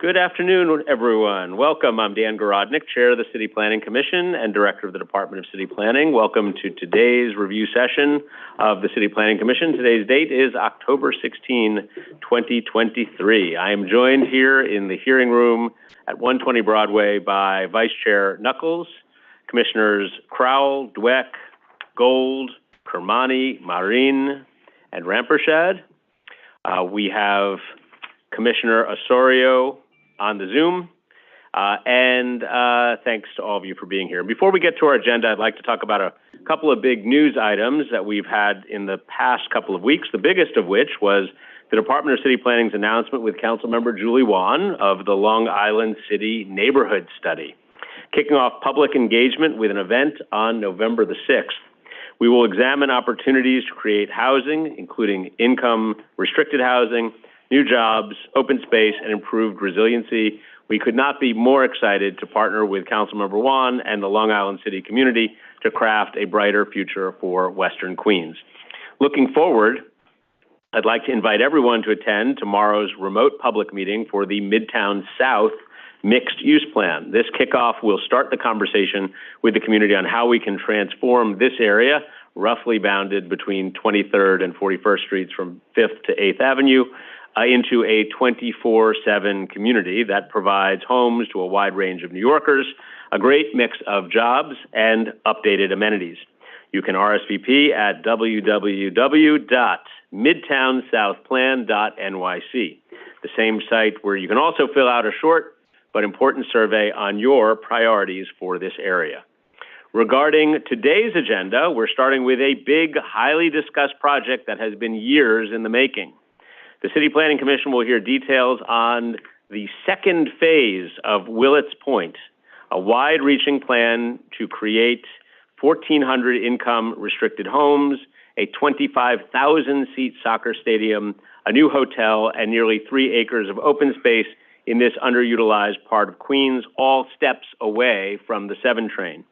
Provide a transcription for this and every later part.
Good afternoon, everyone. Welcome. I'm Dan Garodnick, Chair of the City Planning Commission and Director of the Department of City Planning. Welcome to today's review session of the City Planning Commission. Today's date is October 16, 2023. I am joined here in the hearing room at 120 Broadway by Vice Chair Knuckles, Commissioners Crowell, Dweck, Gold, Kermani, Marin, and Rampersad. We have Commissioner Osorio on the Zoom, and thanks to all of you for being here. Before we get to our agenda, I'd like to talk about a couple of big news items that we've had in the past couple of weeks, the biggest of which was the Department of City Planning's announcement with Councilmember Julie Wan of the Long Island City Neighborhood Study, kicking off public engagement with an event on November the 6th. We will examine opportunities to create housing, including income-restricted housing, new jobs, open space, and improved resiliency. We could not be more excited to partner with Councilmember Wan and the Long Island City community to craft a brighter future for Western Queens. Looking forward, I'd like to invite everyone to attend tomorrow's remote public meeting for the Midtown South mixed-use plan. This kickoff will start the conversation with the community on how we can transform this area, roughly bounded between 23rd and 41st Streets from 5th to 8th Avenue, into a 24/7 community that provides homes to a wide range of New Yorkers, a great mix of jobs, and updated amenities. You can RSVP at www.midtownsouthplan.nyc, the same site where you can also fill out a short but important survey on your priorities for this area. Regarding today's agenda, we're starting with a big, highly discussed project that has been years in the making. The City Planning Commission will hear details on the second phase of Willets Point, a wide-reaching plan to create 1,400 income-restricted homes, a 25,000-seat soccer stadium, a new hotel, and nearly 3 acres of open space in this underutilized part of Queens, all steps away from the 7 train.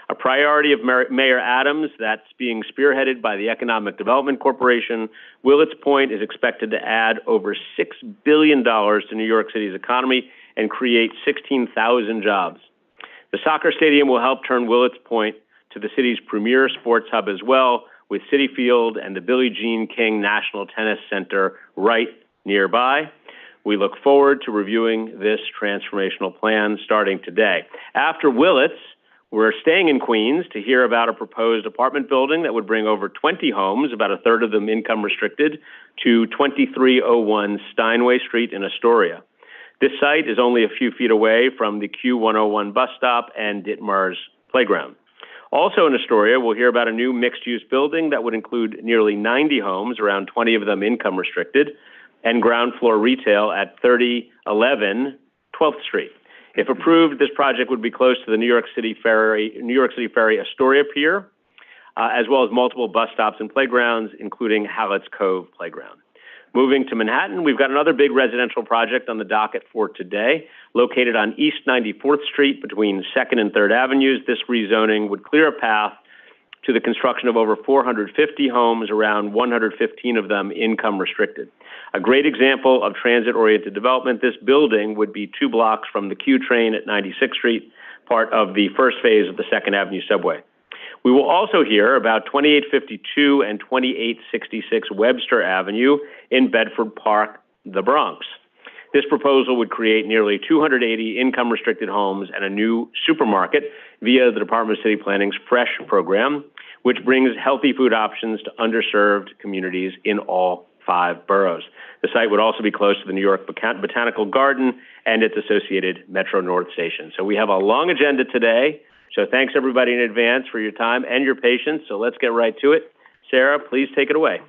A priority of Mayor Adams that's being spearheaded by the Economic Development Corporation, Willets Point is expected to add over $6 billion to New York City's economy and create 16,000 jobs. The soccer stadium will help turn Willets Point to the city's premier sports hub as well, with Citi Field and the Billie Jean King National Tennis Center right nearby. We look forward to reviewing this transformational plan starting today. After Willets, we're staying in Queens to hear about a proposed apartment building that would bring over 20 homes, about a third of them income restricted, to 2301 Steinway Street in Astoria. This site is only a few feet away from the Q101 bus stop and Ditmar's playground. Also in Astoria, we'll hear about a new mixed-use building that would include nearly 90 homes, around 20 of them income restricted, and ground floor retail at 3011 12th Street. If approved, this project would be close to the New York City Ferry Astoria Pier, as well as multiple bus stops and playgrounds, including Hallett's Cove Playground. Moving to Manhattan, we've got another big residential project on the docket for today. Located on East 94th Street between 2nd and 3rd Avenues, this rezoning would clear a path to the construction of over 450 homes, around 115 of them income restricted. A great example of transit-oriented development, this building would be 2 blocks from the Q train at 96th Street, part of the first phase of the 2nd Avenue subway. We will also hear about 2852 and 2866 Webster Avenue in Bedford Park, the Bronx. This proposal would create nearly 280 income-restricted homes and a new supermarket via the Department of City Planning's FRESH program, which brings healthy food options to underserved communities in all 5 boroughs. The site would also be close to the New York Botanical Garden and its associated Metro North station. So we have a long agenda today. So thanks everybody in advance for your time and your patience. So let's get right to it. Sarah, please take it away.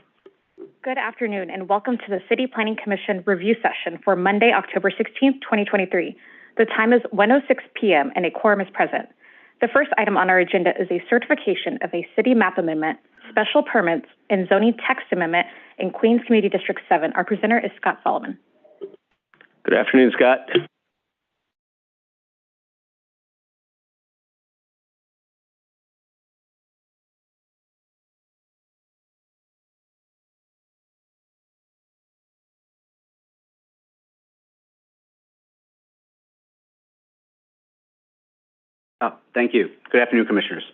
Good afternoon and welcome to the City Planning Commission Review Session for Monday, October 16th, 2023. The time is 1:06 p.m. and a quorum is present. The first item on our agenda is a certification of a city map amendment, special permits, and zoning text amendment in Queens Community District 7. Our presenter is Scott Solomon. Good afternoon, Scott. Thank you. Good afternoon, Commissioners.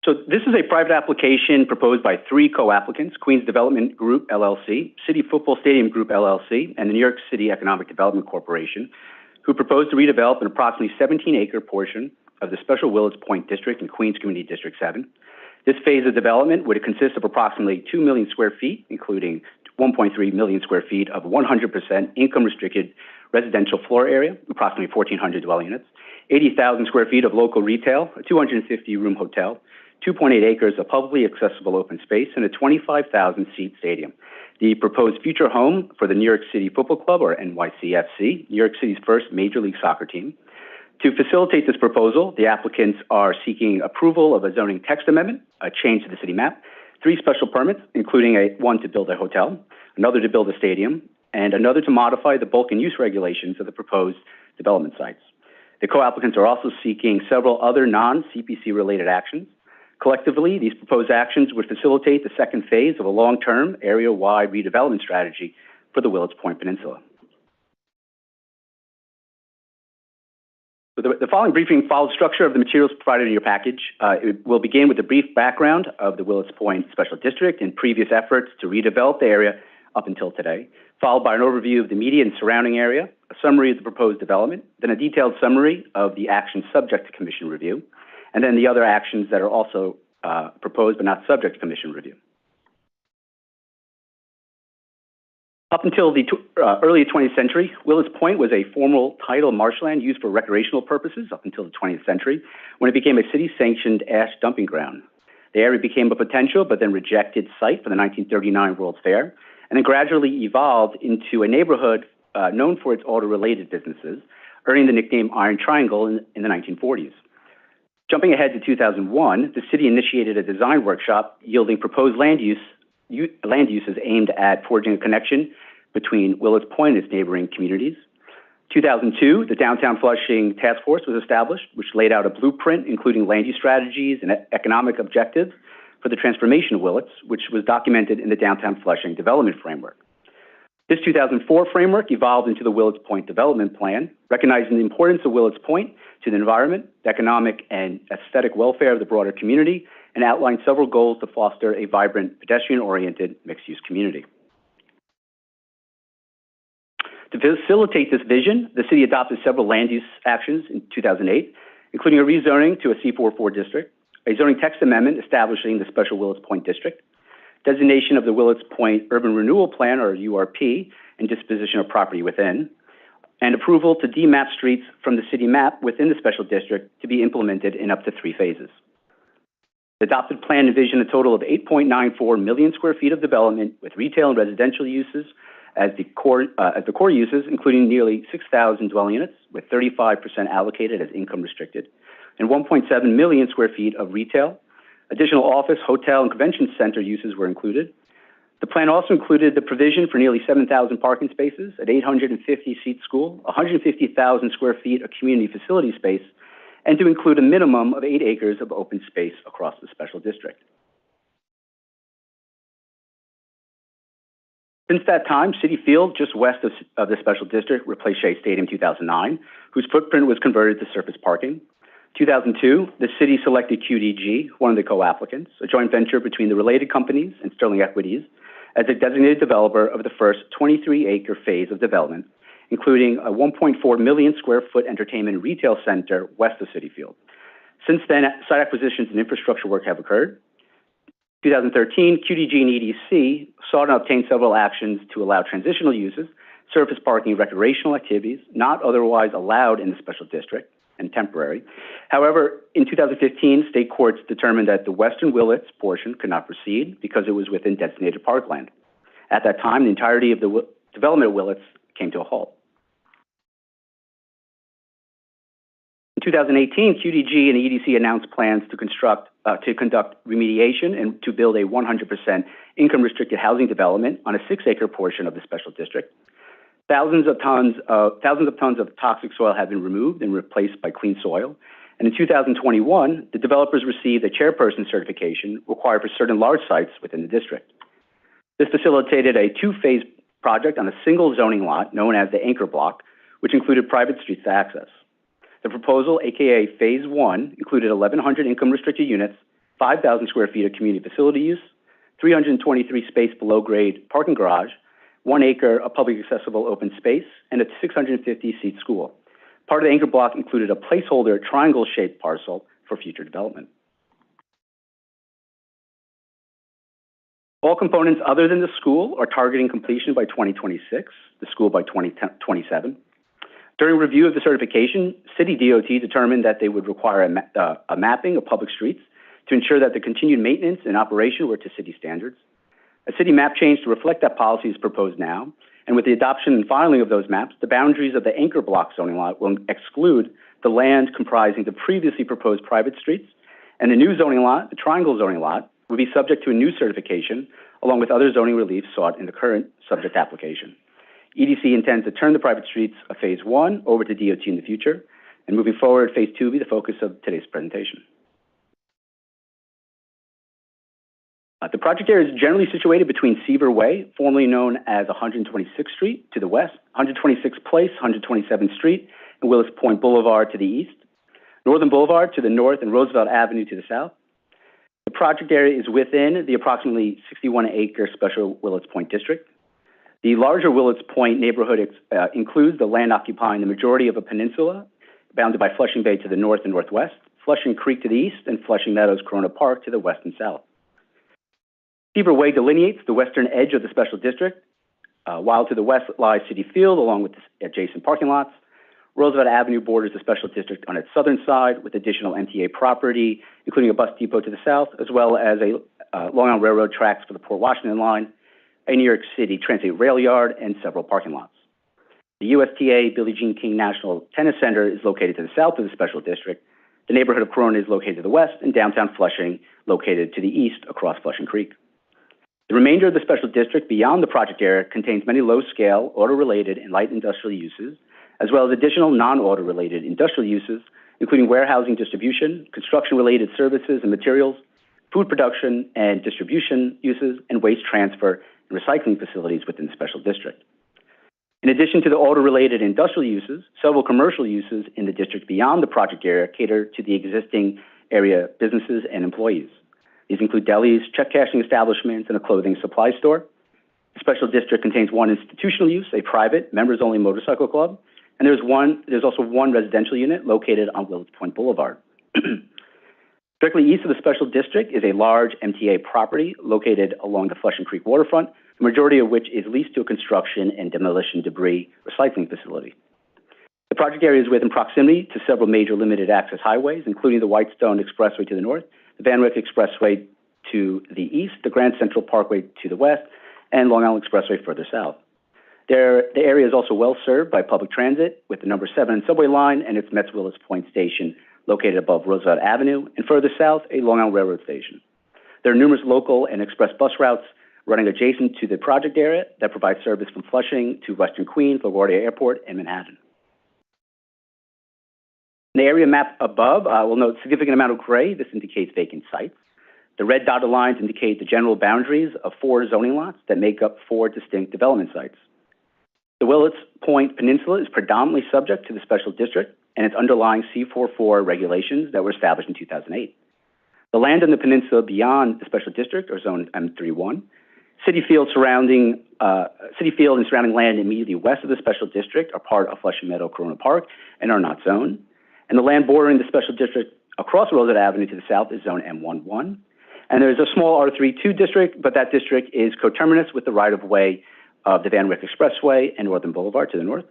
So this is a private application proposed by three co-applicants: Queens Development Group, LLC, City Football Stadium Group, LLC, and the New York City Economic Development Corporation, who propose to redevelop an approximately 17-acre portion of the Special Willets Point District in Queens Community District 7. This phase of development would consist of approximately 2 million square feet, including 1.3 million square feet of 100% income-restricted residential floor area, approximately 1,400 dwelling units, 80,000 square feet of local retail, a 250-room hotel, 2.8 acres of publicly accessible open space, and a 25,000-seat stadium. The proposed future home for the New York City Football Club, or NYCFC, New York City's first Major League Soccer team. To facilitate this proposal, the applicants are seeking approval of a zoning text amendment, a change to the city map, 3 special permits, including one to build a hotel, another to build a stadium, and another to modify the bulk and use regulations of the proposed development sites. The co-applicants are also seeking several other non-CPC related actions. Collectively, these proposed actions would facilitate the second phase of a long-term, area-wide redevelopment strategy for the Willets Point Peninsula. So the following briefing follows structure of the materials provided in your package. It will begin with a brief background of the Willets Point Special District and previous efforts to redevelop the area up until today, followed by an overview of the immediate and surrounding area, a summary of the proposed development, then a detailed summary of the actions subject to Commission review, and then the other actions that are also proposed but not subject to Commission review. Up until the early 20th century, Willets Point was a formal tidal marshland used for recreational purposes up until the 20th century, when it became a city-sanctioned ash dumping ground. The area became a potential but then rejected site for the 1939 World's Fair, and then gradually evolved into a neighborhood known for its auto-related businesses, earning the nickname Iron Triangle in the 1940s. Jumping ahead to 2001, the city initiated a design workshop yielding proposed land uses aimed at forging a connection between Willets Point and its neighboring communities. 2002, the Downtown Flushing Task Force was established, which laid out a blueprint including land use strategies and economic objectives for the transformation of Willets, which was documented in the Downtown Flushing Development Framework. This 2004 framework evolved into the Willets Point Development Plan, recognizing the importance of Willets Point to the environment, the economic and aesthetic welfare of the broader community, and outlined several goals to foster a vibrant, pedestrian-oriented, mixed-use community. To facilitate this vision, the city adopted several land use actions in 2008, including a rezoning to a C44 district, a zoning text amendment establishing the Special Willets Point District, designation of the Willets Point Urban Renewal Plan, or URP, and disposition of property within, and approval to demap streets from the city map within the special district to be implemented in up to 3 phases. The adopted plan envisioned a total of 8.94 million square feet of development with retail and residential uses as the core uses, including nearly 6,000 dwelling units, with 35% allocated as income restricted, and 1.7 million square feet of retail. Additional office, hotel, and convention center uses were included. The plan also included the provision for nearly 7,000 parking spaces, an 850-seat school, 150,000 square feet of community facility space, and to include a minimum of 8 acres of open space across the special district. Since that time, Citi Field, just west of the special district, replaced Shea Stadium in 2009, whose footprint was converted to surface parking. 2002, the city selected QDG, one of the co-applicants, a joint venture between the related companies and Sterling Equities, as a designated developer of the first 23-acre phase of development, including a 1.4 million square foot entertainment and retail center west of Citi Field. Since then, site acquisitions and infrastructure work have occurred. 2013, QDG and EDC sought and obtained several actions to allow transitional uses, surface parking, recreational activities not otherwise allowed in the special district, and temporary. However, in 2015, state courts determined that the Western Willets portion could not proceed because it was within designated parkland. At that time, the entirety of the development of Willets came to a halt. In 2018, QDG and EDC announced plans to conduct remediation and to build a 100% income-restricted housing development on a 6-acre portion of the special district. Thousands of tons of toxic soil have been removed and replaced by clean soil. And in 2021, the developers received a chairperson certification required for certain large sites within the district. This facilitated a 2-phase project on a single zoning lot known as the Anchor Block, which included private streets to access. The proposal, aka Phase 1, included 1,100 income-restricted units, 5,000 square feet of community facility use, 323 space below-grade parking garage, 1 acre of public accessible open space, and a 650-seat school. Part of the Anchor Block included a placeholder triangle-shaped parcel for future development. All components other than the school are targeting completion by 2026, the school by 2027. During review of the certification, City DOT determined that they would require a mapping of public streets to ensure that the continued maintenance and operation were to city standards. A city map change to reflect that policy is proposed now, and with the adoption and filing of those maps, the boundaries of the Anchor Block zoning lot will exclude the land comprising the previously proposed private streets, and the new zoning lot, the Triangle zoning lot, would be subject to a new certification, along with other zoning relief sought in the current subject application. EDC intends to turn the private streets of Phase 1 over to DOT in the future, and moving forward, Phase 2 will be the focus of today's presentation. The project area is generally situated between Seaver Way, formerly known as 126th Street to the west, 126th Place, 127th Street, and Willis Point Boulevard to the east, Northern Boulevard to the north, and Roosevelt Avenue to the south. The project area is within the approximately 61-acre Special Willets Point District. The larger Willets Point neighborhood includes the land occupying the majority of a peninsula bounded by Flushing Bay to the north and northwest, Flushing Creek to the east, and Flushing Meadows Corona Park to the west and south. Seaver Way delineates the western edge of the special district, while to the west lies Citi Field along with the adjacent parking lots. Roosevelt Avenue borders the special district on its southern side with additional MTA property, including a bus depot to the south, as well as a Long Island Railroad tracks for the Port Washington line, a New York City Transit rail yard, and several parking lots. The USTA Billie Jean King National Tennis Center is located to the south of the special district. The neighborhood of Corona is located to the west, and downtown Flushing located to the east across Flushing Creek. The remainder of the special district beyond the project area contains many low-scale, auto-related, and light industrial uses, as well as additional non-auto-related industrial uses, including warehousing, distribution, construction-related services and materials, food production and distribution uses, and waste transfer and recycling facilities within the special district. In addition to the auto-related industrial uses, several commercial uses in the district beyond the project area cater to the existing area businesses and employees. These include delis, check cashing establishments, and a clothing supply store. The special district contains one institutional use, a private, members-only motorcycle club, and there's also one residential unit located on Willis Point Boulevard. Directly east of the special district is a large MTA property located along the Flushing Creek waterfront, the majority of which is leased to a construction and demolition debris recycling facility. The project area is within proximity to several major limited access highways, including the Whitestone Expressway to the north, the Van Wyck Expressway to the east, the Grand Central Parkway to the west, and Long Island Expressway further south. The area is also well served by public transit with the number 7 subway line and its Metz Willis Point station located above Roosevelt Avenue, and further south, a Long Island Railroad station. There are numerous local and express bus routes running adjacent to the project area that provide service from Flushing to Western Queens, LaGuardia Airport, and Manhattan. In the area map above, we'll note a significant amount of gray. This indicates vacant sites. The red dotted lines indicate the general boundaries of 4 zoning lots that make up 4 distinct development sites. The Willets Point Peninsula is predominantly subject to the special district and its underlying C44 regulations that were established in 2008. The land in the peninsula beyond the special district are zoned M31. Citi Field and surrounding land immediately west of the special district are part of Flushing Meadow Corona Park and are not zoned. And the land bordering the special district across Roosevelt Avenue to the south is zone M11. And there's a small R32 district, but that district is coterminous with the right-of-way of the Van Wyck Expressway and Northern Boulevard to the north.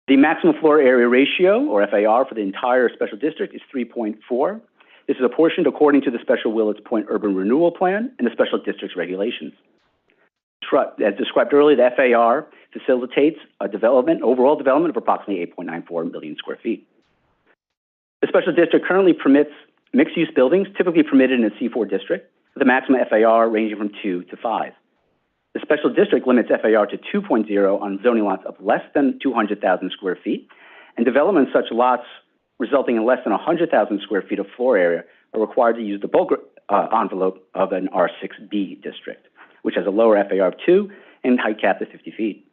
The maximum floor area ratio, or FAR, for the entire special district is 3.4. This is apportioned according to the Special Willets Point Urban Renewal Plan and the special district's regulations. As described earlier, the FAR facilitates overall development of approximately 8.94 million square feet. The special district currently permits mixed-use buildings, typically permitted in a C4 district, with a maximum FAR ranging from 2 to 5. The special district limits FAR to 2.0 on zoning lots of less than 200,000 square feet, and development of such lots resulting in less than 100,000 square feet of floor area are required to use the bulk envelope of an R6B district, which has a lower FAR of 2 and height capped at 50 feet.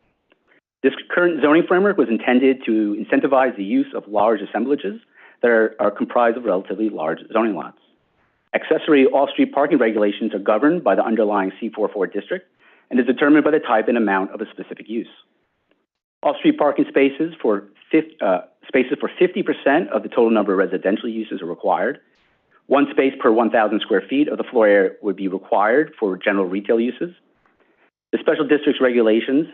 This current zoning framework was intended to incentivize the use of large assemblages that are comprised of relatively large zoning lots. Accessory off-street parking regulations are governed by the underlying C44 district and is determined by the type and amount of a specific use. Off-street parking spaces for 50% of the total number of residential uses are required. One space per 1,000 square feet of the floor area would be required for general retail uses. The special district's regulations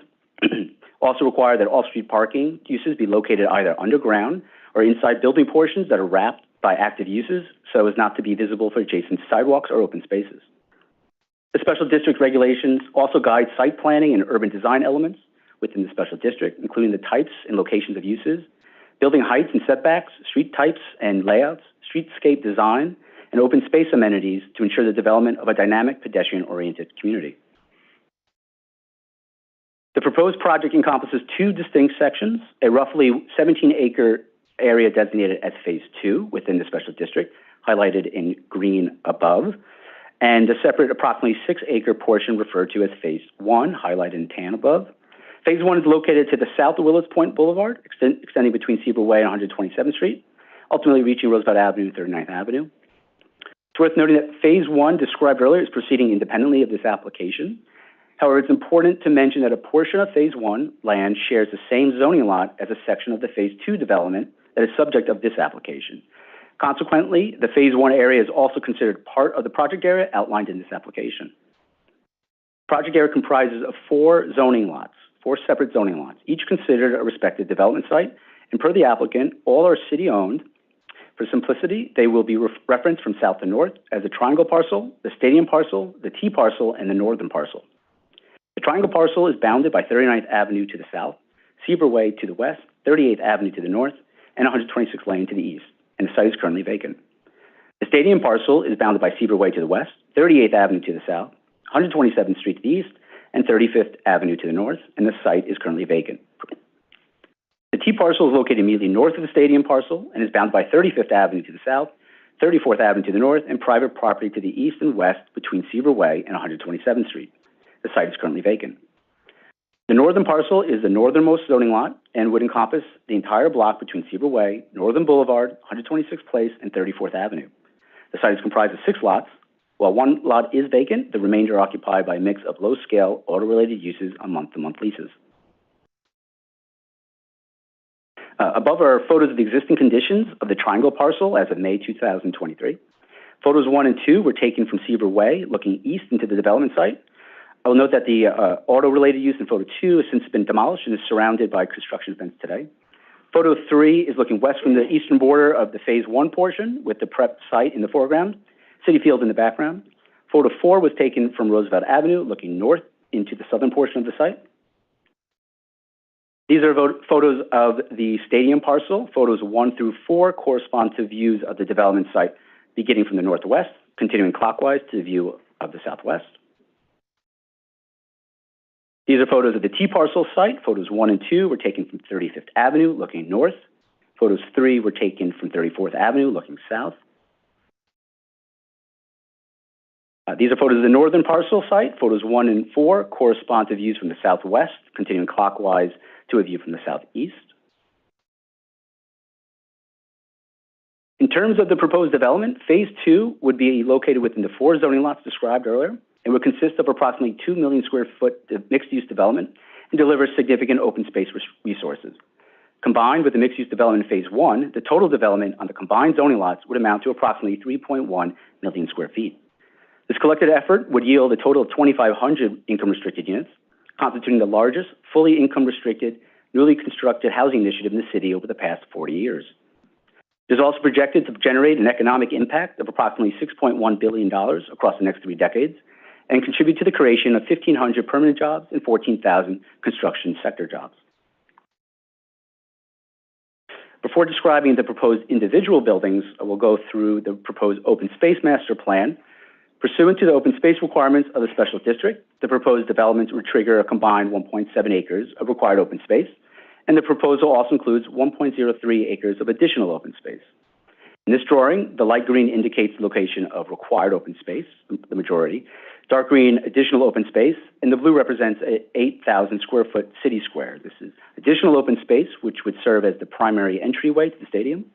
also require that off-street parking uses be located either underground or inside building portions that are wrapped by active uses so as not to be visible for adjacent sidewalks or open spaces. The special district regulations also guide site planning and urban design elements within the special district, including the types and locations of uses, building heights and setbacks, street types and layouts, streetscape design, and open space amenities to ensure the development of a dynamic pedestrian-oriented community. The proposed project encompasses two distinct sections, a roughly 17-acre area designated as Phase 2 within the special district, highlighted in green above, and a separate approximately 6-acre portion referred to as Phase 1, highlighted in tan above. Phase 1 is located to the south of Willows Point Boulevard, extending between Seaver Way and 127th Street, ultimately reaching Roosevelt Avenue and 39th Avenue. It's worth noting that Phase 1 described earlier is proceeding independently of this application. However, it's important to mention that a portion of Phase 1 land shares the same zoning lot as a section of the Phase 2 development that is subject of this application. Consequently, the Phase 1 area is also considered part of the project area outlined in this application. Project area comprises of four separate zoning lots, each considered a respective development site, and per the applicant, all are city-owned. For simplicity, they will be referenced from south to north as the triangle parcel, the stadium parcel, the T parcel, and the northern parcel. The triangle parcel is bounded by 39th Avenue to the south, Seaver Way to the west, 38th Avenue to the north, and 126th Lane to the east, and the site is currently vacant. The stadium parcel is bounded by Seaver Way to the west, 38th Avenue to the south, 127th Street to the east, and 35th Avenue to the north, and the site is currently vacant. The T parcel is located immediately north of the stadium parcel and is bounded by 35th Avenue to the south, 34th Avenue to the north, and private property to the east and west between Seaver Way and 127th Street. The site is currently vacant. The northern parcel is the northernmost zoning lot and would encompass the entire block between Seaver Way, Northern Boulevard, 126th Place, and 34th Avenue. The site is comprised of 6 lots. While one lot is vacant, the remainder are occupied by a mix of low-scale, auto-related uses on month-to-month leases. Above are photos of the existing conditions of the triangle parcel as of May 2023. Photos 1 and 2 were taken from Seaver Way, looking east into the development site. I will note that the auto-related use in photo 2 has since been demolished and is surrounded by construction fence today. Photo 3 is looking west from the eastern border of the Phase 1 portion with the prep site in the foreground, City Field in the background. Photo 4 was taken from Roosevelt Avenue, looking north into the southern portion of the site. These are photos of the stadium parcel. Photos 1 through 4 correspond to views of the development site beginning from the northwest, continuing clockwise to the view of the southwest. These are photos of the T parcel site. Photos 1 and 2 were taken from 35th Avenue, looking north. Photos 3 were taken from 34th Avenue, looking south. These are photos of the northern parcel site. Photos 1 and 4 correspond to views from the southwest, continuing clockwise to a view from the southeast. In terms of the proposed development, Phase 2 would be located within the 4 zoning lots described earlier and would consist of approximately 2 million square foot mixed-use development and deliver significant open space resources. Combined with the mixed-use development in Phase 1, the total development on the combined zoning lots would amount to approximately 3.1 million square feet. This collective effort would yield a total of 2,500 income-restricted units, constituting the largest fully income-restricted, newly constructed housing initiative in the city over the past 40 years. It is also projected to generate an economic impact of approximately $6.1 billion across the next 3 decades and contribute to the creation of 1,500 permanent jobs and 14,000 construction sector jobs. Before describing the proposed individual buildings, I will go through the proposed open space master plan. Pursuant to the open space requirements of the special district, the proposed development would trigger a combined 1.7 acres of required open space, and the proposal also includes 1.03 acres of additional open space. In this drawing, the light green indicates the location of required open space, the majority, Dark green, additional open space, and the blue represents an 8,000 square foot city square. This is additional open space, which would serve as the primary entryway to the stadium.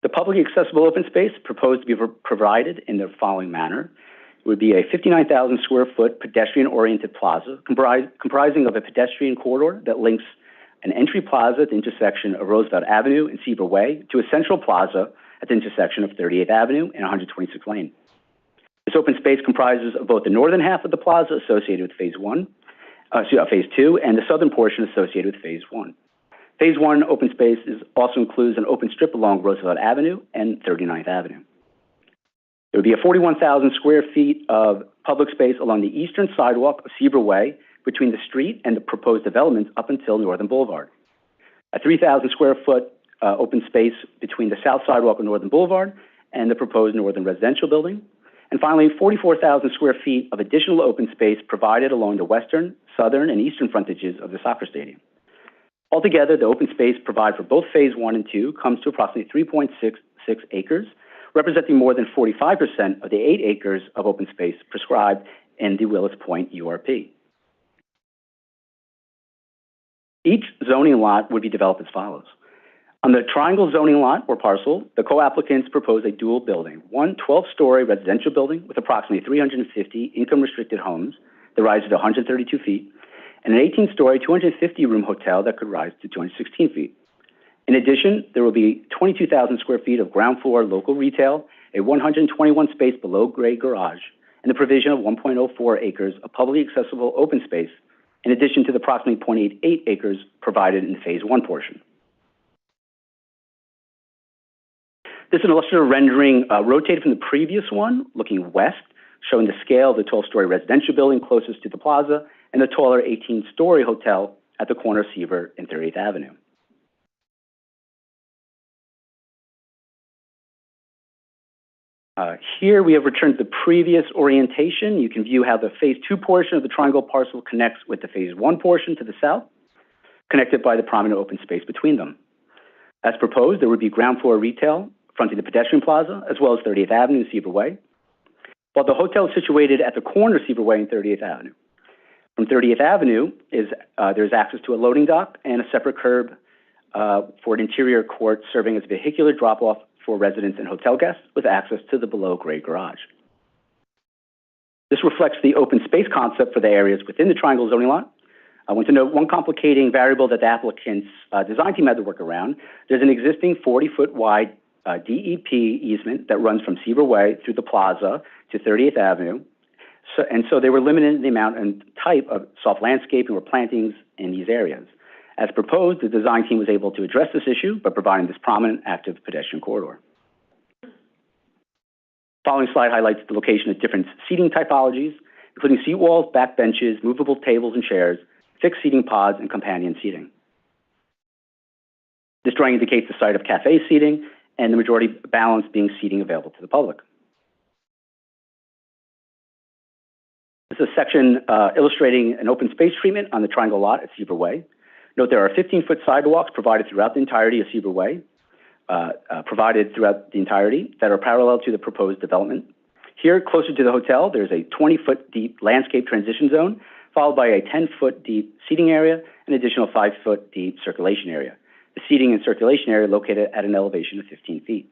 The publicly accessible open space proposed to be provided in the following manner. It would be a 59,000 square foot pedestrian-oriented plaza comprising of a pedestrian corridor that links an entry plaza at the intersection of Roosevelt Avenue and Seaver Way to a central plaza at the intersection of 38th Avenue and 126th Lane. This open space comprises of both the northern half of the plaza associated with Phase 2, and the southern portion associated with Phase 1. Phase 1 open space also includes an open strip along Roosevelt Avenue and 39th Avenue. There would be a 41,000 square feet of public space along the eastern sidewalk of Seaver Way between the street and the proposed developments up until Northern Boulevard. A 3,000 square foot open space between the south sidewalk of Northern Boulevard and the proposed Northern Residential Building. And finally, 44,000 square feet of additional open space provided along the western, southern, and eastern frontages of the soccer stadium. Altogether, the open space provided for both Phase 1 and 2 comes to approximately 3.66 acres, representing more than 45% of the 8 acres of open space prescribed in the Willis Point URP. Each zoning lot would be developed as follows. On the triangle zoning lot or parcel, the co-applicants propose a dual building, one 12-story residential building with approximately 350 income-restricted homes that rise to 132 feet, and an 18-story, 250-room hotel that could rise to 216 feet. In addition, there will be 22,000 square feet of ground floor local retail, a 121-space below-grade garage, and the provision of 1.04 acres of publicly accessible open space, in addition to the approximately 0.88 acres provided in the Phase 1 portion. This is an illustrative rendering rotated from the previous one, looking west, showing the scale of the 12-story residential building closest to the plaza and the taller 18-story hotel at the corner of Seaver and 38th Avenue. Here we have returned to the previous orientation. You can view how the Phase 2 portion of the triangle parcel connects with the Phase 1 portion to the south, connected by the prominent open space between them. As proposed, there would be ground floor retail fronting the pedestrian plaza, as well as 38th Avenue and Seaver Way, while the hotel is situated at the corner of Seaver Way and 38th Avenue. From 30th Avenue, there's access to a loading dock and a separate curb for an interior court serving as vehicular drop-off for residents and hotel guests with access to the below-grade garage. This reflects the open space concept for the areas within the triangle zoning lot. I want to note one complicating variable that the applicant's design team had to work around. There's an existing 40-foot wide DEP easement that runs from Seaver Way through the plaza to 38th Avenue. So they were limited in the amount and type of soft landscaping or plantings in these areas. As proposed, the design team was able to address this issue by providing this prominent active pedestrian corridor. The following slide highlights the location of different seating typologies, including seat walls, back benches, movable tables and chairs, fixed seating pods, and companion seating. This drawing indicates the site of cafe seating and the majority balance being seating available to the public. This is a section illustrating an open space treatment on the triangle lot at Seaver Way. Note there are 15-foot sidewalks provided throughout the entirety of Seaver Way, that are parallel to the proposed development. Here, closer to the hotel, there's a 20-foot deep landscape transition zone, followed by a 10-foot deep seating area and additional 5-foot deep circulation area. The seating and circulation area located at an elevation of 15 feet.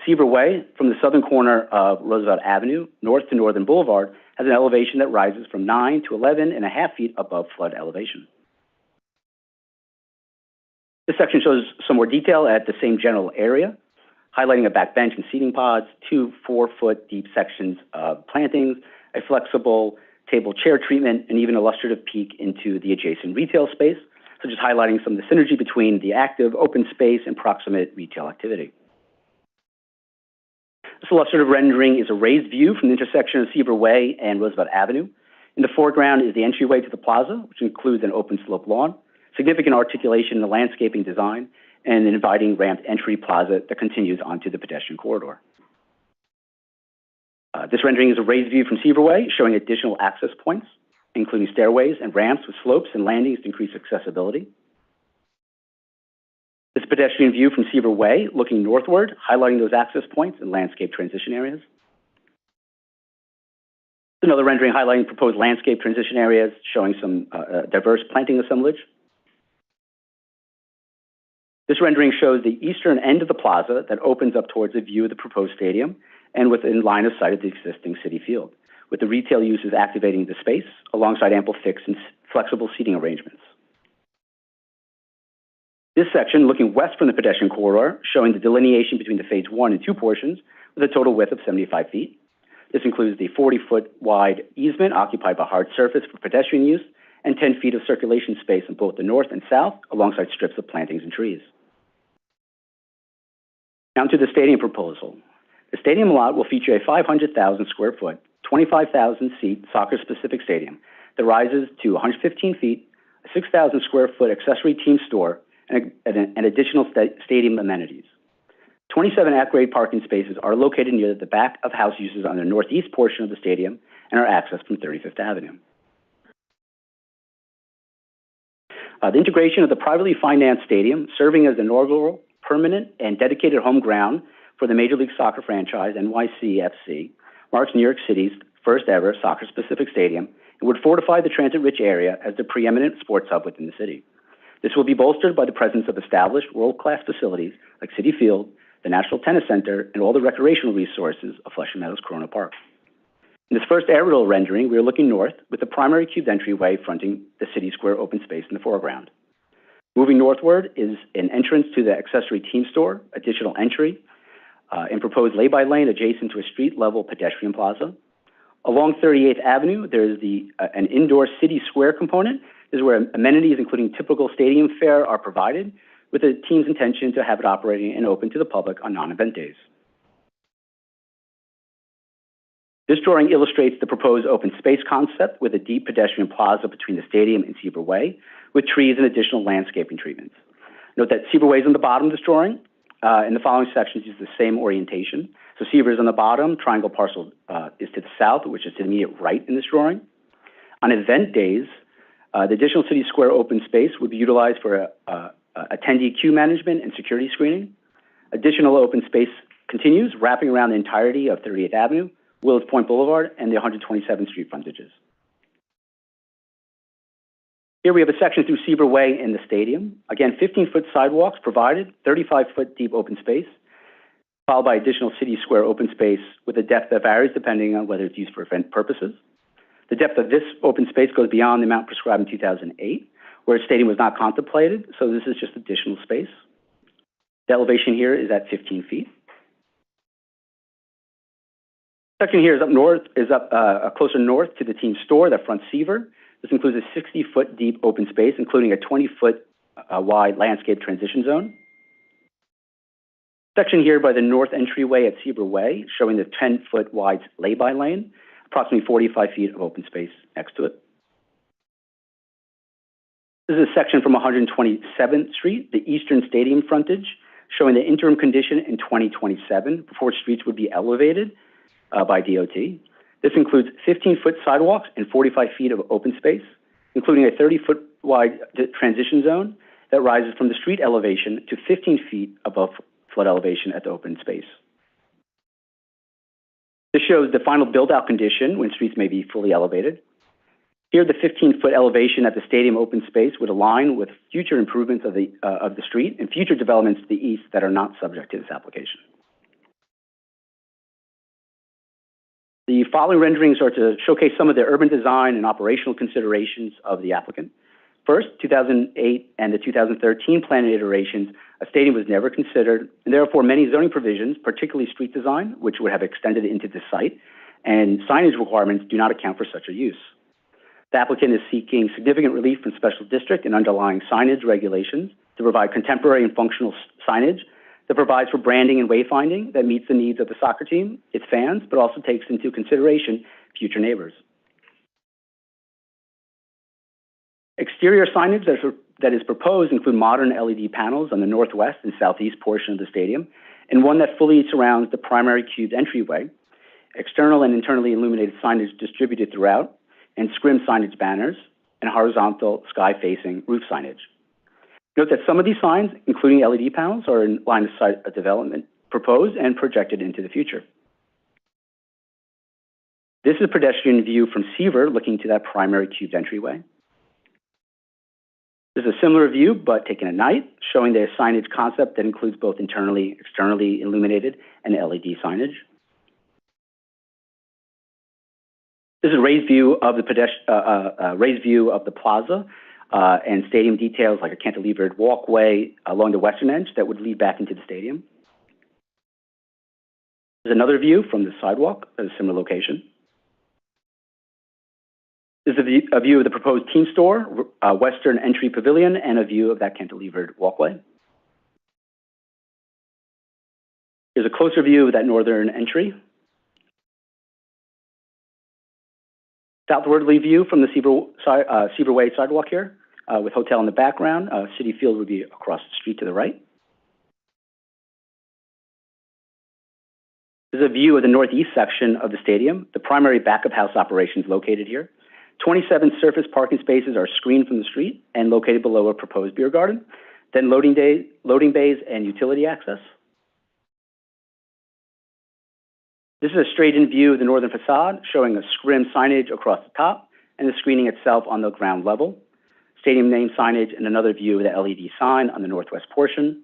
Seaver Way, from the southern corner of Roosevelt Avenue, north to Northern Boulevard, has an elevation that rises from 9 to 11.5 feet above flood elevation. This section shows some more detail at the same general area, highlighting a back bench and seating pods, 2 4-foot deep sections of plantings, a flexible table chair treatment, and even illustrative peek into the adjacent retail space, so just highlighting some of the synergy between the active open space and proximate retail activity. This illustrative rendering is a raised view from the intersection of Seaver Way and Roosevelt Avenue. In the foreground is the entryway to the plaza, which includes an open slope lawn, significant articulation in the landscaping design, and an inviting ramped entry plaza that continues onto the pedestrian corridor. This rendering is a raised view from Seaver Way, showing additional access points, including stairways and ramps with slopes and landings to increase accessibility. This pedestrian view from Seaver Way, looking northward, highlighting those access points and landscape transition areas. Another rendering highlighting proposed landscape transition areas, showing some diverse planting assemblage. This rendering shows the eastern end of the plaza that opens up towards a view of the proposed stadium and within line of sight of the existing city field, with the retail uses activating the space alongside ample fixed and flexible seating arrangements. This section, looking west from the pedestrian corridor, showing the delineation between the phase 1 and 2 portions with a total width of 75 feet. This includes the 40-foot wide easement occupied by hard surface for pedestrian use and 10 feet of circulation space on both the north and south, alongside strips of plantings and trees. Now to the stadium proposal. The stadium lot will feature a 500,000 square foot, 25,000 seat soccer-specific stadium that rises to 115 feet, a 6,000 square foot accessory team store, and additional stadium amenities. 27 at-grade parking spaces are located near the back of house uses on the northeast portion of the stadium and are accessed from 35th Avenue. The integration of the privately financed stadium, serving as the inaugural, permanent, and dedicated home ground for the Major League Soccer franchise, NYCFC, marks New York City's first ever soccer-specific stadium and would fortify the transit-rich area as the preeminent sports hub within the city. This will be bolstered by the presence of established world-class facilities like Citi Field, the National Tennis Center, and all the recreational resources of Flushing Meadows Corona Park. In this first aerial rendering, we are looking north with the primary cubed entryway fronting the City Square open space in the foreground. Moving northward is an entrance to the accessory team store, additional entry, and proposed lay-by lane adjacent to a street-level pedestrian plaza. Along 38th Avenue, there is an indoor City Square component. This is where amenities, including typical stadium fare, are provided, with the team's intention to have it operating and open to the public on non-event days. This drawing illustrates the proposed open space concept with a deep pedestrian plaza between the stadium and Seaver Way, with trees and additional landscaping treatments. Note that Seaver Way is on the bottom of this drawing, and the following sections use the same orientation. So Seaver is on the bottom, triangle parcel is to the south, which is to the immediate right in this drawing. On event days, the additional City Square open space would be utilized for attendee queue management and security screening. Additional open space continues, wrapping around the entirety of 38th Avenue, Willis Point Boulevard, and the 127th Street frontages. Here we have a section through Seaver Way in the stadium. Again, 15-foot sidewalks provided, 35-foot deep open space, followed by additional City Square open space with a depth that varies depending on whether it's used for event purposes. The depth of this open space goes beyond the amount prescribed in 2008, where a stadium was not contemplated, so this is just additional space. The elevation here is at 15 feet. Section here is closer north to the team store that fronts Seaver. This includes a 60-foot deep open space, including a 20-foot wide landscape transition zone. Section here by the north entryway at Seaver Way, showing the 10-foot wide lay-by lane, approximately 45 feet of open space next to it. This is a section from 127th Street, the eastern stadium frontage, showing the interim condition in 2027 before streets would be elevated by DOT. This includes 15-foot sidewalks and 45 feet of open space, including a 30-foot wide transition zone that rises from the street elevation to 15 feet above flood elevation at the open space. This shows the final build-out condition when streets may be fully elevated. Here, the 15-foot elevation at the stadium open space would align with future improvements of the street and future developments to the east that are not subject to this application. The following renderings are to showcase some of the urban design and operational considerations of the applicant. First, 2008 and the 2013 plan iterations, a stadium was never considered, and therefore many zoning provisions, particularly street design, which would have extended into the site, and signage requirements do not account for such a use. The applicant is seeking significant relief from special district and underlying signage regulations to provide contemporary and functional signage that provides for branding and wayfinding that meets the needs of the soccer team, its fans, but also takes into consideration future neighbors. Exterior signage that is proposed include modern LED panels on the northwest and southeast portion of the stadium, and one that fully surrounds the primary cubed entryway, external and internally illuminated signage distributed throughout, and scrim signage banners, and horizontal sky-facing roof signage. Note that some of these signs, including LED panels, are in line of sight of development proposed and projected into the future. This is a pedestrian view from Seaver looking to that primary cubed entryway. This is a similar view, but taken at night, showing the signage concept that includes both internally, externally illuminated, and LED signage. This is a raised view of the plaza and stadium details like a cantilevered walkway along the western edge that would lead back into the stadium. There's another view from the sidewalk at a similar location. This is a view of the proposed team store, western entry pavilion, and a view of that cantilevered walkway. Here's a closer view of that northern entry. Southwardly view from the Seaver Way sidewalk here, with hotel in the background. City Field would be across the street to the right. This is a view of the northeast section of the stadium. The primary backup house operations located here. 27 surface parking spaces are screened from the street and located below a proposed beer garden. Then loading bays and utility access. This is a straight-in view of the northern facade, showing a scrim signage across the top and the screening itself on the ground level. Stadium name signage and another view of the LED sign on the northwest portion.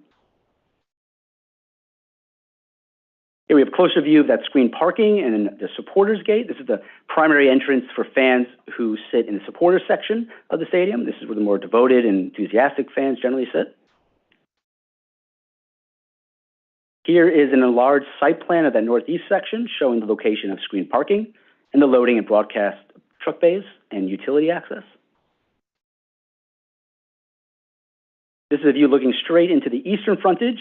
Here we have a closer view of that screened parking and the supporters gate. This is the primary entrance for fans who sit in the supporters section of the stadium. This is where the more devoted and enthusiastic fans generally sit. Here is an enlarged site plan of that northeast section showing the location of screened parking and the loading and broadcast truck bays and utility access. This is a view looking straight into the eastern frontage.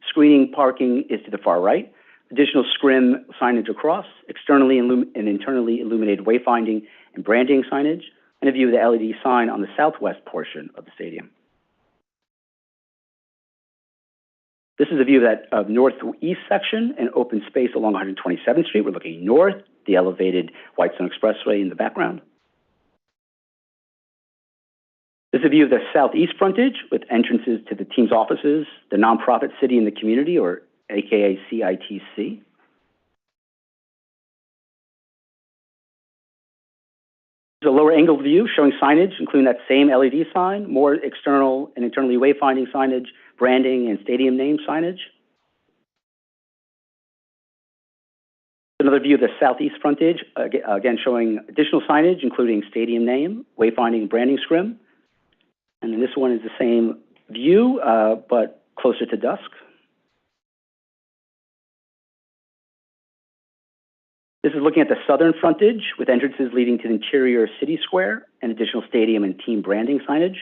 Screening parking is to the far right. Additional scrim signage across, externally and internally illuminated wayfinding and branding signage, and a view of the LED sign on the southwest portion of the stadium. This is a view of that northeast section and open space along 127th Street. We're looking north, the elevated Whitestone Expressway in the background. This is a view of the southeast frontage with entrances to the team's offices, the nonprofit City in the Community, or AKA CITC. There's a lower angle view showing signage, including that same LED sign, more external and internally wayfinding signage, branding, and stadium name signage. Another view of the southeast frontage, again showing additional signage, including stadium name, wayfinding, and branding scrim. And then this one is the same view, but closer to dusk. This is looking at the southern frontage with entrances leading to the interior city square and additional stadium and team branding signage.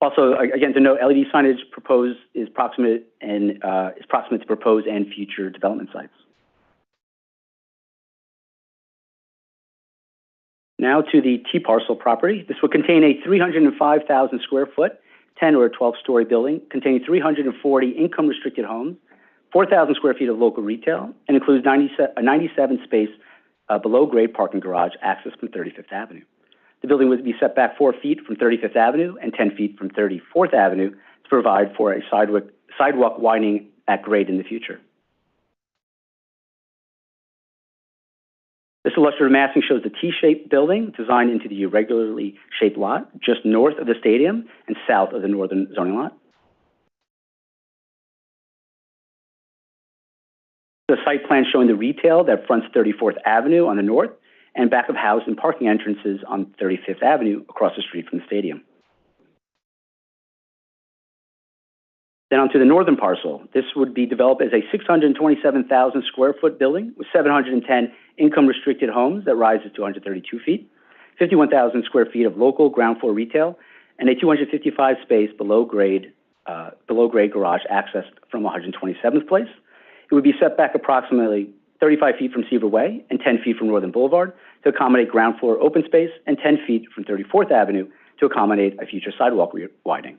Also, again, to note, LED signage proposed is proximate to proposed and future development sites. Now to the T parcel property. This will contain a 305,000 square foot, 10 or 12-story building containing 340 income restricted homes, 4,000 square feet of local retail, and includes a 97 space below grade parking garage access from 35th Avenue. The building would be set back 4 feet from 35th Avenue and 10 feet from 34th Avenue to provide for a sidewalk widening at grade in the future. This illustrative massing shows the T-shaped building designed into the irregularly shaped lot just north of the stadium and south of the northern zoning lot. The site plan showing the retail that fronts 34th Avenue on the north and back of house and parking entrances on 35th Avenue across the street from the stadium. Then onto the northern parcel. This would be developed as a 627,000 square foot building with 710 income restricted homes that rises to 132 feet, 51,000 square feet of local ground floor retail, and a 255 space below grade garage accessed from 127th Place. It would be set back approximately 35 feet from Seaver Way and 10 feet from Northern Boulevard to accommodate ground floor open space and 10 feet from 34th Avenue to accommodate a future sidewalk widening.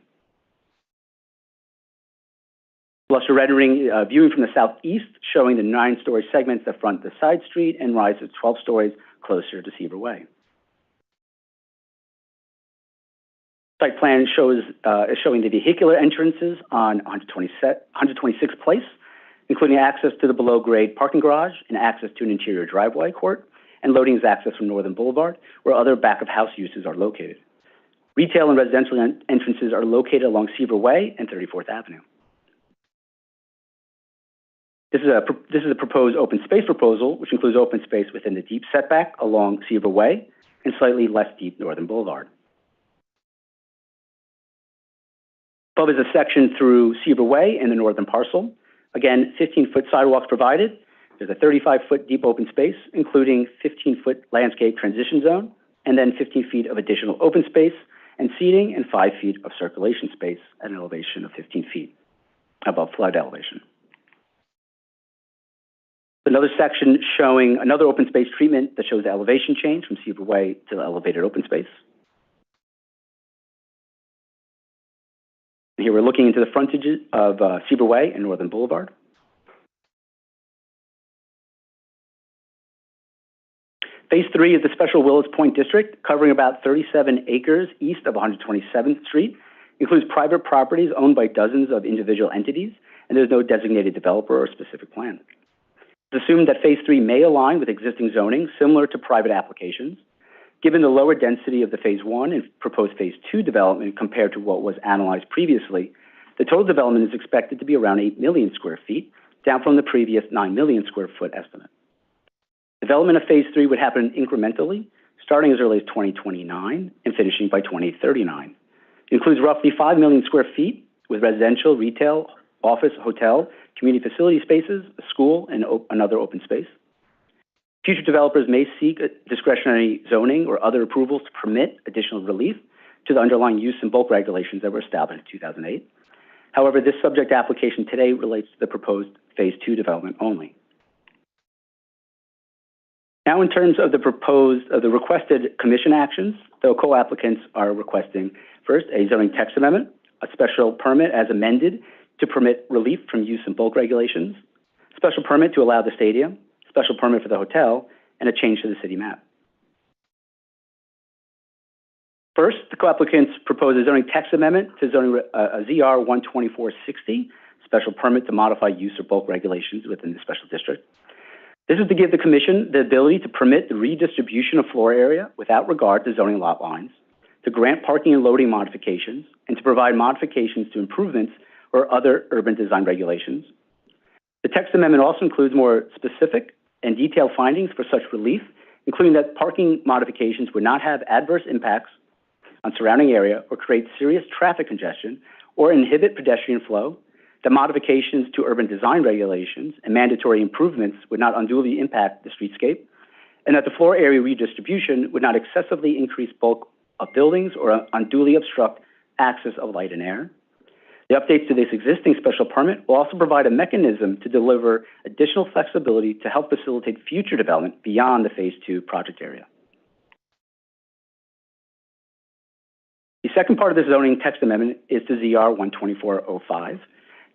Cluster rendering viewing from the southeast showing the 9-story segments that front the side street and rise to 12 stories closer to Seaver Way. Site plan is showing the vehicular entrances on 126th Place, including access to the below-grade parking garage and access to an interior driveway court, and loading is access from Northern Boulevard, where other back-of-house uses are located. Retail and residential entrances are located along Seaver Way and 34th Avenue. This is a proposed open space proposal, which includes open space within the deep setback along Seaver Way and slightly less deep Northern Boulevard. Above is a section through Seaver Way in the northern parcel. Again, 15-foot sidewalks provided. There's a 35-foot deep open space, including 15-foot landscape transition zone, and then 15 feet of additional open space and seating, and 5 feet of circulation space at an elevation of 15 feet above flood elevation. Another section showing another open space treatment that shows the elevation change from Seaver Way to the elevated open space. Here we're looking into the frontage of Seaver Way and Northern Boulevard. Phase 3 of the Special Willis Point District, covering about 37 acres east of 127th Street, includes private properties owned by dozens of individual entities, and there's no designated developer or specific plan. It's assumed that Phase 3 may align with existing zoning similar to private applications. Given the lower density of the Phase 1 and proposed Phase 2 development compared to what was analyzed previously, the total development is expected to be around 8 million square feet, down from the previous 9 million square foot estimate. Development of Phase 3 would happen incrementally, starting as early as 2029 and finishing by 2039. It includes roughly 5 million square feet with residential, retail, office, hotel, community facility spaces, a school, and another open space. Future developers may seek discretionary zoning or other approvals to permit additional relief to the underlying use and bulk regulations that were established in 2008. However, this subject application today relates to the proposed Phase 2 development only. Now, in terms of the requested commission actions, the co-applicants are requesting, first, a zoning text amendment, a special permit as amended to permit relief from use and bulk regulations, special permit to allow the stadium, special permit for the hotel, and a change to the city map. First, the co-applicants propose a zoning text amendment to zoning ZR 12460, special permit to modify use or bulk regulations within the special district. This is to give the commission the ability to permit the redistribution of floor area without regard to zoning lot lines, to grant parking and loading modifications, and to provide modifications to improvements or other urban design regulations. The text amendment also includes more specific and detailed findings for such relief, including that parking modifications would not have adverse impacts on surrounding area or create serious traffic congestion or inhibit pedestrian flow, that modifications to urban design regulations and mandatory improvements would not unduly impact the streetscape, and that the floor area redistribution would not excessively increase bulk of buildings or unduly obstruct access of light and air. The updates to this existing special permit will also provide a mechanism to deliver additional flexibility to help facilitate future development beyond the Phase 2 project area. The second part of the zoning text amendment is to ZR 12405.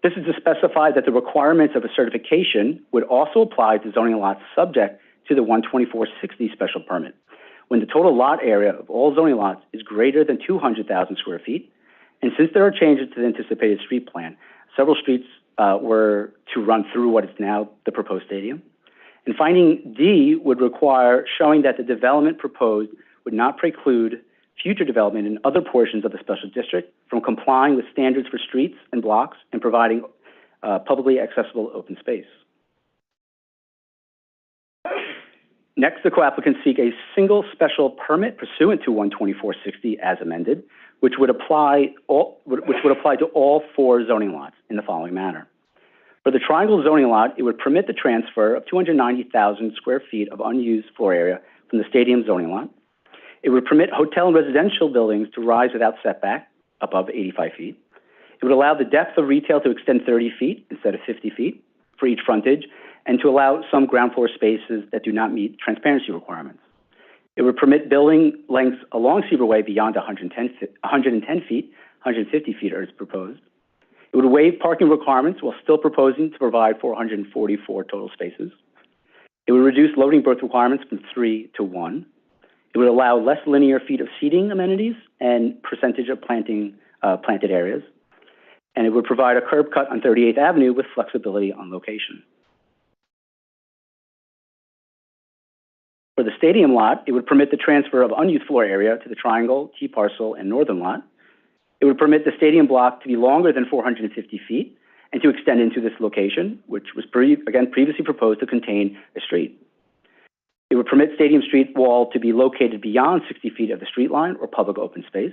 This is to specify that the requirements of a certification would also apply to zoning lots subject to the 12460 special permit, when the total lot area of all zoning lots is greater than 200,000 square feet. And since there are changes to the anticipated street plan, several streets were to run through what is now the proposed stadium. And finding D would require showing that the development proposed would not preclude future development in other portions of the special district from complying with standards for streets and blocks and providing publicly accessible open space. Next, the co-applicants seek a single special permit pursuant to 12460 as amended, which would apply to all 4 zoning lots in the following manner. For the triangle zoning lot, it would permit the transfer of 290,000 square feet of unused floor area from the stadium zoning lot. It would permit hotel and residential buildings to rise without setback above 85 feet. It would allow the depth of retail to extend 30 feet instead of 50 feet for each frontage, and to allow some ground floor spaces that do not meet transparency requirements. It would permit building lengths along Seaver Way beyond 110 feet, 150 feet as proposed. It would waive parking requirements while still proposing to provide 444 total spaces. It would reduce loading berth requirements from 3 to 1. It would allow less linear feet of seating amenities and percentage of planted areas. and it would provide a curb cut on 38th Avenue with flexibility on location. For the stadium lot, it would permit the transfer of unused floor area to the triangle, T parcel, and northern lot. It would permit the stadium block to be longer than 450 feet and to extend into this location, which was previously proposed to contain a street. It would permit Stadium Street wall to be located beyond 60 feet of the street line or public open space.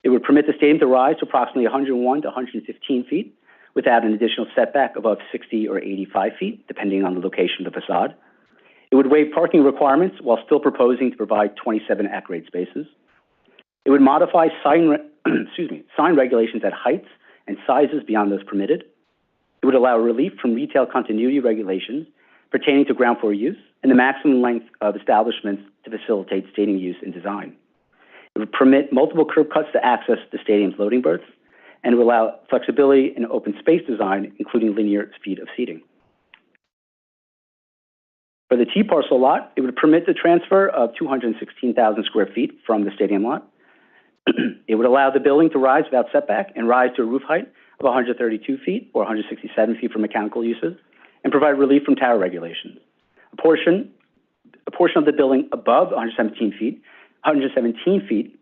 It would permit the stadium to rise to approximately 101 to 115 feet without an additional setback above 60 or 85 feet, depending on the location of the facade. It would waive parking requirements while still proposing to provide 27 at-grade spaces. It would modify sign regulations at heights and sizes beyond those permitted. It would allow relief from retail continuity regulations pertaining to ground floor use and the maximum length of establishments to facilitate stadium use and design. It would permit multiple curb cuts to access the stadium's loading berths, and it would allow flexibility in open space design, including linear feet of seating. For the T parcel lot, it would permit the transfer of 216,000 square feet from the stadium lot. It would allow the building to rise without setback and rise to a roof height of 132 feet or 167 feet for mechanical uses and provide relief from tower regulations. A portion of the building above 117 feet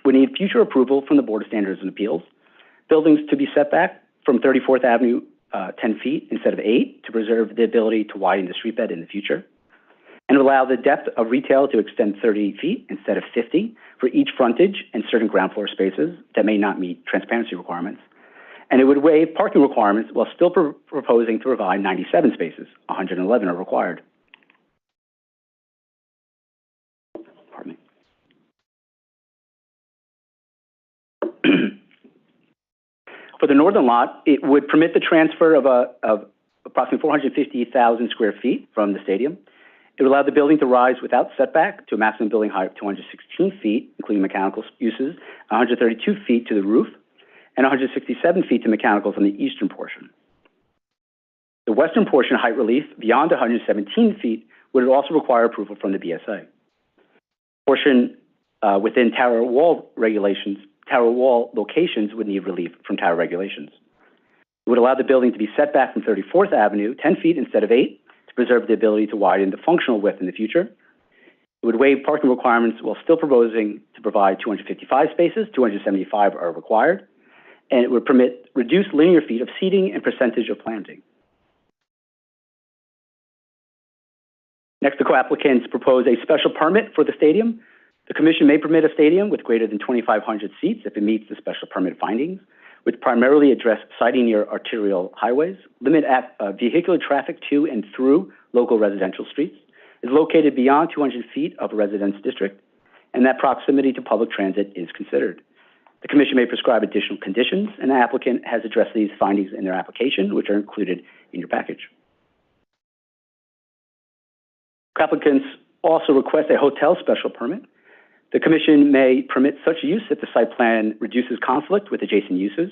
would need future approval from the Board of Standards and Appeals. Buildings to be set back from 34th Avenue 10 feet instead of 8 to preserve the ability to widen the street bed in the future, and allow the depth of retail to extend 30 feet instead of 50 for each frontage and certain ground floor spaces that may not meet transparency requirements. And it would waive parking requirements while still proposing to provide 97 spaces. 111 are required. Pardon me. For the northern lot, it would permit the transfer of approximately 450,000 square feet from the stadium. It would allow the building to rise without setback to a maximum building height of 216 feet, including mechanical uses, 132 feet to the roof, and 167 feet to mechanicals on the eastern portion. The western portion height relief beyond 117 feet would also require approval from the BSA. Portion within tower wall locations would need relief from tower regulations. It would allow the building to be set back from 34th Avenue 10 feet instead of 8 to preserve the ability to widen the functional width in the future. It would waive parking requirements while still proposing to provide 255 spaces, 275 are required, and it would permit reduced linear feet of seating and percentage of planting. Next, the co-applicants propose a special permit for the stadium. The Commission may permit a stadium with greater than 2,500 seats if it meets the special permit findings, which primarily address siting near arterial highways, limit vehicular traffic to and through local residential streets, is located beyond 200 feet of a residence district, and that proximity to public transit is considered. The Commission may prescribe additional conditions, and the applicant has addressed these findings in their application, which are included in your package. Applicants also request a hotel special permit. The Commission may permit such use if the site plan reduces conflict with adjacent uses.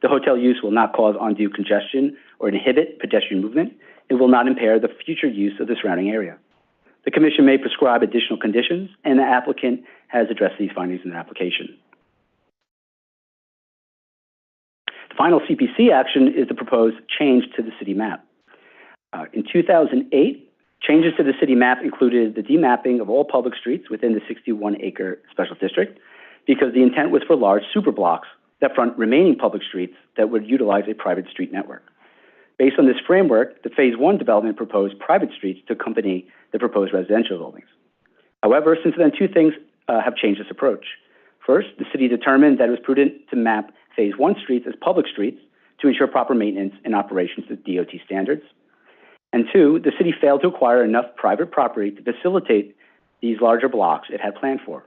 The hotel use will not cause undue congestion or inhibit pedestrian movement. It will not impair the future use of the surrounding area. The Commission may prescribe additional conditions, and the applicant has addressed these findings in their application. The final CPC action is the proposed change to the city map. In 2008, changes to the city map included the demapping of all public streets within the 61-acre special district because the intent was for large superblocks that front remaining public streets that would utilize a private street network. Based on this framework, the Phase 1 development proposed private streets to accompany the proposed residential buildings. However, since then, two things have changed this approach. First, the city determined that it was prudent to map Phase 1 streets as public streets to ensure proper maintenance and operations to DOT standards. And two, the city failed to acquire enough private property to facilitate these larger blocks it had planned for.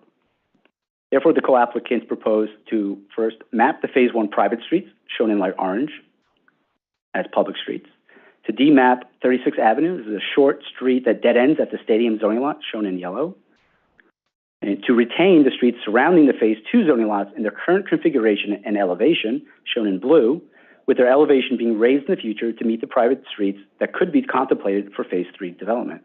Therefore, the co-applicants proposed to first map the Phase 1 private streets, shown in light orange, as public streets, to demap 36th Avenue, this is a short street that dead ends at the stadium zoning lot, shown in yellow, and to retain the streets surrounding the Phase 2 zoning lots in their current configuration and elevation, shown in blue, with their elevation being raised in the future to meet the private streets that could be contemplated for Phase 3 development.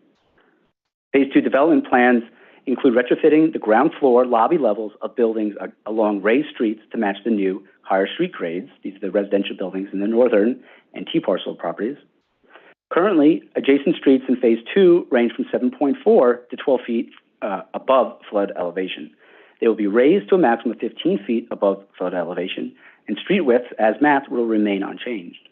Phase 2 development plans include retrofitting the ground floor lobby levels of buildings along raised streets to match the new higher street grades. These are the residential buildings in the northern and T parcel properties. Currently, adjacent streets in Phase 2 range from 7.4 to 12 feet above flood elevation. They will be raised to a maximum of 15 feet above flood elevation, and street widths, as mapped, will remain unchanged.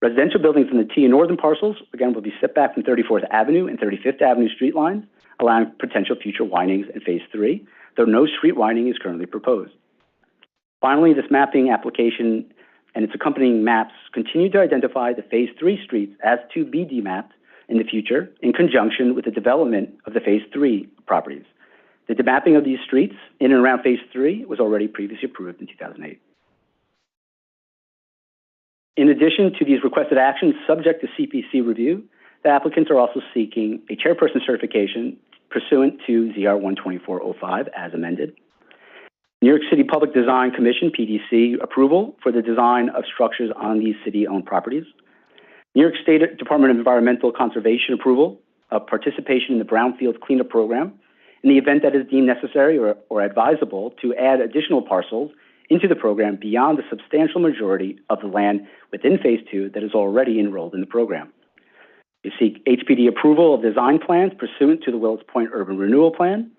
Residential buildings in the T and northern parcels, again, will be set back from 34th Avenue and 35th Avenue street lines, allowing potential future windings in Phase 3, though no street winding is currently proposed. Finally, this mapping application and its accompanying maps continue to identify the Phase 3 streets as to be demapped in the future in conjunction with the development of the Phase 3 properties. The demapping of these streets in and around Phase 3 was already previously approved in 2008. In addition to these requested actions subject to CPC review, the applicants are also seeking a chairperson certification pursuant to ZR 12405 as amended. New York City Public Design Commission, PDC, approval for the design of structures on these city-owned properties. New York State Department of Environmental Conservation approval of participation in the Brownfield Cleanup Program in the event that is deemed necessary or advisable to add additional parcels into the program beyond the substantial majority of the land within Phase 2 that is already enrolled in the program. You seek HPD approval of design plans pursuant to the Willis Point Urban Renewal Plan,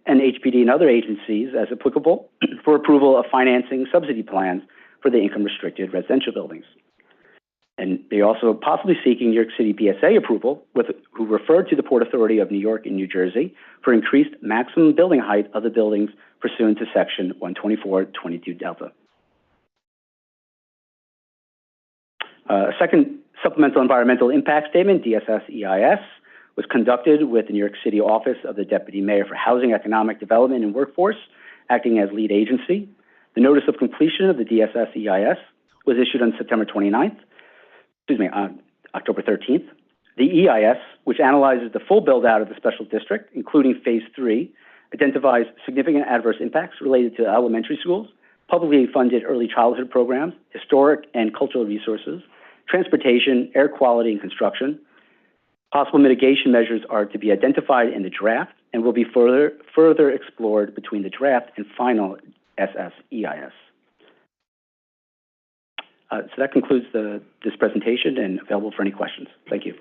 and HPD and other agencies, as applicable, for approval of financing subsidy plans for the income-restricted residential buildings. And they also possibly seeking New York City BSA approval, who referred to the Port Authority of New York and New Jersey for increased maximum building height of the buildings pursuant to Section 124.22 Delta. A second supplemental environmental impact statement, DSS-EIS, was conducted with the New York City Office of the Deputy Mayor for Housing, Economic Development, and Workforce, acting as lead agency. The notice of completion of the DSS-EIS was issued on October 13th. The EIS, which analyzes the full build-out of the special district, including Phase 3, identifies significant adverse impacts related to elementary schools, publicly funded early childhood programs, historic and cultural resources, transportation, air quality, and construction. Possible mitigation measures are to be identified in the draft and will be further explored between the draft and final SSEIS. So that concludes this presentation and available for any questions. Thank you.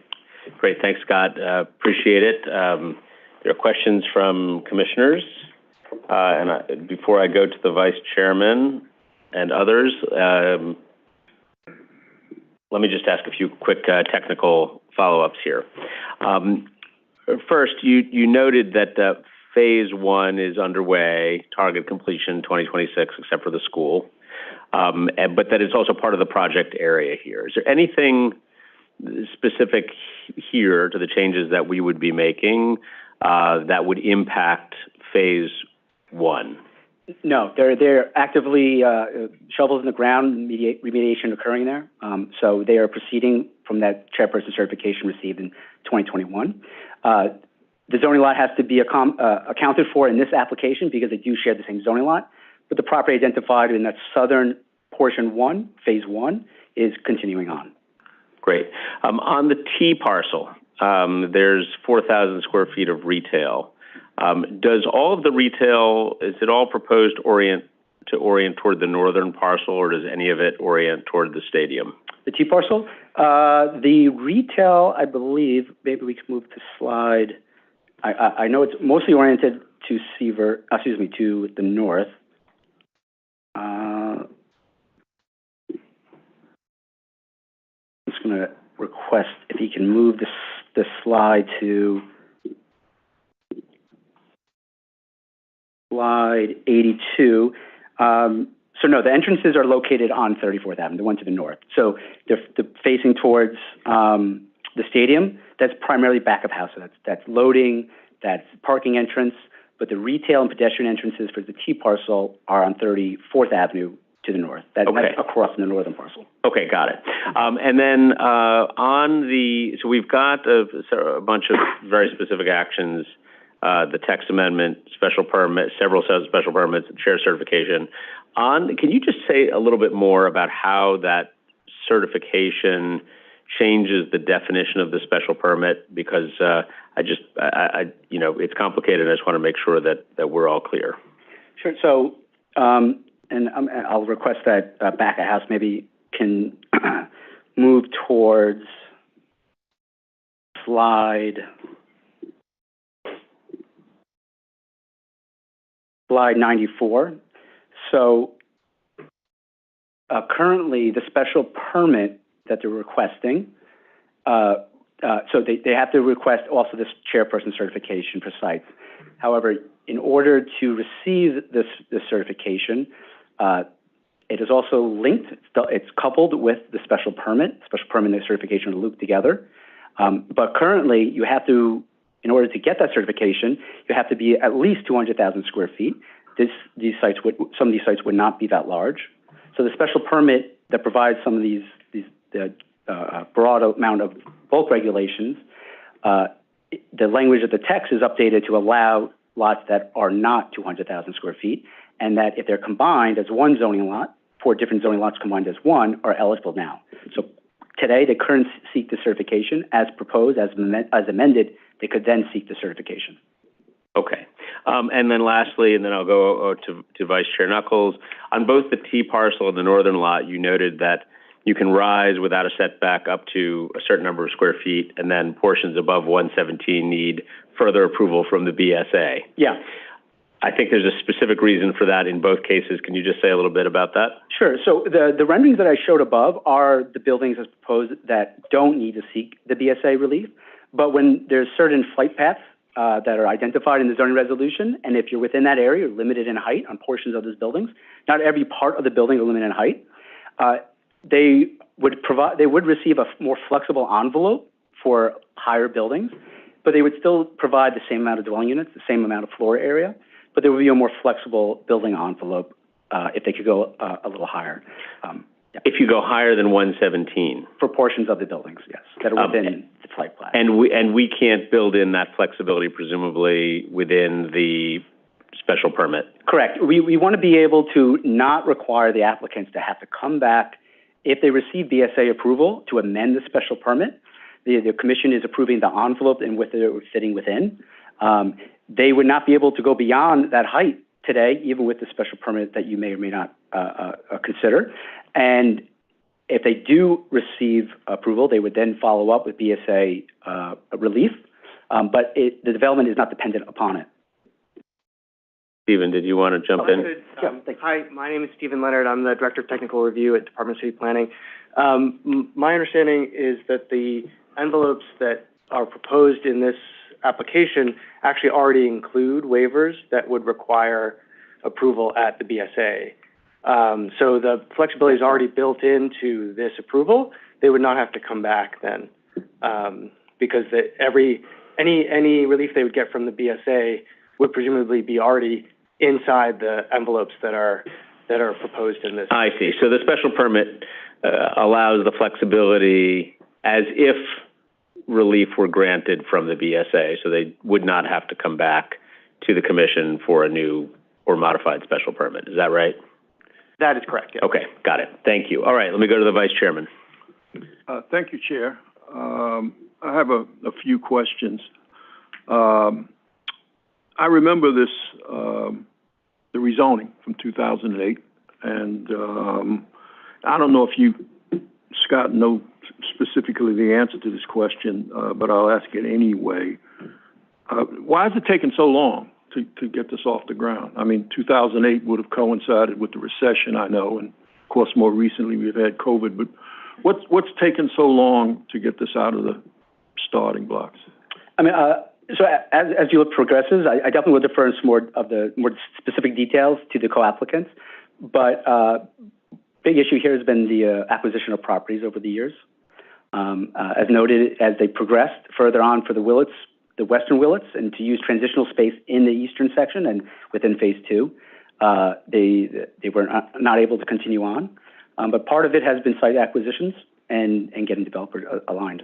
Great, thanks, Scott. Appreciate it. There are questions from commissioners. Before I go to the vice chairman and others, let me just ask a few quick technical follow-ups here. First, you noted that Phase 1 is underway, target completion 2026, except for the school, but that it's also part of the project area here. Is there anything specific here to the changes that we would be making that would impact Phase 1? No, they're actively shovels in the ground, remediation occurring there. So they are proceeding from that chairperson certification received in 2021. The zoning lot has to be accounted for in this application because they do share the same zoning lot, but the property identified in that southern portion 1, Phase 1, is continuing on. Great. On the T parcel, there's 4,000 square feet of retail. Does all of the retail, is it all proposed orient toward the northern parcel, or does any of it orient toward the stadium? The T parcel? The retail, I believe, maybe we can move to slide. I know it's mostly oriented to to the north. I'm just going to request if he can move the slide to slide 82. So no, the entrances are located on 34th Avenue, the one to the north. So they're facing towards the stadium. That's primarily back of house. So that's loading, that's parking entrance, but the retail and pedestrian entrances for the T parcel are on 34th Avenue to the north. That's across from the northern parcel. Okay, got it. And then so we've got a bunch of very specific actions. The text amendment, special permit, several special permits, chair certification. Can you just say a little bit more about how that certification changes the definition of the special permit, because it's complicated. I just want to make sure that we're all clear. Sure. So, and I'll request that back of house maybe can move towards slide 94. So currently, the special permit that they're requesting, so they have to request also this chairperson certification for sites. However, in order to receive this certification, it is also linked. It's coupled with the special permit. Special permit and the certification are looped together. But currently, you have to, in order to get that certification, you have to be at least 200,000 square feet. Some of these sites would not be that large. So the special permit that provides some of these broad amount of bulk regulations, the language of the text is updated to allow lots that are not 200,000 square feet, and that if they're combined as one zoning lot, 4 different zoning lots combined as one are eligible now. So today, they currently seek the certification. As proposed, as amended, they could then seek the certification. Okay. And then lastly, and then I'll go to Vice Chair Knuckles. On both the T parcel and the northern lot, you noted that you can rise without a setback up to a certain number of square feet, and then portions above 117 need further approval from the BSA. Yeah. I think there's a specific reason for that in both cases. Can you just say a little bit about that? Sure. So the renderings that I showed above are the buildings as proposed that don't need to seek the BSA relief. But when there's certain flight paths that are identified in the zoning resolution, and if you're within that area, you're limited in height on portions of those buildings. Not every part of the building is limited in height. They would receive a more flexible envelope for higher buildings, but they would still provide the same amount of dwelling units, the same amount of floor area, but there would be a more flexible building envelope if they could go a little higher. Yeah. If you go higher than 117? For portions of the buildings, yes, that are within the flight path. And we can't build in that flexibility, presumably, within the special permit? Correct. We want to be able to not require the applicants to have to come back if they receive BSA approval to amend the special permit. The commission is approving the envelope and what they're fitting within. They would not be able to go beyond that height today, even with the special permit that you may or may not consider. And if they do receive approval, they would then follow up with BSA relief, but the development is not dependent upon it. Stephen, did you want to jump in? Hi, my name is Stephen Leonard. I'm the Director of Technical Review at Department of City Planning. My understanding is that the envelopes that are proposed in this application actually already include waivers that would require approval at the BSA. So the flexibility is already built into this approval. They would not have to come back then, because any relief they would get from the BSA would presumably be already inside the envelopes that are proposed in this. I see. So the special permit allows the flexibility as if relief were granted from the BSA, so they would not have to come back to the commission for a new or modified special permit. Is that right? That is correct, yes. Okay, got it. Thank you. All right, let me go to the Vice Chairman. Thank you, Chair. I have a few questions. I remember this, the rezoning from 2008, and I don't know if you, Scott, know specifically the answer to this question, but I'll ask it anyway. Why is it taking so long to get this off the ground? I mean, 2008 would have coincided with the recession, I know, and of course, more recently we've had COVID, but what's taken so long to get this out of the starting blocks? I mean, so as you look progresses, I definitely will defer some more of the more specific details to the co-applicants, but big issue here has been the acquisition of properties over the years. As noted, as they progressed further on for the Willets, the Western Willets, and to use transitional space in the eastern section and within phase 2, they were not able to continue on. But part of it has been site acquisitions and getting developer aligned.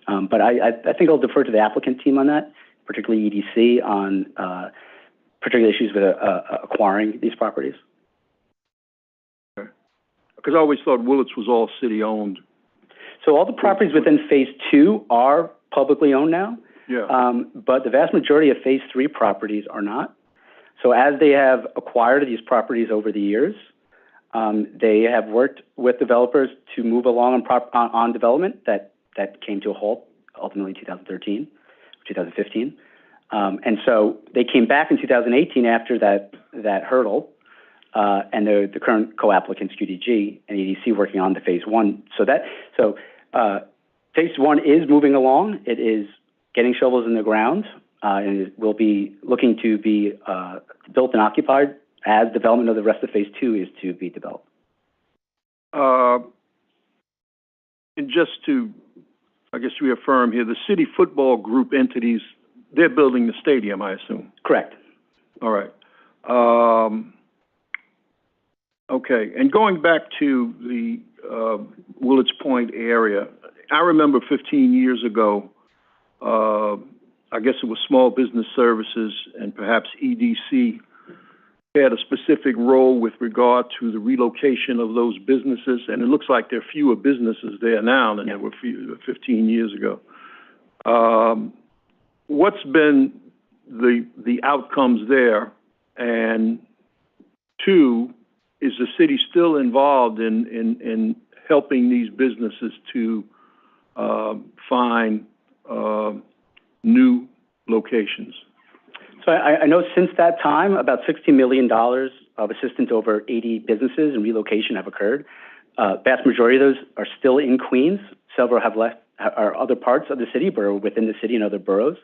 But I think I'll defer to the applicant team on that, particularly EDC, on particular issues with acquiring these properties. Okay. Because I always thought Willets was all city-owned. So all the properties within Phase 2 are publicly owned now. Yeah. But the vast majority of Phase 3 properties are not. So as they have acquired these properties over the years, they have worked with developers to move along on development that came to a halt ultimately in 2015. And so they came back in 2018 after that hurdle, and the current co-applicants, QDG and EDC, working on the Phase 1. So Phase 1 is moving along. It is getting shovels in the ground, and it will be looking to be built and occupied as development of the rest of Phase 2 is to be developed. And just to, I guess, reaffirm here, the city football group entities, they're building the stadium, I assume? Correct. All right. Okay, and going back to the Willets Point area, I remember 15 years ago, I guess it was Small Business Services and perhaps EDC had a specific role with regard to the relocation of those businesses, and it looks like there are fewer businesses there now than there were 15 years ago. What's been the outcomes there? And two, is the city still involved in helping these businesses to find new locations? So I know since that time, about $60 million of assistance to over 80 businesses and relocation have occurred. Vast majority of those are still in Queens. Several have left, are other parts of the city, but are within the city and other boroughs.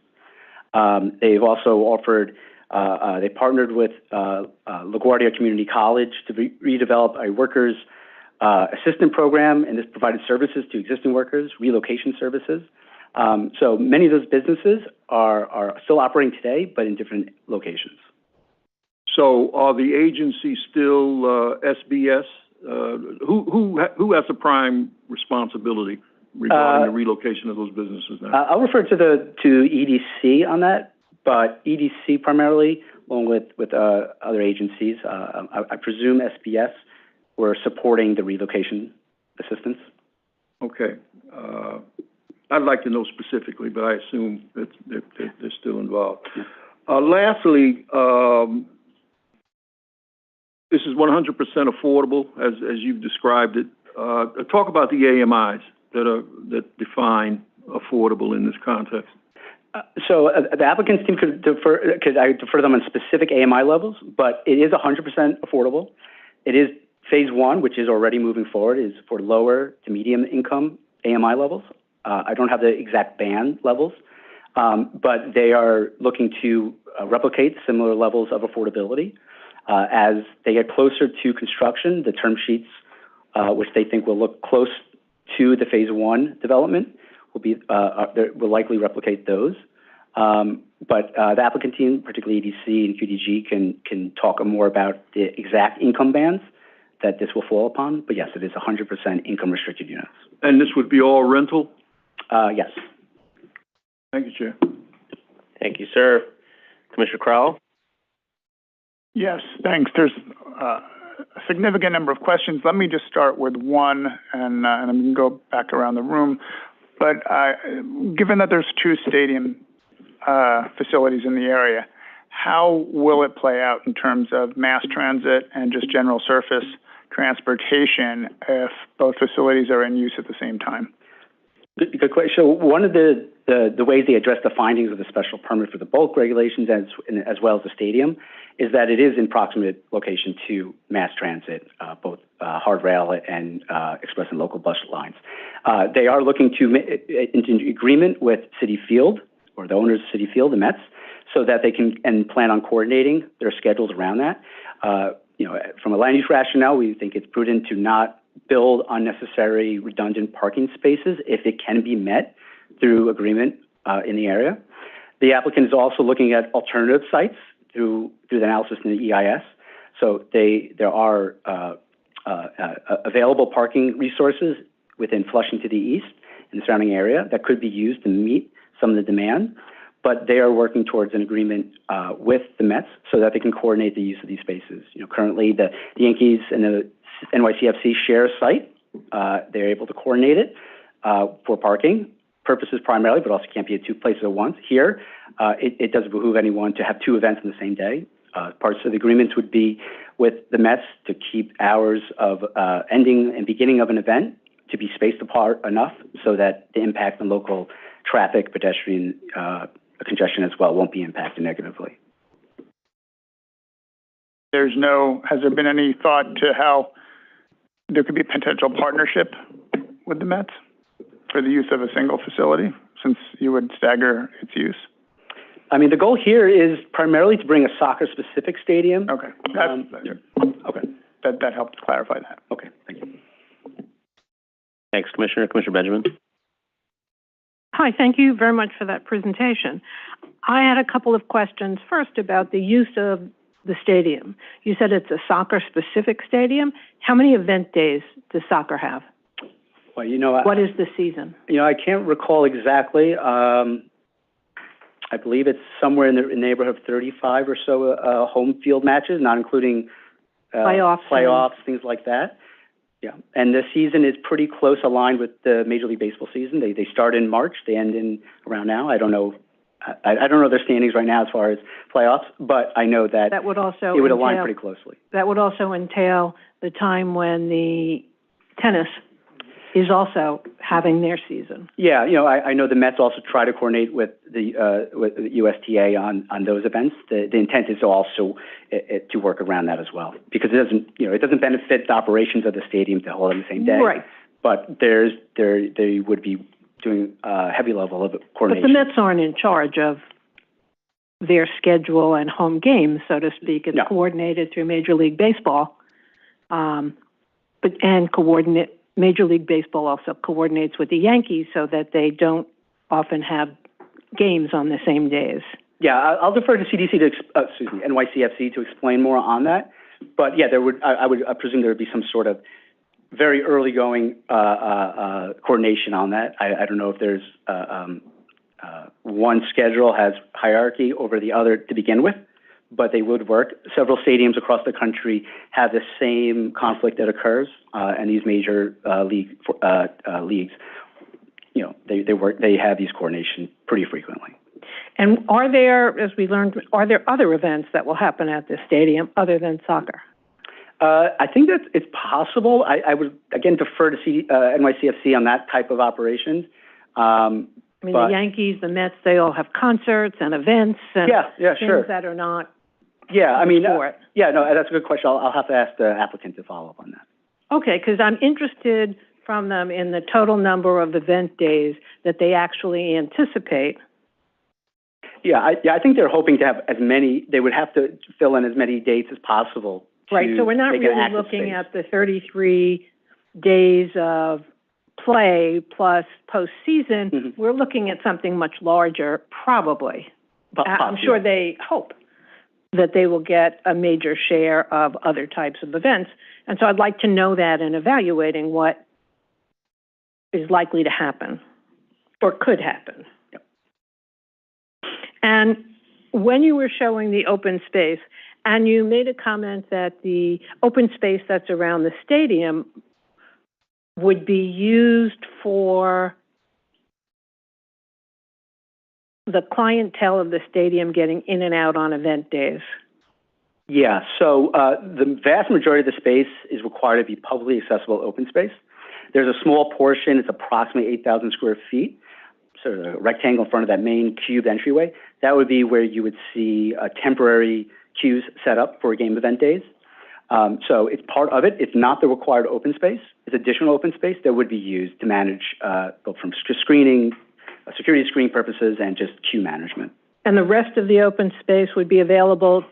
They've also offered, they partnered with LaGuardia Community College to redevelop a workers' assistant program, and this provided services to existing workers, relocation services. So many of those businesses are still operating today, but in different locations. So are the agencies still SBS? Who has the prime responsibility regarding the relocation of those businesses now? I'll refer to EDC on that, but EDC primarily, along with other agencies. I presume SBS were supporting the relocation assistance. Okay. I'd like to know specifically, but I assume that they're still involved. Lastly, this is 100% affordable, as you've described it. Talk about the AMIs that define affordable in this context. So the applicants team could I defer them on specific AMI levels, but it is 100% affordable. It is Phase 1, which is already moving forward, is for lower to medium income AMI levels. I don't have the exact band levels, but they are looking to replicate similar levels of affordability. As they get closer to construction, the term sheets, which they think will look close to the Phase 1 development, will likely replicate those. But the applicant team, particularly EDC and QDG, can talk more about the exact income bands that this will fall upon. But yes, it is 100% income restricted units. And this would be all rental? Yes. Thank you, Chair. Thank you, sir. Commissioner Crowell? Yes, thanks. There's a significant number of questions. Let me just start with one, and I'm going to go back around the room. But given that there's two stadium facilities in the area, how will it play out in terms of mass transit and just general surface transportation if both facilities are in use at the same time? Good question. So one of the ways they address the findings of the special permit for the bulk regulations as well as the stadium is that it is in proximate location to mass transit, both hard rail and express and local bus lines. They are looking to into agreement with Citi Field, or the owners of Citi Field, the Mets, so that they can and plan on coordinating their schedules around that. From a land use rationale, we think it's prudent to not build unnecessary redundant parking spaces if it can be met through agreement in the area. The applicant is also looking at alternative sites through the analysis in the EIS. So there are available parking resources within Flushing to the east and the surrounding area that could be used to meet some of the demand, but they are working towards an agreement with the Mets so that they can coordinate the use of these spaces. Currently the Yankees and the NYCFC share a site. They're able to coordinate it. for parking purposes primarily, but also can't be at two places at once. Here, it doesn't behoove anyone to have two events on the same day. Parts of the agreements would be with the Mets to keep hours of ending and beginning of an event to be spaced apart enough so that the impact on local traffic, pedestrian congestion as well won't be impacted negatively. Has there been any thought to how there could be a potential partnership with the Mets for the use of a single facility, since you would stagger its use? I mean, the goal here is primarily to bring a soccer-specific stadium. Okay. Okay. That helped clarify that. Okay, thank you. Thanks, Commissioner. Commissioner Benjamin? Hi, thank you very much for that presentation. I had a couple of questions. First, about the use of the stadium. You said it's a soccer-specific stadium. How many event days does soccer have? Well, you know, what is the season? You know, I can't recall exactly. I believe it's somewhere in the neighborhood of 35 or so home field matches, not including playoffs, things like that. Yeah, and the season is pretty close aligned with the Major League Baseball season. They start in March, they end in around now. I don't know. I don't know their standings right now as far as playoffs, but I know that it would align pretty closely. That would also entail the time when the tennis is also having their season. Yeah, you know, I know the Mets also try to coordinate with the USTA on those events. The intent is also to work around that as well, because it doesn't benefit the operations of the stadium to hold on the same day. Right. But they would be doing a heavy level of coordination. But the Mets aren't in charge of their schedule and home games, so to speak. It's coordinated through Major League Baseball, Major League Baseball also coordinates with the Yankees so that they don't often have games on the same days. Yeah, I'll defer to CDC NYCFC to explain more on that. But yeah, I would presume there would be some sort of very early going coordination on that. I don't know if there's one schedule has hierarchy over the other to begin with, but they would work. Several stadiums across the country have the same conflict that occurs, and these major leagues, you know, they have these coordination pretty frequently. And are there, as we learned, are there other events that will happen at this stadium other than soccer? I think that it's possible. I would, again, defer to NYCFC on that type of operations. The Yankees, the Mets, they all have concerts and events and things that are not sport. That's a good question. I'll have to ask the applicant to follow up on that. Okay, because I'm interested from them in the total number of event days that they actually anticipate. I think they're hoping to have as many. They would have to fill in as many dates as possible. Right, so we're not really looking at the 33 days of play plus postseason. Mm-hmm. We're looking at something much larger, probably. I'm sure they hope that they will get a major share of other types of events. And so I'd like to know that in evaluating what is likely to happen or could happen. Yep. And when you were showing the open space, and you made a comment that the open space that's around the stadium would be used for the clientele of the stadium getting in and out on event days. Yeah, so the vast majority of the space is required to be publicly accessible open space. There's a small portion, it's approximately 8,000 square feet, sort of a rectangle in front of that main cube entryway. That would be where you would see temporary queues set up for game event days. So it's part of it. It's not the required open space. It's additional open space that would be used to manage both from screening, security screening purposes, and just queue management. And the rest of the open space would be available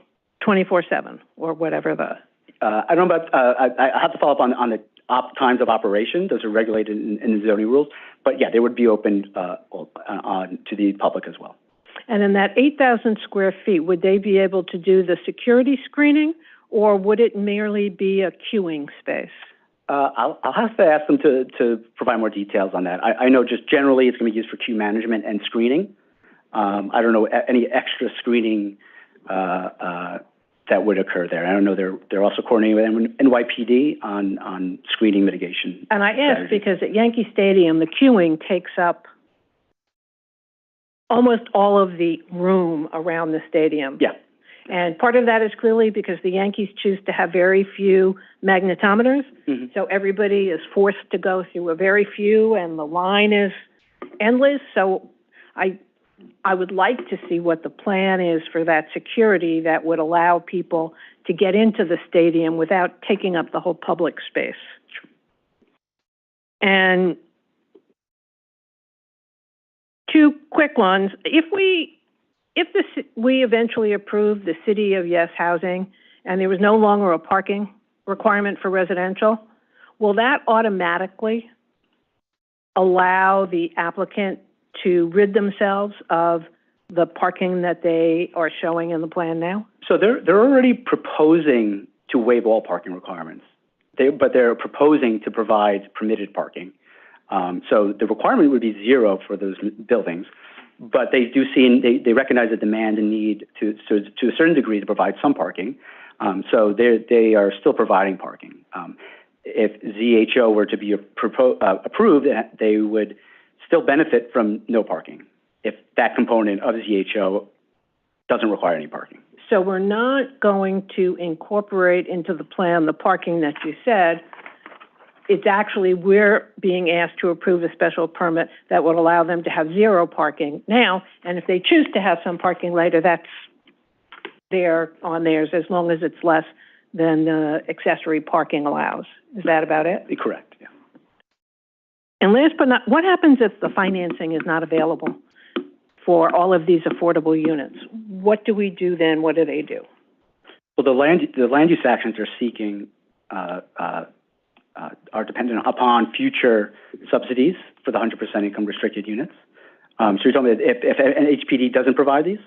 24/7 or whatever the... I don't know about, I have to follow up on the times of operation. Those are regulated in the zoning rules. But yeah, they would be open to the public as well. And in that 8,000 square feet, would they be able to do the security screening, or would it merely be a queuing space? I'll have to ask them to provide more details on that. I know just generally it's going to be used for queue management and screening. I don't know any extra screening that would occur there. I don't know, they're also coordinating with NYPD on screening mitigation. And I ask because at Yankee Stadium, the queuing takes up almost all of the room around the stadium. Yeah. And part of that is clearly because the Yankees choose to have very few magnetometers. Mm-hmm. So everybody is forced to go through a very few, and the line is endless. So I would like to see what the plan is for that security that would allow people to get into the stadium without taking up the whole public space. And two quick ones. If we eventually approve the City of Yes housing and there was no longer a parking requirement for residential, will that automatically allow the applicant to rid themselves of the parking that they are showing in the plan now? So they're already proposing to waive all parking requirements, but they're proposing to provide permitted parking. So the requirement would be 0 for those buildings, but they do see, they recognize the demand and need to a certain degree to provide some parking. So they are still providing parking. If ZHO were to be approved, they would still benefit from no parking if that component of ZHO doesn't require any parking. So we're not going to incorporate into the plan the parking that you said. It's actually, we're being asked to approve a special permit that would allow them to have 0 parking now, and if they choose to have some parking later, that's there on theirs, as long as it's less than the accessory parking allows. Is that about it? Correct, yeah. And last but not, what happens if the financing is not available for all of these affordable units? What do we do then? What do they do? Well, the land use actions they're seeking are dependent upon future subsidies for the 100% income restricted units. So you're telling me that if an HPD doesn't provide these?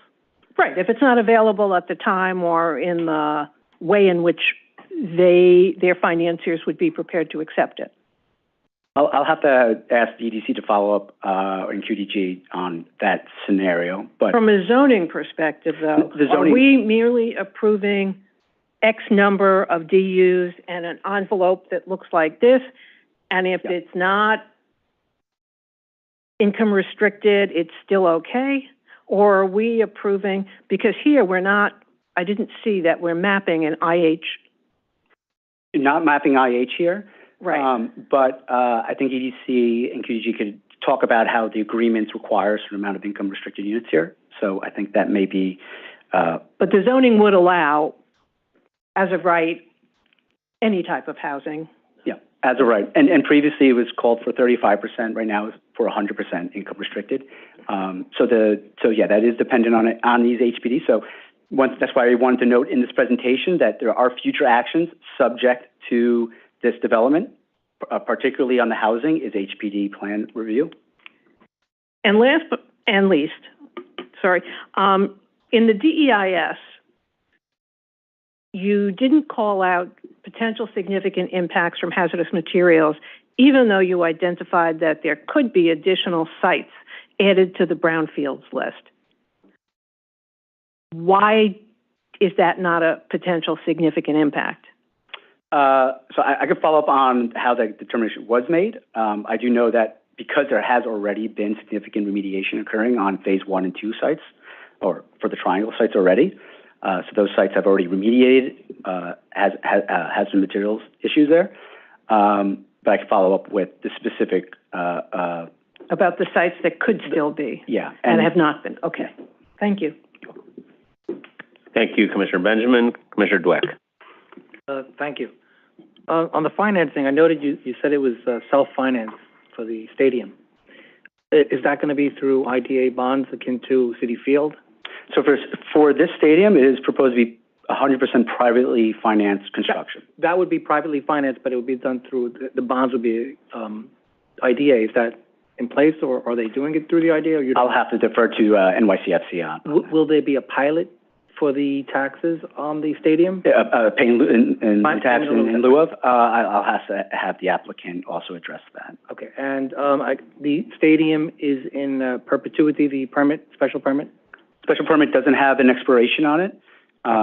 Right. If it's not available at the time or in the way in which their financiers would be prepared to accept it. I'll have to ask the EDC to follow up in QDG on that scenario. But from a zoning perspective, though, are we merely approving X number of DUs and an envelope that looks like this? And if it's not income restricted, it's still okay? Or are we approving, because here we're not, I didn't see that we're mapping an IH. You're not mapping IH here. Right. But I think EDC and QDG could talk about how the agreements require a certain amount of income restricted units here. So I think that may be. But the zoning would allow, as of right, any type of housing. Yeah, as of right. And previously it was called for 35%. Right now it's for 100% income restricted. So yeah, that is dependent on these HPD. So that's why I wanted to note in this presentation that there are future actions subject to this development, particularly on the housing, is HPD plan review. And last but and least, in the DEIS, you didn't call out potential significant impacts from hazardous materials, even though you identified that there could be additional sites added to the brownfields list. Why is that not a potential significant impact? So I could follow up on how that determination was made. I do know that because there has already been significant remediation occurring on phase 1 and 2 sites, or for the triangle sites already. So those sites have already remediated hazardous materials issues there. But I could follow up with the specific about the sites that could still be. Yeah, and have not been. Okay, thank you. Thank you, Commissioner Benjamin. Commissioner Dweck. Thank you. On the financing, I noted you said it was self-financed for the stadium. Is that going to be through IDA bonds akin to Citi Field? So for this stadium, it is proposed to be 100% privately financed construction. That would be privately financed, but it would be done through, the bonds would be IDA. Is that in place, or are they doing it through the IDA? Or I'll have to defer to NYCFC on. Will there be a pilot for the taxes on the stadium? Paying in tax in lieu of? I'll have to have the applicant also address that. Okay, and the stadium is in perpetuity, the permit, special permit? Special permit doesn't have an expiration on it. As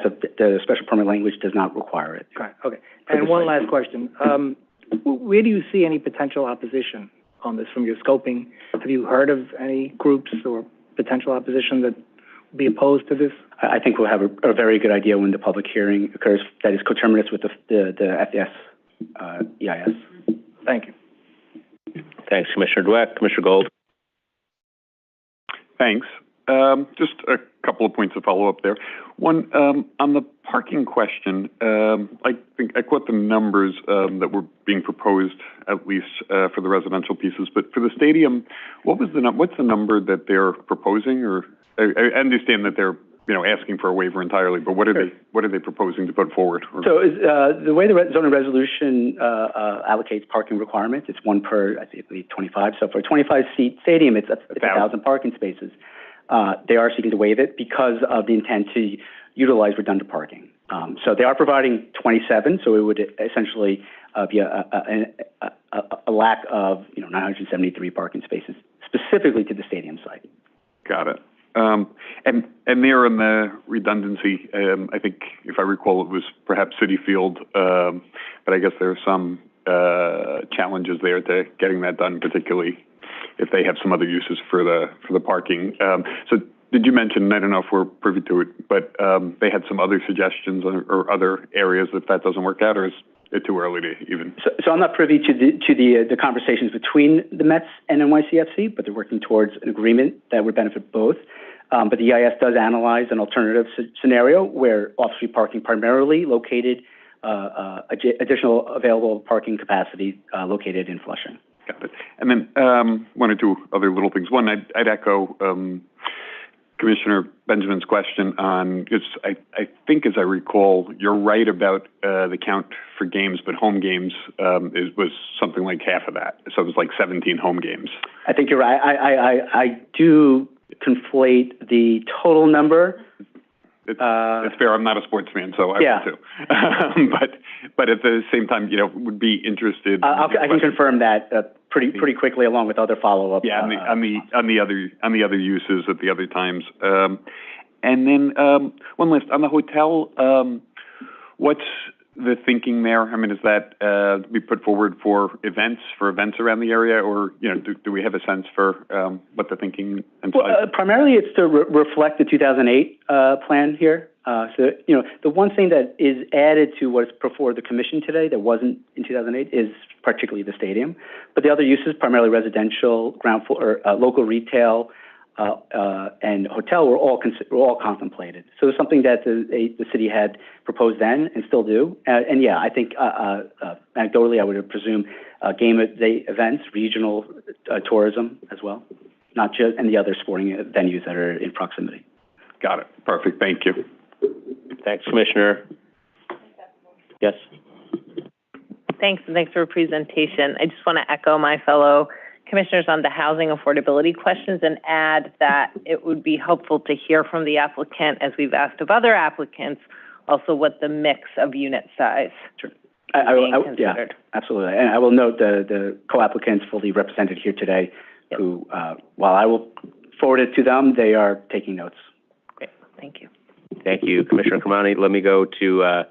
of the special permit language does not require it. Okay. And one last question. Where do you see any potential opposition on this from your scoping? Have you heard of any groups or potential opposition that would be opposed to this? I think we'll have a very good idea when the public hearing occurs that is coterminous with the FDS EIS. Thank you. Thanks, Commissioner Dweck. Commissioner Gold. Thanks. Just a couple of points of follow-up there. One, on the parking question, I think I caught the numbers that were being proposed, at least for the residential pieces. But for the stadium, what's the number that they're proposing? Or I understand that they're asking for a waiver entirely, but what are they proposing to put forward? So the way the zoning resolution allocates parking requirements, it's one per, I think, 25. So for a 25-seat stadium, it's 1,000 parking spaces. They are seeking to waive it because of the intent to utilize redundant parking. So they are providing 27, so it would essentially be a lack of 973 parking spaces specifically to the stadium site. Got it. And there in the redundancy, I think if I recall, it was perhaps Citi Field, but I guess there are some challenges there to getting that done, particularly if they have some other uses for the parking. So did you mention, I don't know if we're privy to it, but they had some other suggestions or other areas if that doesn't work out, or is it too early to even? So I'm not privy to the conversations between the Mets and NYCFC, but they're working towards an agreement that would benefit both. But the EIS does analyze an alternative scenario where off-street parking primarily located, additional available parking capacity located in Flushing. Got it. And then one or two other little things. One, I'd echo Commissioner Benjamin's question on, I think as I recall, you're right about the count for games, but home games was something like half of that. So it was like 17 home games. I think you're right. I do conflate the total number. It's fair. I'm not a sports fan, so I will too. But at the same time, would be interested. I can confirm that pretty quickly, along with other follow-up. Yeah, on the other uses at the other times. And then one last on the hotel. What's the thinking there? I mean, is that be put forward for events around the area, or do we have a sense for what the thinking and size? Well, primarily, it's to reflect the 2008 plan here. So the one thing that is added to what's before the commission today that wasn't in 2008 is particularly the stadium, but the other uses, primarily residential, ground floor, local retail, and hotel, were all contemplated. So it's something that the city had proposed then and still do. And yeah, I think anecdotally, I would presume game day events, regional tourism as well, not just and the other sporting venues that are in proximity. Got it. Perfect. Thank you. Thanks, Commissioner. Yes. Thanks, and thanks for your presentation. I just want to echo my fellow commissioners on the housing affordability questions and add that it would be helpful to hear from the applicant, as we've asked of other applicants, also what the mix of unit size is being considered. Yeah, absolutely. And I will note the co-applicants fully represented here today, who, while I will forward it to them, they are taking notes. Great. Thank you. Thank you, Commissioner Kamani. Let me go to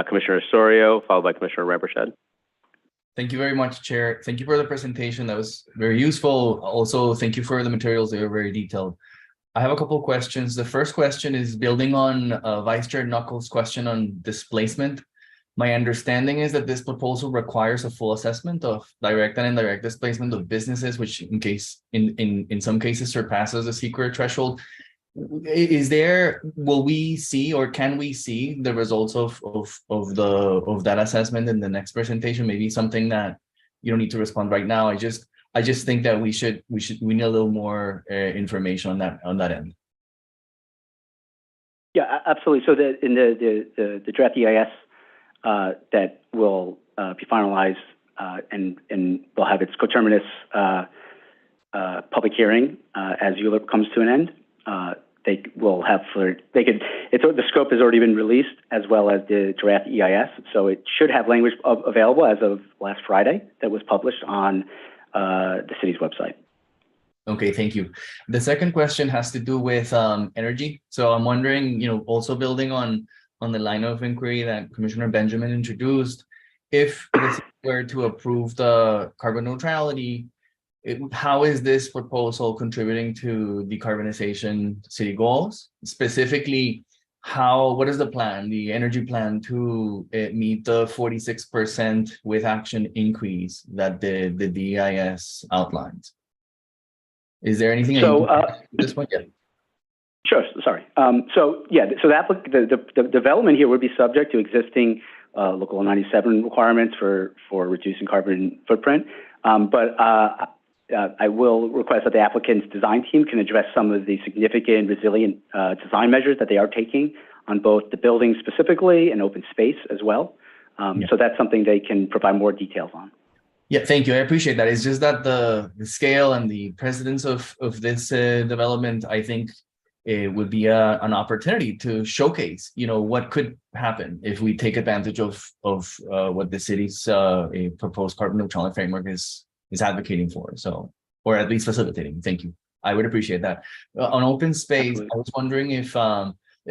Commissioner Osorio, followed by Commissioner Rampersad. Thank you very much, Chair. Thank you for the presentation. That was very useful. Also, thank you for the materials. They were very detailed. I have a couple of questions. The first question is building on Vice Chair Knuckles' question on displacement. My understanding is that this proposal requires a full assessment of direct and indirect displacement of businesses, which in some cases surpasses the secret threshold. Will we see, or can we see the results of that assessment in the next presentation? Maybe something that you don't need to respond right now. I just think that we need a little more information on that end. Yeah, absolutely. So in the draft EIS that will be finalized and will have its coterminous public hearing as ULIP comes to an end. They will have the scope has already been released, as well as the draft EIS. So it should have language available as of last Friday that was published on the city's website. Okay, thank you. The second question has to do with energy. So I'm wondering, also building on the line of inquiry that Commissioner Benjamin introduced, if the city were to approve the carbon neutrality, how is this proposal contributing to decarbonization city goals? Specifically, what is the plan, the energy plan to meet the 46% with action increase that the DIS outlines? Is there anything this one? Yeah. Sure. Sorry. So the development here would be subject to existing local 97 requirements for reducing carbon footprint. But I will request that the applicant's design team can address some of the significant resilient design measures that they are taking on both the building specifically and open space as well. So that's something they can provide more details on. Yeah, thank you. I appreciate that. It's just that the scale and the precedence of this development, I think, it would be an opportunity to showcase, what could happen if we take advantage of what the city's proposed carbon neutrality framework is advocating for. So, or at least facilitating. Thank you. I would appreciate that. On open space, absolutely. I was wondering if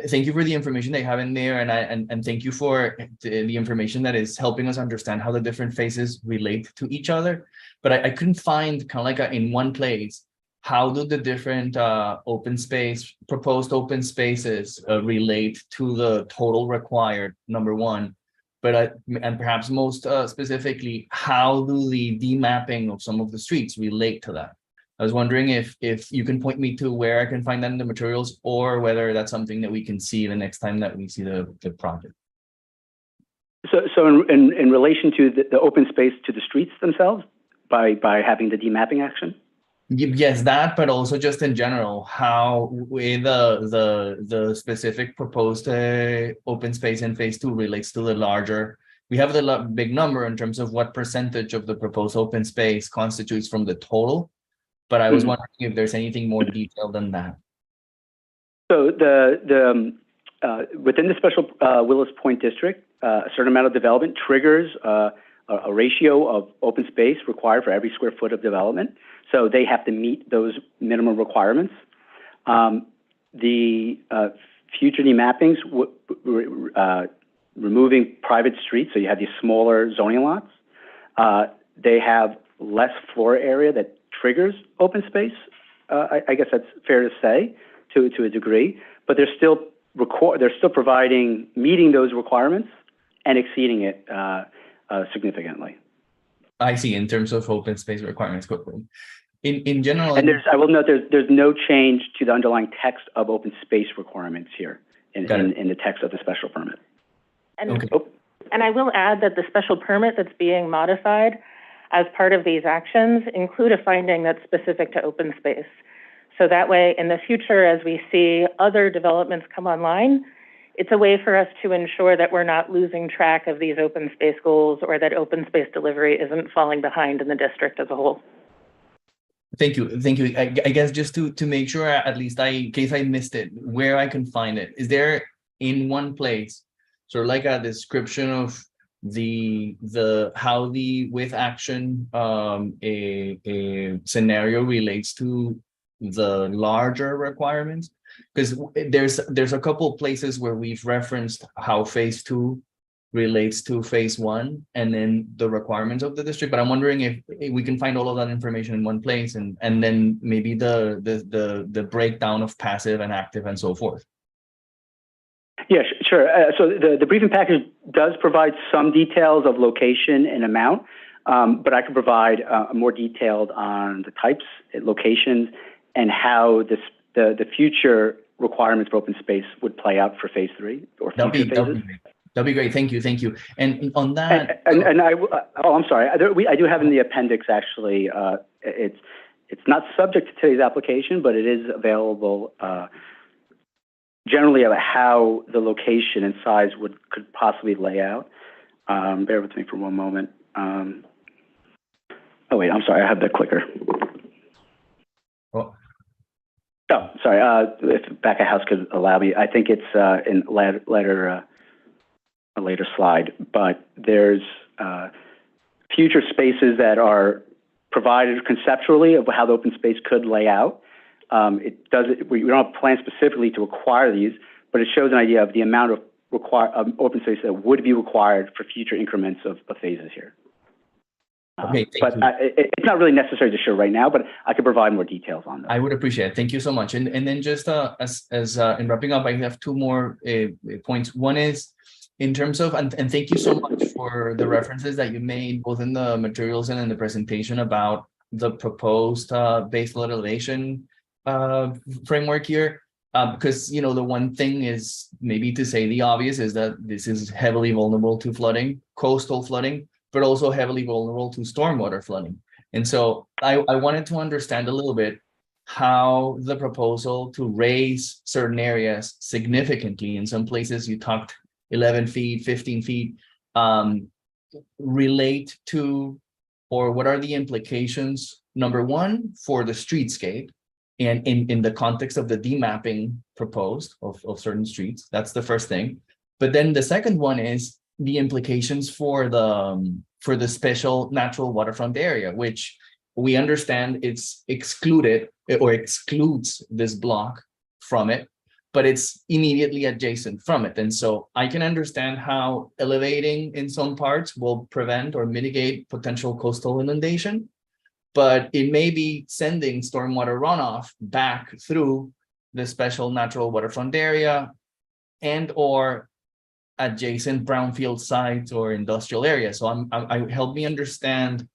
thank you for the information they have in there, and thank you for the information that is helping us understand how the different phases relate to each other. But I couldn't find kind of like in one place, how do the different proposed open spaces relate to the total required, number one, and perhaps most specifically, how do the demapping of some of the streets relate to that? I was wondering if you can point me to where I can find that in the materials, or whether that's something that we can see the next time that we see the project. So in relation to the open space to the streets themselves, by having the demapping action? Yes, that, but also just in general, how with the specific proposed open space in phase 2 relates to the larger. We have the big number in terms of what percentage of the proposed open space constitutes from the total. But I was wondering if there's anything more detailed than that. So within the special Willis Point district, a certain amount of development triggers a ratio of open space required for every square foot of development. So they have to meet those minimum requirements. The future demappings, removing private streets, so you have these smaller zoning lots. They have less floor area that triggers open space. I guess that's fair to say, to a degree, but they're still meeting those requirements and exceeding it significantly. I see. In terms of open space requirements, quickly. In general, and I will note there's no change to the underlying text of open space requirements here in the text of the special permit. And I will add that the special permit that's being modified as part of these actions include a finding that's specific to open space. So that way, in the future, as we see other developments come online, it's a way for us to ensure that we're not losing track of these open space goals, or that open space delivery isn't falling behind in the district as a whole. Thank you. I guess just to make sure, at least in case I missed it, where I can find it. Is there in one place, sort of like a description of how the with action a scenario relates to the larger requirements? Because there's a couple of places where we've referenced how phase 2 relates to phase 1 and then the requirements of the district, but I'm wondering if we can find all of that information in one place, and then maybe the breakdown of passive and active and so forth. Yeah, sure. So the briefing package does provide some details of location and amount, but I can provide more detailed on the types, locations, and how the future requirements for open space would play out for phase 3 or future phases. That'd be great. Thank you. And on that, I'm sorry. I do have in the appendix actually. It's not subject to today's application, but it is available. Generally, about how the location and size could possibly lay out. Bear with me for one moment. Oh wait, I'm sorry. I have the clicker. Oh. Oh, sorry. If back of house could allow me, I think it's in a later slide. But there's future spaces that are provided conceptually of how the open space could lay out. We don't have plans specifically to acquire these, but it shows an idea of the amount of open space that would be required for future increments of phases here. Okay, it's not really necessary to show right now, but I could provide more details on that. I would appreciate it. Thank you so much. And then just as in wrapping up, I have two more points. One is in terms of, and thank you so much for the references that you made both in the materials and in the presentation about the proposed base load elevation framework here. Because, the one thing is maybe to say the obvious is that this is heavily vulnerable to flooding, coastal flooding, but also heavily vulnerable to stormwater flooding. And so I wanted to understand a little bit how the proposal to raise certain areas significantly, in some places you talked 11 feet, 15 feet, relate to, or what are the implications, number one, for the streetscape, and in the context of the demapping proposed of certain streets. That's the first thing. But then the second one is the implications for the special natural waterfront area, which we understand it's excluded or excludes this block from it, but it's immediately adjacent from it. And so I can understand how elevating in some parts will prevent or mitigate potential coastal inundation, but it may be sending stormwater runoff back through the special natural waterfront area and or adjacent brownfield sites or industrial areas. So help me understand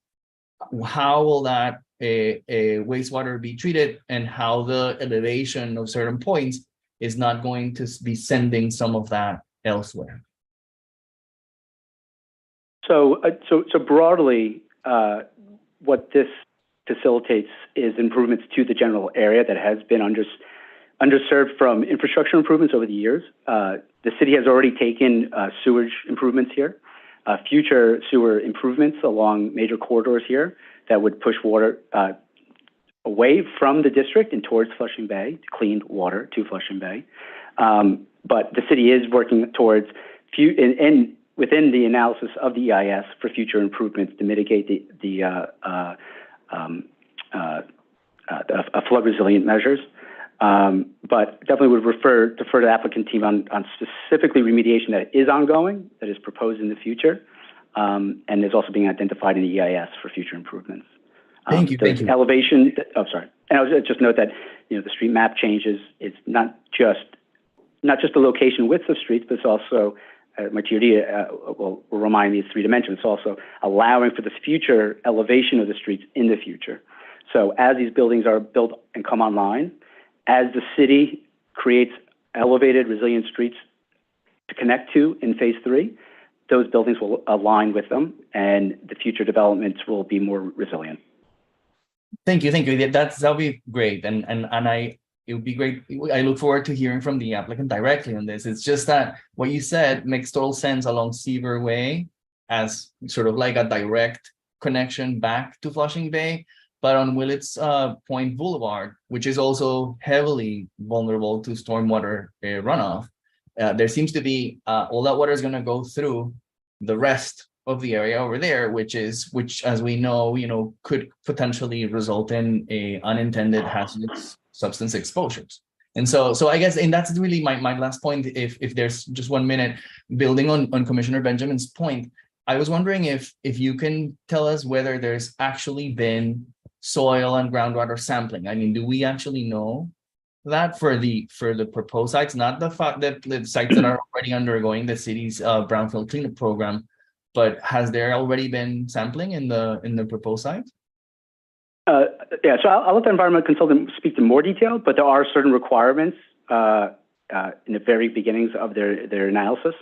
how will that a wastewater be treated and how the elevation of certain points is not going to be sending some of that elsewhere. So broadly, what this facilitates is improvements to the general area that has been underserved from infrastructure improvements over the years. The city has already taken sewage improvements here, future sewer improvements along major corridors here that would push water away from the district and towards Flushing Bay, clean water to Flushing Bay. But the city is working towards, within the analysis of the EIS, for future improvements to mitigate the flood resilient measures. But definitely would defer to the applicant team on specifically remediation that is ongoing, that is proposed in the future, and is also being identified in the EIS for future improvements. Thank you. Elevation, sorry. And I was just note that, the street map changes. It's not just the location width of streets, but it's also, my TOD will remind me, it's three dimensions. It's also allowing for this future elevation of the streets in the future. So as these buildings are built and come online, as the city creates elevated, resilient streets to connect to in phase 3, those buildings will align with them, and the future developments will be more resilient. Thank you. That'll be great, and it would be great. I look forward to hearing from the applicant directly on this. It's just that what you said makes total sense along Seaver Way as sort of like a direct connection back to Flushing Bay. But on Willits Point Boulevard, which is also heavily vulnerable to stormwater runoff, there seems to be all that water is going to go through the rest of the area over there, which as we know, could potentially result in a unintended hazardous substance exposures. And so I guess, and that's really my last point. If there's just 1 minute, building on Commissioner Benjamin's point, I was wondering if you can tell us whether there's actually been soil and groundwater sampling. I mean, do we actually know that for the proposed sites, not the fact that the sites that are already undergoing the city's brownfield cleanup program, but has there already been sampling in the proposed sites? Yeah, so I'll let the environmental consultant speak to more detail, but there are certain requirements in the very beginnings of their analysis.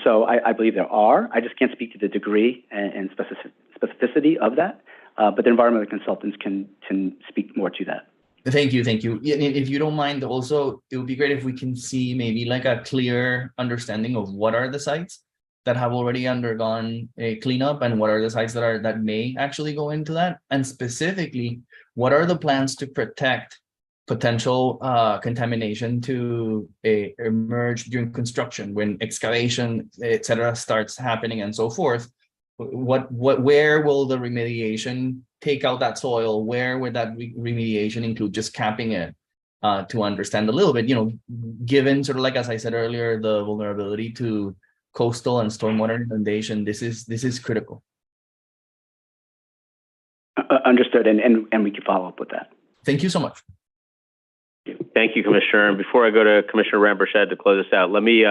So I believe there are. I just can't speak to the degree and specificity of that. But the environmental consultants can speak more to that. Thank you. If you don't mind, also, it would be great if we can see maybe like a clear understanding of what are the sites that have already undergone a cleanup and what are the sites that may actually go into that. And specifically, what are the plans to protect potential contamination to emerge during construction when excavation, et cetera, starts happening and so forth. where will the remediation take out that soil? Where would that remediation include just capping it? To understand a little bit, given sort of like, as I said earlier, the vulnerability to coastal and stormwater inundation, this is critical. Understood, and we can follow up with that. Thank you so much. Thank you, Commissioner. And before I go to Commissioner Rampersad to close this out, let me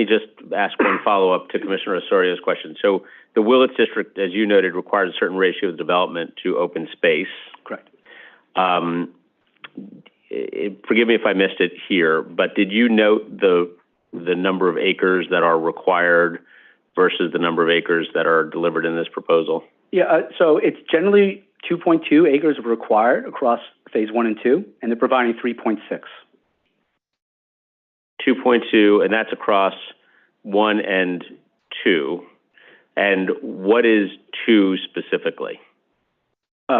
just ask one follow-up to Commissioner Osorio's question. So the Willits District, as you noted, requires a certain ratio of development to open space. Correct. Forgive me if I missed it here, but did you note the number of acres that are required versus the number of acres that are delivered in this proposal? Yeah, so it's generally 2.2 acres required across phase 1 and 2, and they're providing 3.6. 2.2, and that's across 1 and 2. And what is 2 specifically?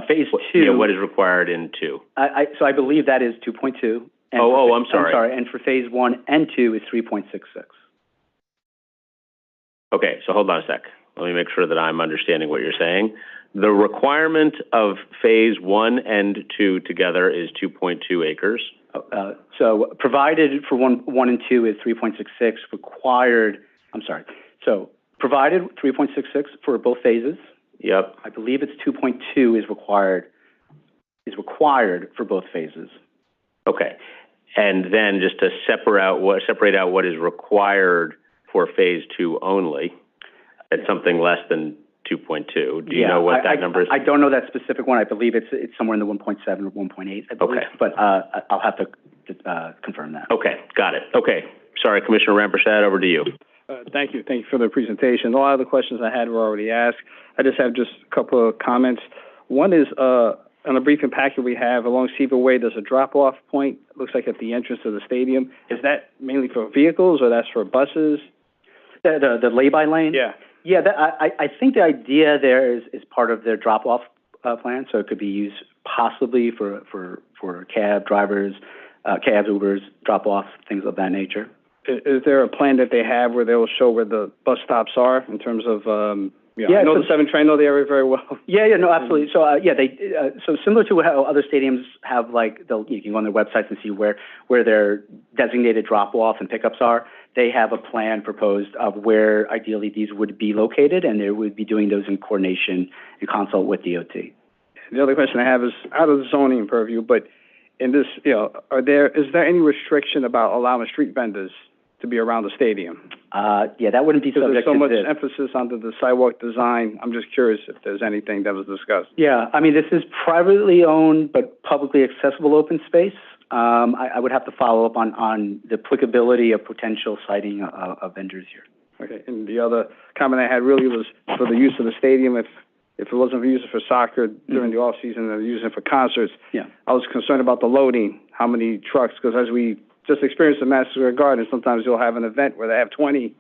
Phase 2. Yeah, what is required in 2? So I believe that is 2.2. I'm sorry. I'm sorry. And for phase 1 and 2 is 3.66. Okay, so hold on a sec. Let me make sure that I'm understanding what you're saying. The requirement of phase 1 and 2 together is 2.2 acres. So provided for 1 and 2 is 3.66. Required. I'm sorry. So provided 3.66 for both phases. Yep. I believe it's 2.2 is required for both phases. Okay. And then just to separate out what is required for phase 2 only, it's something less than 2.2. Do you know what that number is? I don't know that specific one. I believe it's somewhere in the 1.7 or 1.8, I believe. Okay. But I'll have to confirm that. Okay, got it. Okay. Sorry, Commissioner Rampersad, over to you. Thank you. Thank you for the presentation. A lot of the questions I had were already asked. I just have a couple of comments. One is, on the briefing packet we have along Seaver Way, there's a drop-off point, looks like at the entrance of the stadium. Is that mainly for vehicles or that's for buses? The lay-by lane? Yeah. Yeah, I think the idea there is part of their drop-off plan, so it could be used possibly for cab drivers, cabs, Ubers, drop-offs, things of that nature. Is there a plan that they have where they will show where the bus stops are in terms of, Yeah, I know the 7 train, know the area very well. Yeah, no, absolutely. So, so similar to how other stadiums have, like, you can go on their websites and see where their designated drop-off and pickups are. They have a plan proposed of where ideally these would be located, and they would be doing those in coordination and consult with DOT. The other question I have is out of the zoning purview, but in this, is there any restriction about allowing street vendors to be around the stadium? That wouldn't be subject to this. There's so much this. emphasis on the sidewalk design. I'm just curious if there's anything that was discussed. Yeah, I mean, this is privately owned but publicly accessible open space. I would have to follow up on the applicability of potential siting of vendors here. Okay, and the other comment I had really was for the use of the stadium. If it wasn't used for soccer during the off season, they're using it for concerts. Yeah, I was concerned about the loading, how many trucks, because as we just experienced in Madison Square Garden, sometimes you'll have an event where they have 20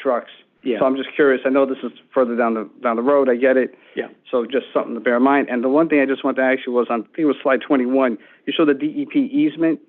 trucks. Yeah. So I'm just curious. I know this is further down the road. I get it. Yeah. So just something to bear in mind. And the one thing I just wanted to ask you was on, I think it was slide 21, you showed the DEP easement.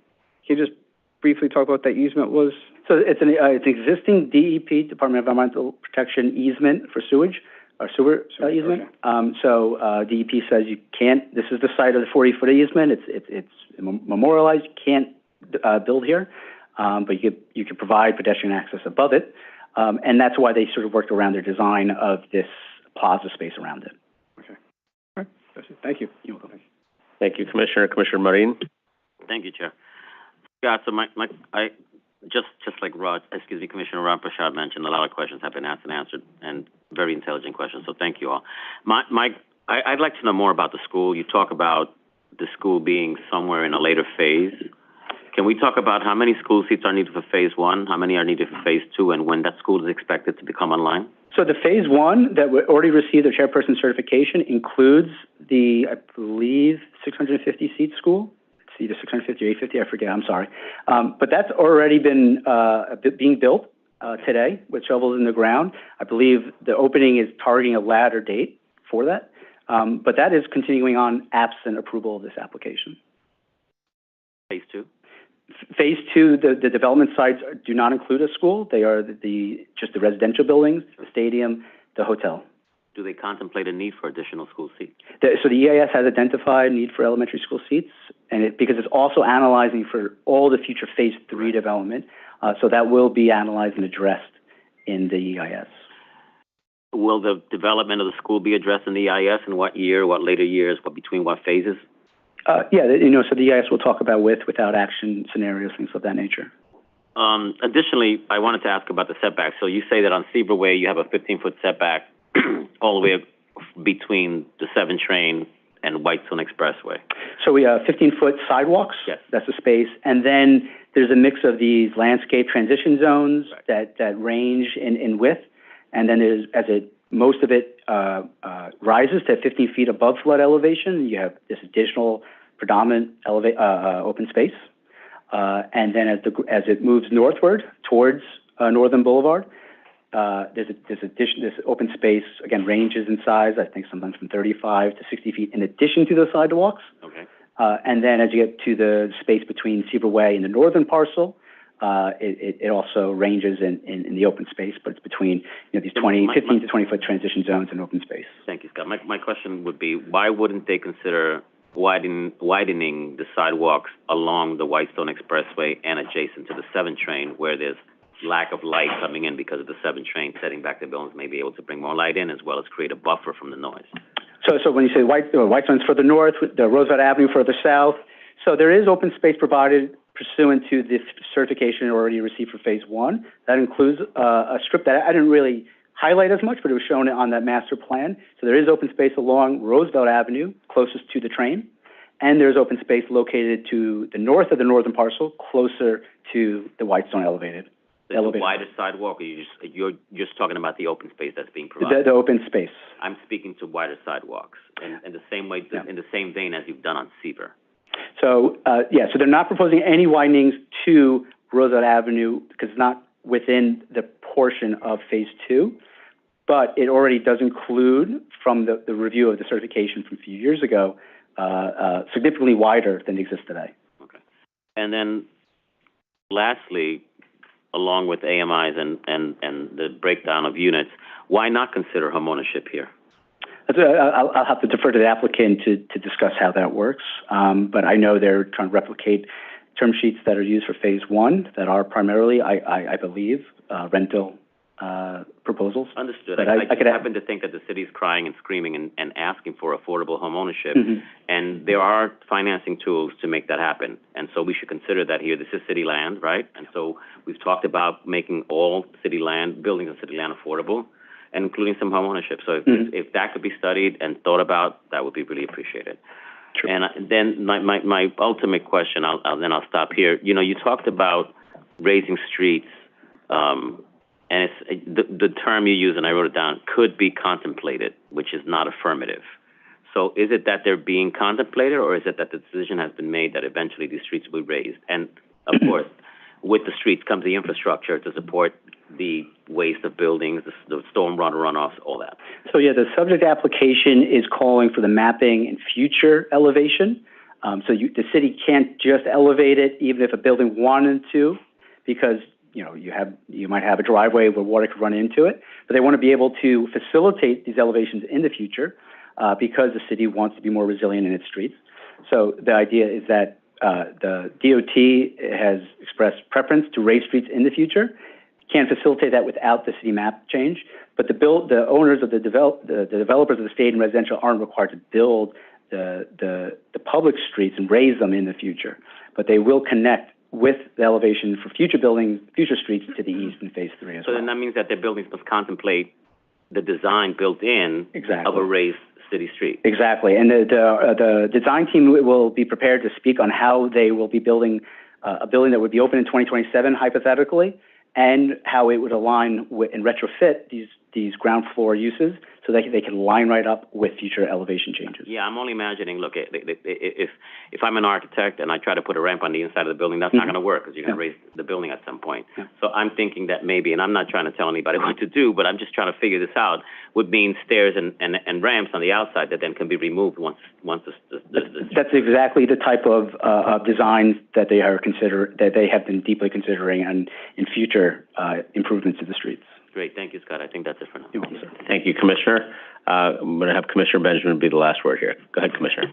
Can you just briefly talk about what that easement was? So it's an existing DEP, Department of Environmental Protection easement for sewage, or sewer easement. Okay. DEP says you can't, this is the site of the 40-foot easement. It's memorialized. You can't build here, but you could provide pedestrian access above it. And that's why they sort of worked around their design of this plaza space around it. Okay. All right. That's it. Thank you. You're welcome. Thank you, Commissioner. Commissioner Marin. Thank you, Chair. Yeah, so I just like Commissioner Rampersad mentioned, a lot of questions have been asked and answered, and very intelligent questions. So thank you all. I'd like to know more about the school. You talk about the school being somewhere in a later phase. Can we talk about how many school seats are needed for phase 1, how many are needed for phase 2, and when that school is expected to become online? So the phase 1 that already received their chairperson certification includes the, I believe, 650 seat school. It's either 650 or 850, I forget, I'm sorry. But that's already been being built today with shovels in the ground. I believe the opening is targeting a latter date for that. But that is continuing on absent approval of this application. Phase 2? Phase 2, the development sites do not include a school. They are just the residential buildings, the stadium, the hotel. do they contemplate a need for additional school seats? So the EIS has identified need for elementary school seats, and because it's also analyzing for all the future Phase 3 development, so that will be analyzed and addressed in the EIS. Will the development of the school be addressed in the EIS? In what year, what later years, between what phases? Yeah, so the EIS will talk about without action scenarios, things of that nature. Additionally, I wanted to ask about the setback. So you say that on Seaverway you have a 15-foot setback all the way between the 7 train and Whitestone Expressway. So we have 15-foot sidewalks. Yes. That's the space. And then there's a mix of these landscape transition zones that range in width. And then most of it rises to 15 feet above flood elevation. You have this additional predominant open space. And then as it moves northward towards Northern Boulevard, this open space, again, ranges in size, I think sometimes from 35 to 60 feet in addition to the sidewalks. Okay. And then as you get to the space between Seaverway and the northern parcel, it also ranges in the open space, but it's between these 15 to 20-foot transition zones and open space. Thank you, Scott. My question would be, why wouldn't they consider widening the sidewalks along the Whitestone Expressway and adjacent to the 7 train, where there's lack of light coming in because of the 7 train, setting back the buildings may be able to bring more light in, as well as create a buffer from the noise? So when you say Whitestone's further north, the Roosevelt Avenue further south, so there is open space provided pursuant to the certification already received for Phase 1. That includes a strip that I didn't really highlight as much, but it was shown on that master plan. So there is open space along Roosevelt Avenue, closest to the train, and there's open space located to the north of the northern parcel, closer to the Whitestone elevated. The wider sidewalk, or you're just talking about the open space that's being provided? The open space. I'm speaking to wider sidewalks, in the same way, in the same vein as you've done on Seaver. So, so they're not proposing any widenings to Roosevelt Avenue because it's not within the portion of Phase 2, but it already does include, from the review of the certification from a few years ago, significantly wider than exists today. Okay. And then, lastly, along with AMIs and the breakdown of units, why not consider homeownership here? I'll have to defer to the applicant to discuss how that works. But I know they're trying to replicate term sheets that are used for Phase 1 that are primarily, I believe, rental proposals. Understood. I just happen to think that the city is crying and screaming and asking for affordable homeownership, and there are financing tools to make that happen. And so we should consider that here. This is city land, right? And so we've talked about making all city land, buildings on city land affordable, and including some homeownership. So if that could be studied and thought about, that would be really appreciated. Sure. And then my ultimate question, I'll stop here. You talked about raising streets, and it's the term you use, and I wrote it down, could be contemplated, which is not affirmative. So is it that they're being contemplated, or is it that the decision has been made that eventually these streets will be raised? And of course, with the streets comes the infrastructure to support the waste of buildings, the stormwater runoffs, all that. So the subject application is calling for the mapping and future elevation. The city can't just elevate it, even if a building wanted to, because you might have a driveway where water could run into it, but they want to be able to facilitate these elevations in the future because the city wants to be more resilient in its streets. So the idea is that the DOT has expressed preference to raise streets in the future. Can't facilitate that without the city map change, but the owners of the developers of the state and residential aren't required to build the public streets and raise them in the future, but they will connect with the elevation for future buildings, future streets to the east in Phase 3 as well. So then that means that their buildings must contemplate the design built in of a raised city street. Exactly, and the design team will be prepared to speak on how they will be building a building that would be open in 2027, hypothetically, and how it would align with and retrofit these ground floor uses so that they can line right up with future elevation changes. Yeah, I'm only imagining, look, if I'm an architect and I try to put a ramp on the inside of the building, that's not going to work because you're going to raise the building at some point. So I'm thinking that maybe, and I'm not trying to tell anybody what to do, but I'm just trying to figure this out, would mean stairs and ramps on the outside that then can be removed once That's exactly the type of designs that they have been deeply considering and in future improvements to the streets. Great. Thank you, Scott. I think that's it for now. Thank you, Commissioner. I'm going to have Commissioner Benjamin be the last word here. Go ahead, Commissioner.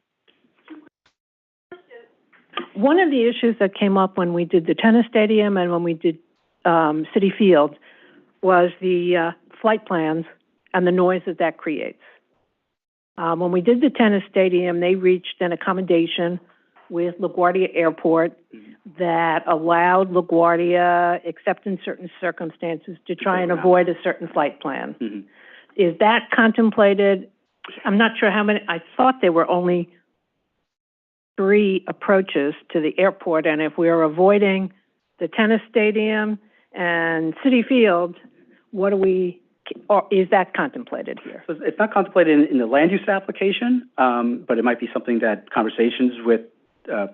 One of the issues that came up when we did the tennis stadium and when we did City Field was the flight plans and the noise that that creates. When we did the tennis stadium, they reached an accommodation with LaGuardia Airport that allowed LaGuardia, except in certain circumstances, to try and avoid a certain flight plan. Is that contemplated? I'm not sure how many. I thought there were only 3 approaches to the airport, and if we are avoiding the tennis stadium and City Field, what do we, or is that contemplated here? So it's not contemplated in the land use application, but it might be something that conversations with the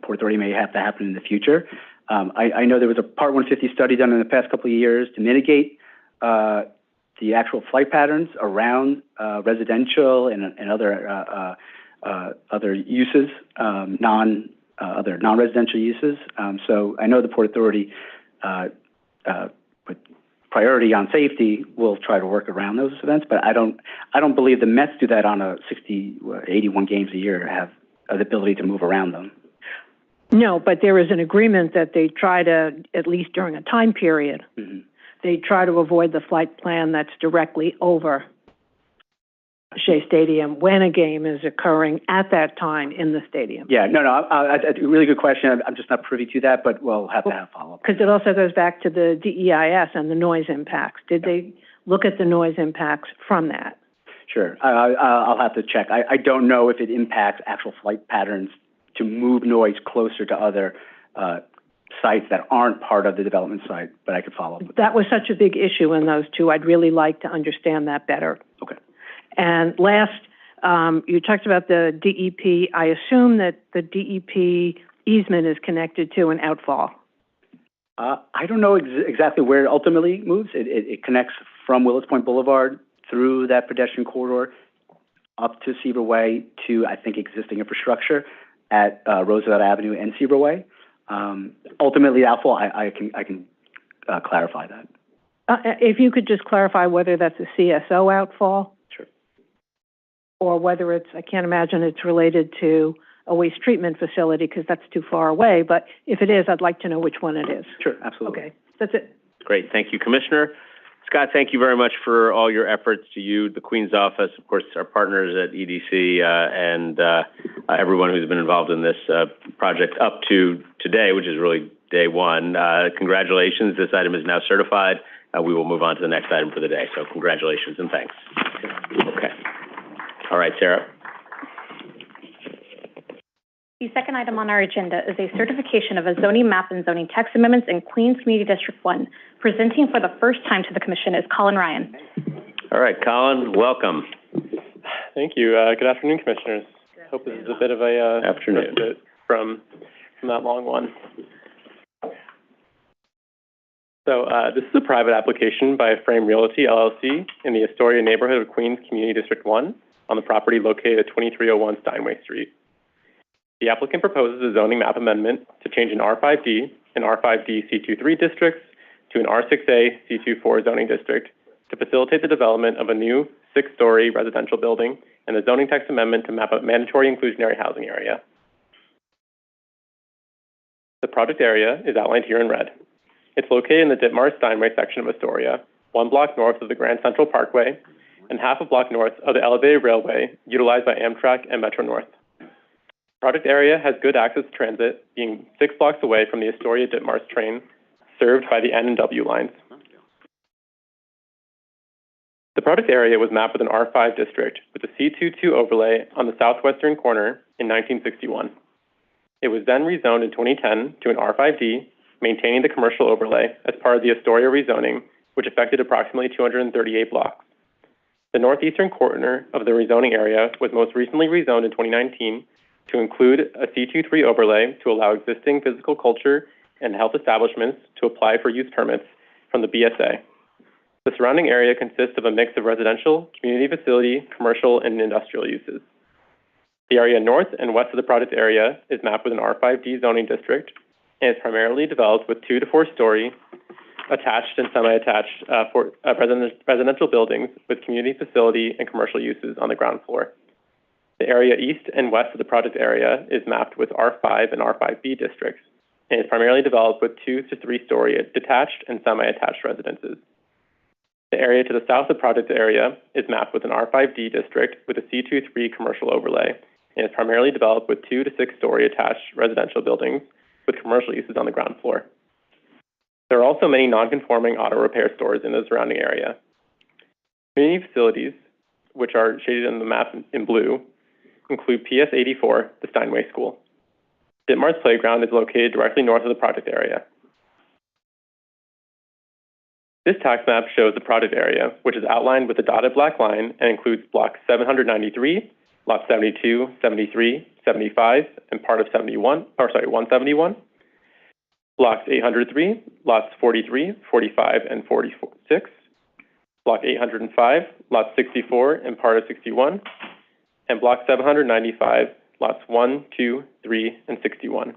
Port Authority may have to happen in the future. I know there was a Part 150 study done in the past couple of years to mitigate the actual flight patterns around residential and other uses, other non-residential uses. So I know the Port Authority, with priority on safety, will try to work around those events, but I don't believe the Mets do that on 81 games a year, have the ability to move around them. No, but there is an agreement that they try to, at least during a time period, they try to avoid the flight plan that's directly over Shea Stadium when a game is occurring at that time in the stadium. Yeah, no, a really good question. I'm just not privy to that, but we'll have to have follow-up. Because it also goes back to the DEIS and the noise impacts. Did they look at the noise impacts from that? Sure. I'll have to check. I don't know if it impacts actual flight patterns to move noise closer to other sites that aren't part of the development site, but I could follow up with that. That was such a big issue in those 2. I'd really like to understand that better. Okay. And last, you talked about the DEP. I assume that the DEP easement is connected to an outfall. I don't know exactly where it ultimately moves. It connects from Willets Point Boulevard through that pedestrian corridor up to Seaver Way to, I think, existing infrastructure at Roosevelt Avenue and Seaver Way. Ultimately, outfall, I can clarify that. If you could just clarify whether that's a CSO outfall? Sure. Or whether it's, I can't imagine it's related to a waste treatment facility because that's too far away, but if it is, I'd like to know which one it is. Sure, absolutely. Okay, that's it. Great. Thank you, Commissioner. Scott, thank you very much for all your efforts, to you, the Queen's Office, of course, our partners at EDC, and everyone who's been involved in this project up to today, which is really day 1. Congratulations. This item is now certified. We will move on to the next item for the day. So congratulations and thanks. Okay. All right, Sarah. The second item on our agenda is a certification of a zoning map and zoning text amendments in Queens Community District 1. Presenting for the first time to the Commission is Colin Ryan. All right, Colin, welcome. Thank you. Good afternoon, Commissioners. Hope this is a bit of a afternoon from that long one. So this is a private application by Frame Realty, LLC, in the Astoria neighborhood of Queens Community District 1 on the property located at 2301 Steinway Street. The applicant proposes a zoning map amendment to change an R5D and R5D C23 districts to an R6A C24 zoning district to facilitate the development of a new 6-story residential building and the zoning text amendment to map a mandatory inclusionary housing area. The project area is outlined here in red. It's located in the Ditmars-Steinway section of Astoria, 1 block north of the Grand Central Parkway and half a block north of the elevated railway utilized by Amtrak and Metro North. The project area has good access to transit, being 6 blocks away from the Astoria-Ditmars train, served by the N and W lines. The project area was mapped with an R5 district with a C22 overlay on the southwestern corner in 1961. It was then rezoned in 2010 to an R5D, maintaining the commercial overlay as part of the Astoria rezoning, which affected approximately 238 blocks. The northeastern corner of the rezoning area was most recently rezoned in 2019 to include a C23 overlay to allow existing physical culture and health establishments to apply for use permits from the BSA. The surrounding area consists of a mix of residential, community facility, commercial, and industrial uses. The area north and west of the project area is mapped with an R5D zoning district and is primarily developed with 2 to 4 story attached and semi-attached for residential buildings with community facility and commercial uses on the ground floor. The area east and west of the project area is mapped with R5 and R5B districts and is primarily developed with 2 to 3 story detached and semi-attached residences. The area to the south of the project area is mapped with an R5D district with a C23 commercial overlay and is primarily developed with 2 to 6 story attached residential buildings with commercial uses on the ground floor. There are also many non-conforming auto repair stores in the surrounding area. Community facilities, which are shaded in the map in blue, include PS 84, the Steinway School. Ditmar's Playground is located directly north of the project area. This tax map shows the project area, which is outlined with a dotted black line and includes blocks 793, lots 72, 73, 75, and part of 171, blocks 803, lots 43, 45, and 46, block 805, lots 64, and part of 61, and block 795, lots 1, 2, 3, and 61.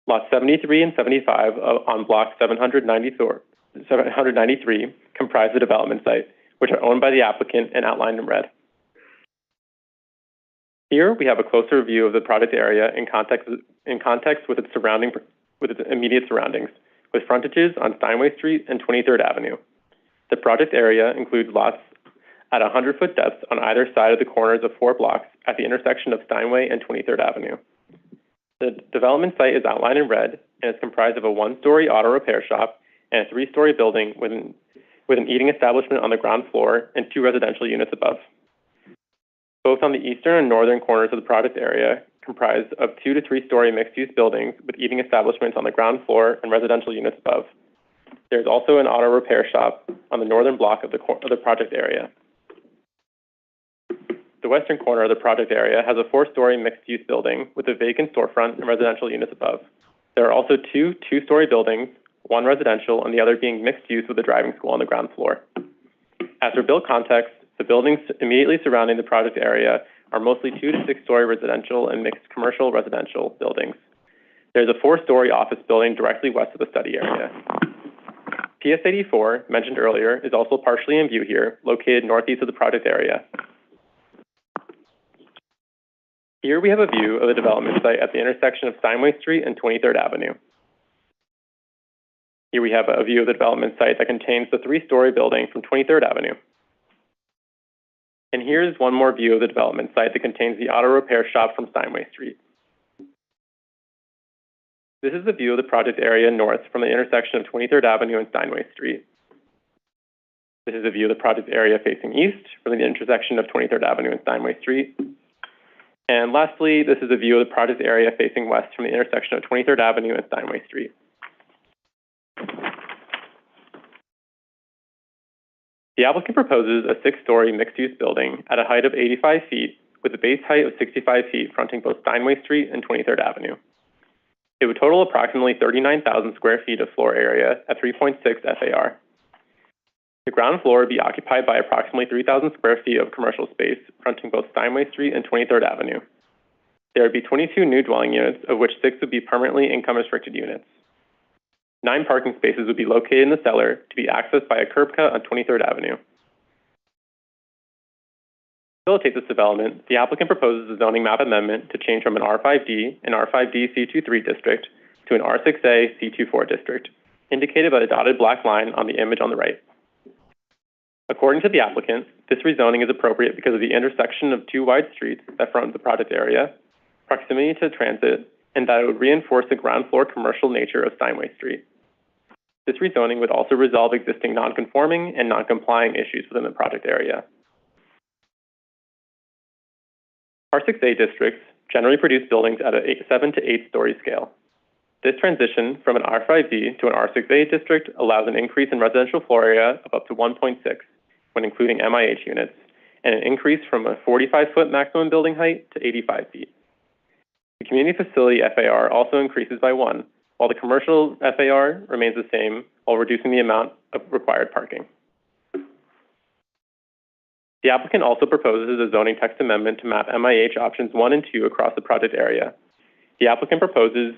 Lots 73 and 75 on block 793 comprise the development site, which are owned by the applicant and outlined in red. Here we have a closer view of the project area in context with its immediate surroundings, with frontages on Steinway Street and 23rd Avenue. The project area includes lots at 100-foot depth on either side of the corners of 4 blocks at the intersection of Steinway and 23rd Avenue. The development site is outlined in red and is comprised of a 1-story auto repair shop and a 3-story building with an eating establishment on the ground floor and 2 residential units above. Both on the eastern and northern corners of the project area comprised of 2 to 3-story mixed-use buildings with eating establishments on the ground floor and residential units above. There's also an auto repair shop on the northern block of the project area. The western corner of the project area has a 4-story mixed-use building with a vacant storefront and residential units above. There are also 2 2-story buildings, one residential and the other being mixed use with a driving school on the ground floor. As for build context, the buildings immediately surrounding the project area are mostly 2 to 6-story residential and mixed commercial residential buildings. There's a 4-story office building directly west of the study area. PS 84, mentioned earlier, is also partially in view here, located northeast of the project area. Here we have a view of the development site at the intersection of Steinway Street and 23rd Avenue. Here we have a view of the development site that contains the 3-story building from 23rd Avenue. And here's one more view of the development site that contains the auto repair shop from Steinway Street. This is the view of the project area north from the intersection of 23rd Avenue and Steinway Street. This is a view of the project area facing east from the intersection of 23rd Avenue and Steinway Street. And lastly, this is a view of the project area facing west from the intersection of 23rd Avenue and Steinway Street. The applicant proposes a 6-story mixed-use building at a height of 85 feet with a base height of 65 feet fronting both Steinway Street and 23rd Avenue. It would total approximately 39,000 square feet of floor area at 3.6 FAR. The ground floor would be occupied by approximately 3,000 square feet of commercial space fronting both Steinway Street and 23rd Avenue. There would be 22 new dwelling units, of which 6 would be permanently income-restricted units. 9 parking spaces would be located in the cellar to be accessed by a curb cut on 23rd Avenue. To facilitate this development, the applicant proposes a zoning map amendment to change from an R5D and R5D C23 district to an R6A C24 district, indicated by the dotted black line on the image on the right. According to the applicant, this rezoning is appropriate because of the intersection of 2 wide streets that front the project area, proximity to transit, and that it would reinforce the ground floor commercial nature of Steinway Street. This rezoning would also resolve existing non-conforming and non-complying issues within the project area. R6A districts generally produce buildings at a 7 to 8-story scale. This transition from an R5D to an R6A district allows an increase in residential floor area of up to 1.6 when including MIH units, and an increase from a 45-foot maximum building height to 85 feet. The community facility FAR also increases by 1, while the commercial FAR remains the same while reducing the amount of required parking. The applicant also proposes a zoning text amendment to map MIH options 1 and 2 across the project area. The applicant proposes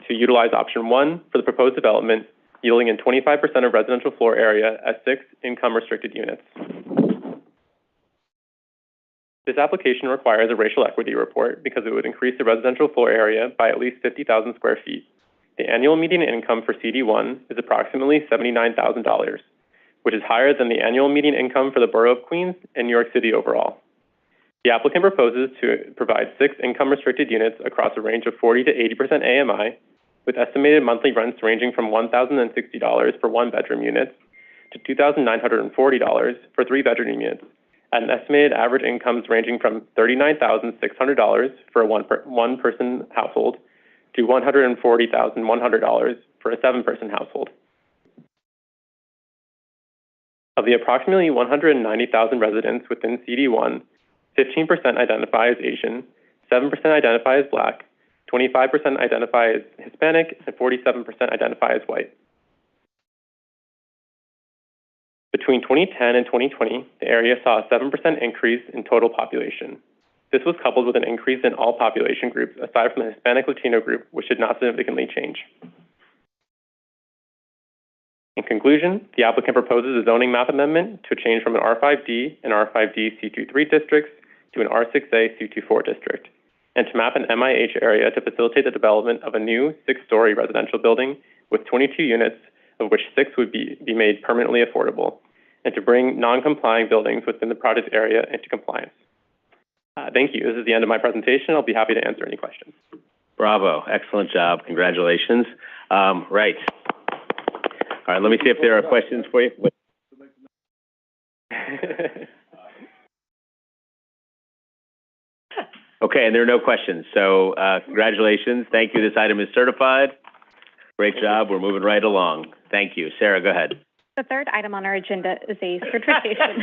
to utilize option 1 for the proposed development yielding in 25% of residential floor area as 6 income-restricted units. This application requires a racial equity report because it would increase the residential floor area by at least 50,000 square feet. The annual median income for CD1 is approximately $79,000, which is higher than the annual median income for the Borough of Queens and New York City overall. The applicant proposes to provide 6 income-restricted units across a range of 40 to 80% AMI, with estimated monthly rents ranging from $1,060 for one-bedroom units to $2,940 for three-bedroom units, at an estimated average incomes ranging from $39,600 for a one-person household to $140,100 for a 7-person household. Of the approximately 190,000 residents within CD1, 15% identify as Asian, 7% identify as Black, 25% identify as Hispanic, and 47% identify as white. Between 2010 and 2020, the area saw a 7% increase in total population. This was coupled with an increase in all population groups aside from the Hispanic Latino group, which did not significantly change. In conclusion, the applicant proposes a zoning map amendment to change from an R5D and R5D C23 districts to an R6A C24 district, and to map an MIH area to facilitate the development of a new 6-story residential building with 22 units, of which 6 would be made permanently affordable, and to bring non-complying buildings within the project area into compliance. Thank you. This is the end of my presentation. I'll be happy to answer any questions. Bravo. Excellent job. Congratulations. Right. All right, let me see if there are questions for you. Okay, and there are no questions. So congratulations. Thank you. This item is certified. Great job. We're moving right along. Thank you. Sarah, go ahead. The third item on our agenda is a certification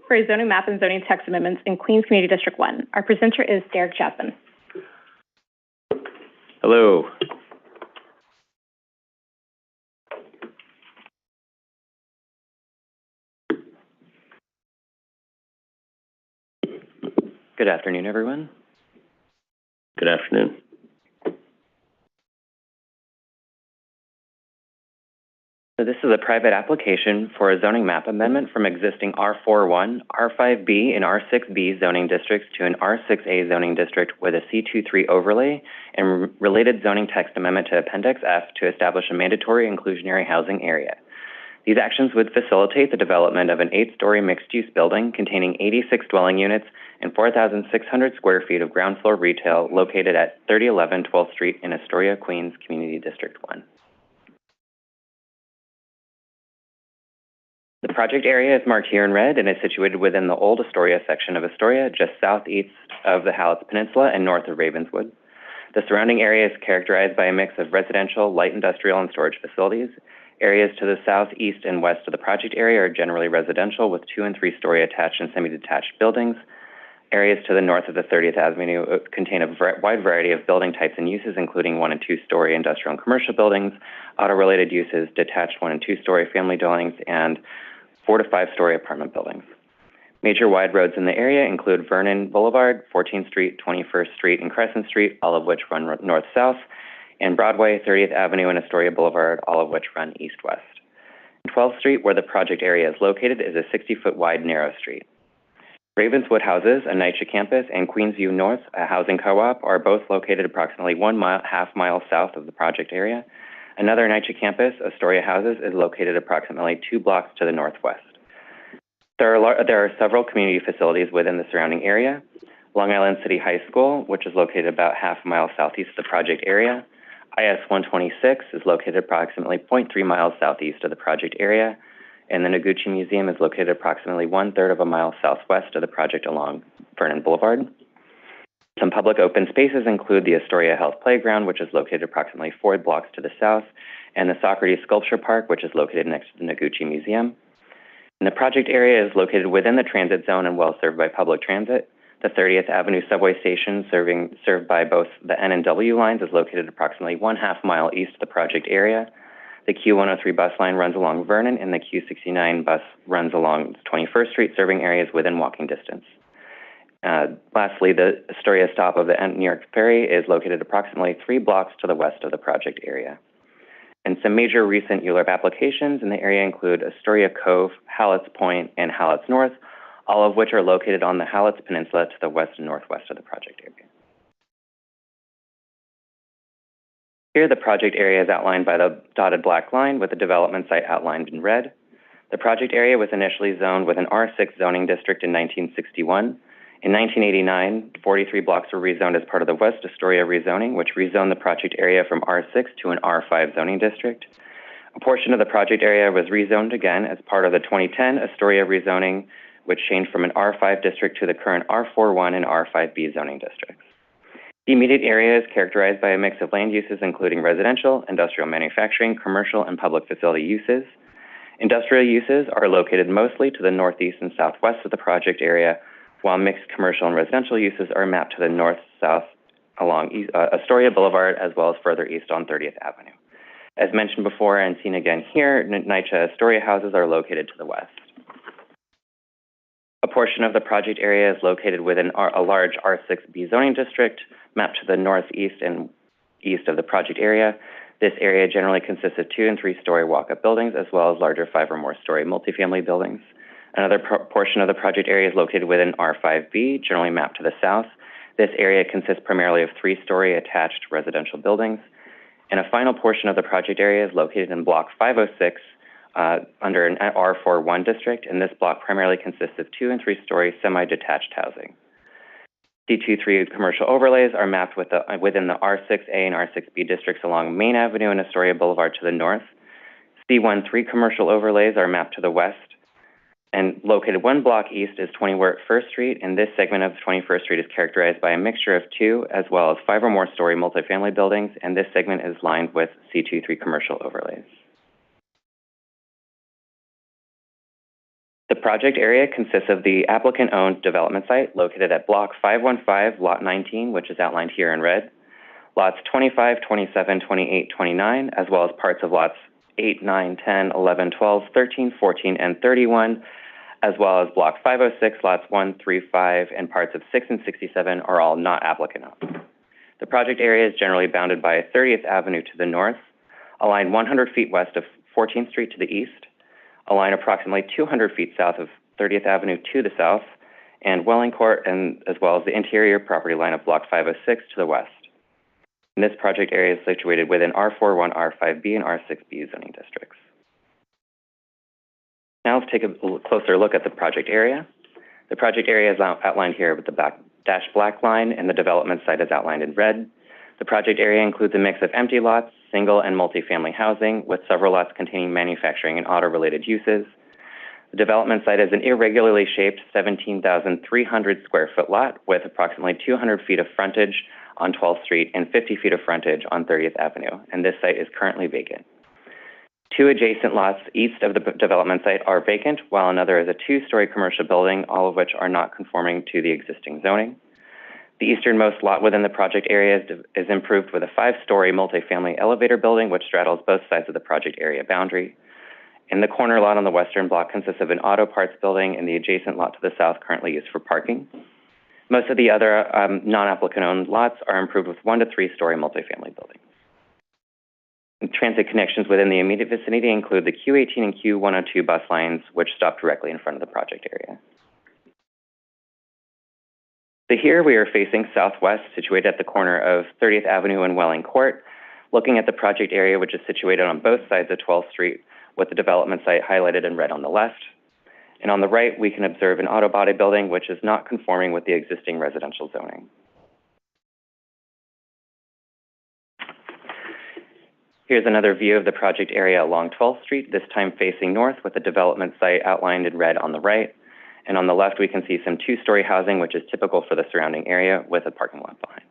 for a zoning map and zoning text amendments in Queens Community District 1. Our presenter is Derek Chapman. Hello. Good afternoon, everyone. Good afternoon. So this is a private application for a zoning map amendment from existing R41, R5B, and R6B zoning districts to an R6A zoning district with a C23 overlay and related zoning text amendment to Appendix F to establish a mandatory inclusionary housing area. These actions would facilitate the development of an 8-story mixed-use building containing 86 dwelling units and 4,600 square feet of ground floor retail located at 3011 12th Street in Astoria, Queens, Community District 1. The project area is marked here in red and is situated within the old Astoria section of Astoria, just southeast of the Hallett's Peninsula and north of Ravenswood. The surrounding area is characterized by a mix of residential, light industrial, and storage facilities. Areas to the south, east, and west of the project area are generally residential with 2- and 3-story attached and semi-detached buildings. Areas to the north of the 30th Avenue contain a wide variety of building types and uses, including 1- and 2-story industrial and commercial buildings, auto-related uses, detached 1- and 2-story family dwellings, and 4- to 5-story apartment buildings. Major wide roads in the area include Vernon Boulevard, 14th Street, 21st Street, and Crescent Street, all of which run north-south, and Broadway, 30th Avenue, and Astoria Boulevard, all of which run east-west. 12th Street, where the project area is located, is a 60-foot wide narrow street. Ravenswood Houses, a NYCHA campus, and Queensview North, a housing co-op, are both located approximately 1.5 miles south of the project area. Another NYCHA campus, Astoria Houses, is located approximately 2 blocks to the northwest. There are several community facilities within the surrounding area. Long Island City High School, which is located about half a mile southeast of the project area. IS-126 is located approximately 0.3 miles southeast of the project area, and the Noguchi Museum is located approximately 1/3 of a mile southwest of the project along Vernon Boulevard. Some public open spaces include the Astoria Health Playground, which is located approximately 4 blocks to the south, and the Socrates Sculpture Park, which is located next to the Noguchi Museum. And the project area is located within the transit zone and well served by public transit. The 30th Avenue subway station, served by both the N and W lines, is located approximately 1/2 mile east of the project area. The Q103 bus line runs along Vernon, and the Q69 bus runs along 21st Street, serving areas within walking distance. Lastly, the Astoria stop of the New York Ferry is located approximately 3 blocks to the west of the project area. And some major recent ULURP applications in the area include Astoria Cove, Hallett's Point, and Hallett's North, all of which are located on the Hallett's Peninsula to the west and northwest of the project area. Here, the project area is outlined by the dotted black line with the development site outlined in red. The project area was initially zoned with an R6 zoning district in 1961. In 1989, 43 blocks were rezoned as part of the West Astoria rezoning, which rezoned the project area from R6 to an R5 zoning district. A portion of the project area was rezoned again as part of the 2010 Astoria rezoning, which changed from an R5 district to the current R41 and R5B zoning districts. The immediate area is characterized by a mix of land uses, including residential, industrial manufacturing, commercial, and public facility uses. Industrial uses are located mostly to the northeast and southwest of the project area, while mixed commercial and residential uses are mapped to the north-south along Astoria Boulevard, as well as further east on 30th Avenue. As mentioned before and seen again here, NYCHA Astoria houses are located to the west. A portion of the project area is located within a large R6B zoning district, mapped to the northeast and east of the project area. This area generally consists of 2- and 3-story walk-up buildings, as well as larger 5- or more story multifamily buildings. Another portion of the project area is located within R5B, generally mapped to the south. This area consists primarily of 3-story attached residential buildings. And a final portion of the project area is located in Block 506 under an R41 district, and this block primarily consists of 2- and 3-story semi-detached housing. C23 commercial overlays are mapped within the R6A and R6B districts along Main Avenue and Astoria Boulevard to the north. C13 commercial overlays are mapped to the west. And located 1 block east is 21st Street, and this segment of 21st Street is characterized by a mixture of 2 as well as 5 or more story multifamily buildings, and this segment is lined with C23 commercial overlays. The project area consists of the applicant-owned development site located at Block 515, Lot 19, which is outlined here in red, lots 25, 27, 28, 29, as well as parts of lots 8, 9, 10, 11, 12, 13, 14, and 31, as well as Block 506, lots 1, 3, 5, and parts of 6 and 67 are all not applicant-owned. The project area is generally bounded by 30th Avenue to the north, a line 100 feet west of 14th Street to the east, a line approximately 200 feet south of 30th Avenue to the south, and Welling Court, and as well as the interior property line of Block 506 to the west. And this project area is situated within R41, R5B, and R6B zoning districts. Now let's take a closer look at the project area. The project area is outlined here with the dashed black line, and the development site is outlined in red. The project area includes a mix of empty lots, single and multifamily housing, with several lots containing manufacturing and auto-related uses. The development site is an irregularly shaped 17,300 square foot lot with approximately 200 feet of frontage on 12th Street and 50 feet of frontage on 30th Avenue, and this site is currently vacant. 2 adjacent lots east of the development site are vacant, while another is a 2-story commercial building, all of which are not conforming to the existing zoning. The easternmost lot within the project area is improved with a 5-story multifamily elevator building, which straddles both sides of the project area boundary. And the corner lot on the western block consists of an auto parts building, and the adjacent lot to the south currently used for parking. Most of the other non-applicant-owned lots are improved with 1 to 3-story multifamily buildings. And transit connections within the immediate vicinity include the Q18 and Q102 bus lines, which stop directly in front of the project area. So here we are facing southwest, situated at the corner of 30th Avenue and Welling Court, looking at the project area, which is situated on both sides of 12th Street, with the development site highlighted in red on the left. And on the right, we can observe an auto body building, which is not conforming with the existing residential zoning. Here's another view of the project area along 12th Street, this time facing north, with the development site outlined in red on the right. And on the left, we can see some 2-story housing, which is typical for the surrounding area, with a parking lot behind.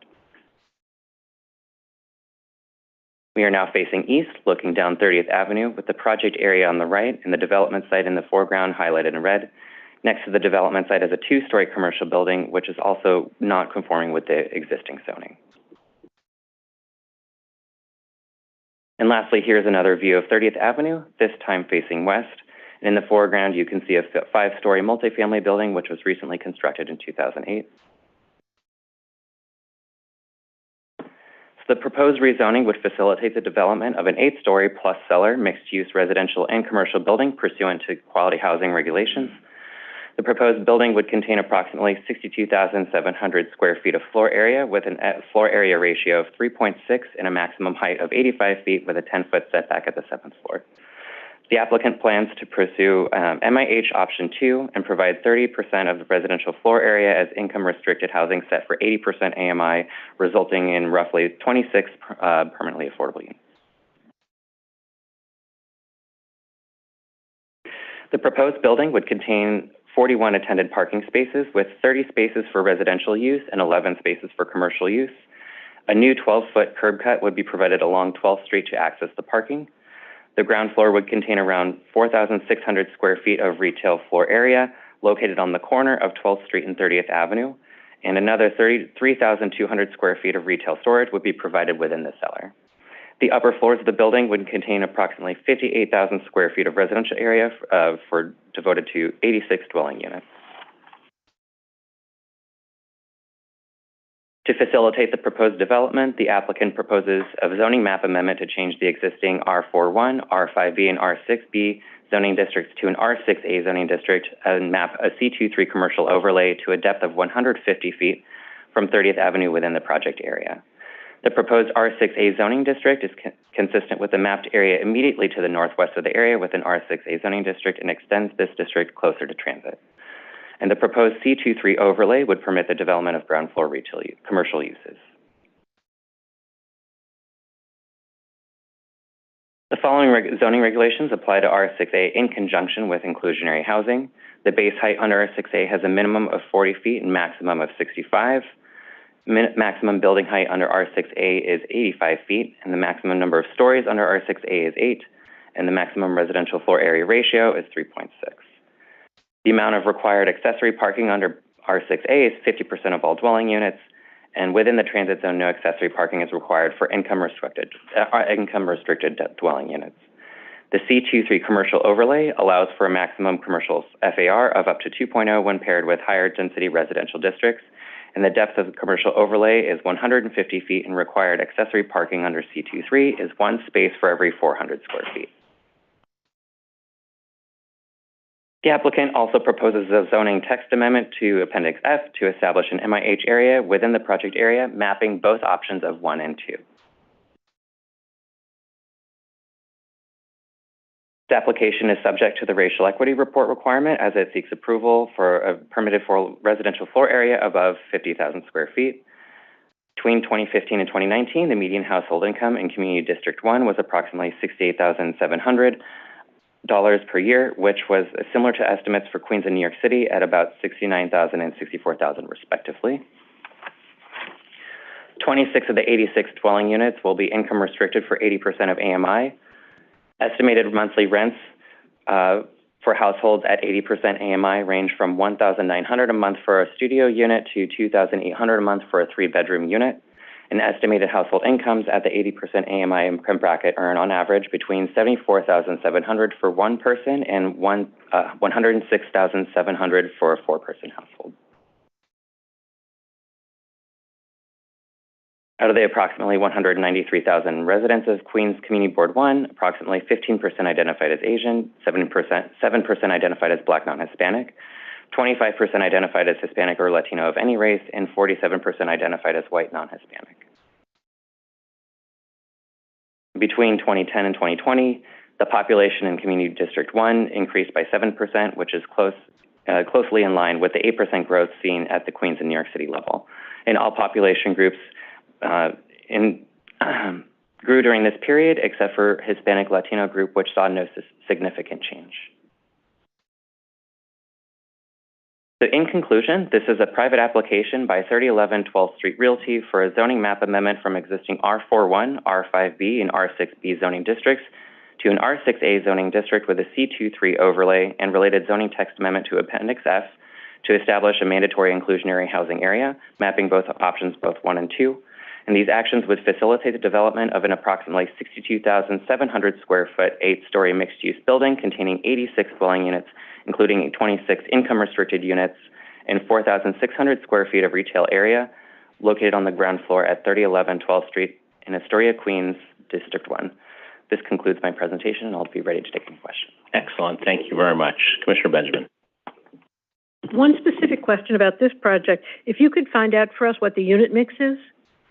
We are now facing east, looking down 30th Avenue, with the project area on the right and the development site in the foreground highlighted in red. Next to the development site is a 2-story commercial building, which is also not conforming with the existing zoning. And lastly, here's another view of 30th Avenue, this time facing west. And in the foreground, you can see a 5-story multifamily building, which was recently constructed in 2008. The proposed rezoning would facilitate the development of an 8-story plus cellar mixed-use residential and commercial building pursuant to quality housing regulations. The proposed building would contain approximately 62,700 square feet of floor area with a floor area ratio of 3.6 and a maximum height of 85 feet with a 10-foot setback at the 7th floor. The applicant plans to pursue MIH option 2 and provide 30% of the residential floor area as income restricted housing set for 80% AMI, resulting in roughly 26 permanently affordable units. The proposed building would contain 41 attended parking spaces with 30 spaces for residential use and 11 spaces for commercial use. A new 12-foot curb cut would be provided along 12th Street to access the parking. The ground floor would contain around 4,600 square feet of retail floor area located on the corner of 12th Street and 30th Avenue, and another 3,200 square feet of retail storage would be provided within the cellar. The upper floors of the building would contain approximately 58,000 square feet of residential area devoted to 86 dwelling units. To facilitate the proposed development, the applicant proposes a zoning map amendment to change the existing R41, R5B, and R6B zoning districts to an R6A zoning district and map a C23 commercial overlay to a depth of 150 feet from 30th Avenue within the project area. The proposed R6A zoning district is consistent with the mapped area immediately to the northwest of the area with an R6A zoning district and extends this district closer to transit. And the proposed C23 overlay would permit the development of ground floor retail commercial uses. The following zoning regulations apply to R6A in conjunction with inclusionary housing. The base height under R6A has a minimum of 40 feet and maximum of 65. Maximum building height under R6A is 85 feet, and the maximum number of stories under R6A is 8, and the maximum residential floor area ratio is 3.6. The amount of required accessory parking under R6A is 50% of all dwelling units, and within the transit zone, no accessory parking is required for income-restricted dwelling units. The C23 commercial overlay allows for a maximum commercial FAR of up to 2.0 when paired with higher density residential districts, and the depth of the commercial overlay is 150 feet, and required accessory parking under C23 is 1 space for every 400 square feet. The applicant also proposes a zoning text amendment to Appendix F to establish an MIH area within the project area, mapping both options of 1 and 2. This application is subject to the racial equity report requirement as it seeks approval for a permitted for residential floor area above 50,000 square feet. Between 2015 and 2019, the median household income in Community District 1 was approximately $68,700 per year, which was similar to estimates for Queens and New York City at about $69,000 and $64,000 respectively. 26 of the 86 dwelling units will be income restricted for 80% of AMI. Estimated monthly rents for households at 80% AMI range from $1,900 a month for a studio unit to $2,800 a month for a 3-bedroom unit. And estimated household incomes at the 80% AMI income bracket earn on average between $74,700 for one person and $106,700 for a 4-person household. Out of the approximately 193,000 residents of Queens Community Board 1, approximately 15% identified as Asian, 7% identified as Black non-Hispanic, 25% identified as Hispanic or Latino of any race, and 47% identified as white non-Hispanic. Between 2010 and 2020, the population in Community District 1 increased by 7%, which is closely in line with the 8% growth seen at the Queens and New York City level. And all population groups grew during this period, except for Hispanic Latino group, which saw no significant change. So in conclusion, this is a private application by 3011 12th Street Realty for a zoning map amendment from existing R41, R5B, and R6B zoning districts to an R6A zoning district with a C23 overlay and related zoning text amendment to Appendix F to establish a mandatory inclusionary housing area, mapping both options, both 1 and 2. And these actions would facilitate the development of an approximately 62,700 square foot, 8-story mixed-use building containing 86 dwelling units, including 26 income-restricted units and 4,600 square feet of retail area located on the ground floor at 3011 12th Street in Astoria, Queens, District 1. This concludes my presentation, and I'll be ready to take any questions. Excellent. Thank you very much. Commissioner Benjamin. One specific question about this project. If you could find out for us what the unit mix is,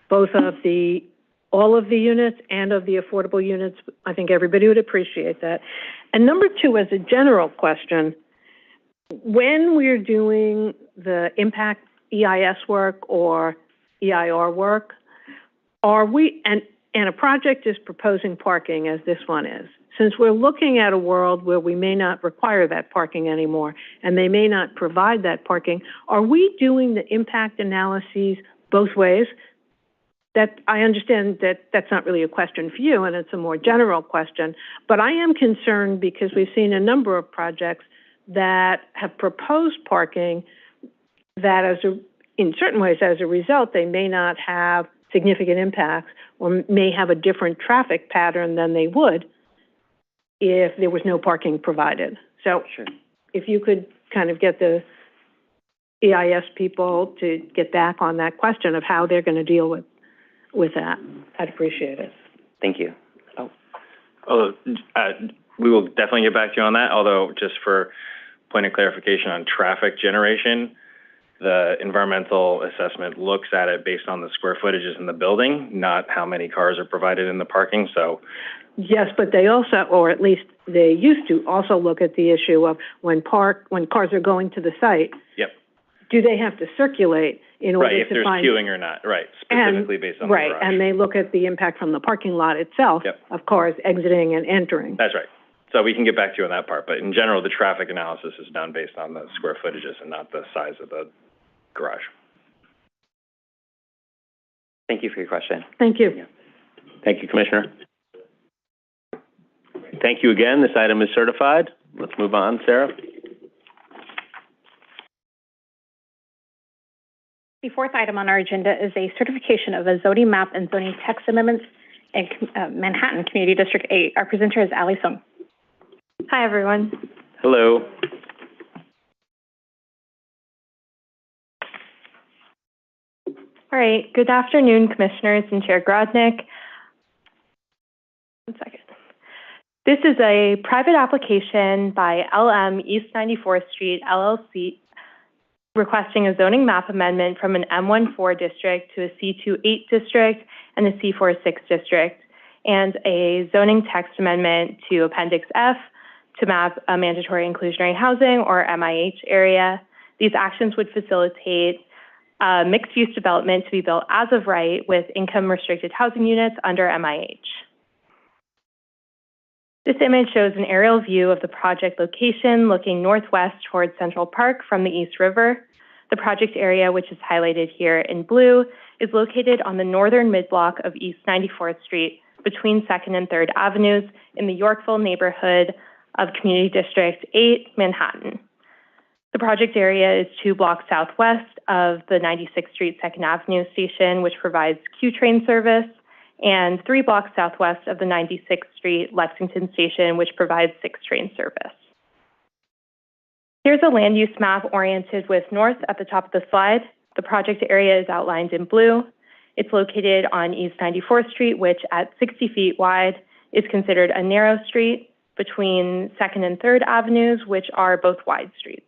both of all of the units and of the affordable units, I think everybody would appreciate that. And number two, as a general question, when we're doing the impact EIS work or EIR work, are we, and a project is proposing parking as this one is, since we're looking at a world where we may not require that parking anymore and they may not provide that parking, are we doing the impact analyses both ways? That I understand that that's not really a question for you and it's a more general question, but I am concerned because we've seen a number of projects that have proposed parking that in certain ways as a result, they may not have significant impacts or may have a different traffic pattern than they would if there was no parking provided. So Sure. If you could kind of get the EIS people to get back on that question of how they're going to deal with that, I'd appreciate it. Thank you. We will definitely get back to you on that, although just for point of clarification on traffic generation, the environmental assessment looks at it based on the square footages in the building, not how many cars are provided in the parking. So yes, but they also, or at least they used to, also look at the issue of when cars are going to the site. Yep. Do they have to circulate in order right, if to there's find queuing or not, right, specifically based on the right, garage. and they look at the impact from the parking lot itself Yep. of cars exiting and entering. That's right. So we can get back to you on that part, but in general, the traffic analysis is done based on the square footages and not the size of the garage. Thank you for your question. Thank you. Thank you, Commissioner. Thank you again. This item is certified. Let's move on, Sarah. The fourth item on our agenda is a certification of a zoning map and zoning text amendments in Manhattan Community District 8. Our presenter is Ali Sung. Hi, everyone. Hello. All right. Good afternoon, Commissioners and Chair Grodnick. One second. This is a private application by LM East 94th Street, LLC, requesting a zoning map amendment from an M14 district to a C28 district and a C46 district, and a zoning text amendment to Appendix F to map a mandatory inclusionary housing, or MIH, area. These actions would facilitate mixed-use development to be built as of right with income-restricted housing units under MIH. This image shows an aerial view of the project location looking northwest towards Central Park from the East River. The project area, which is highlighted here in blue, is located on the northern mid-block of East 94th Street between 2nd and 3rd Avenues in the Yorkville neighborhood of Community District 8, Manhattan. The project area is 2 blocks southwest of the 96th Street 2nd Avenue station, which provides Q train service, and 3 blocks southwest of the 96th Street Lexington station, which provides 6 train service. Here's a land use map oriented with north at the top of the slide. The project area is outlined in blue. It's located on East 94th Street, which at 60 feet wide is considered a narrow street between 2nd and 3rd Avenues, which are both wide streets.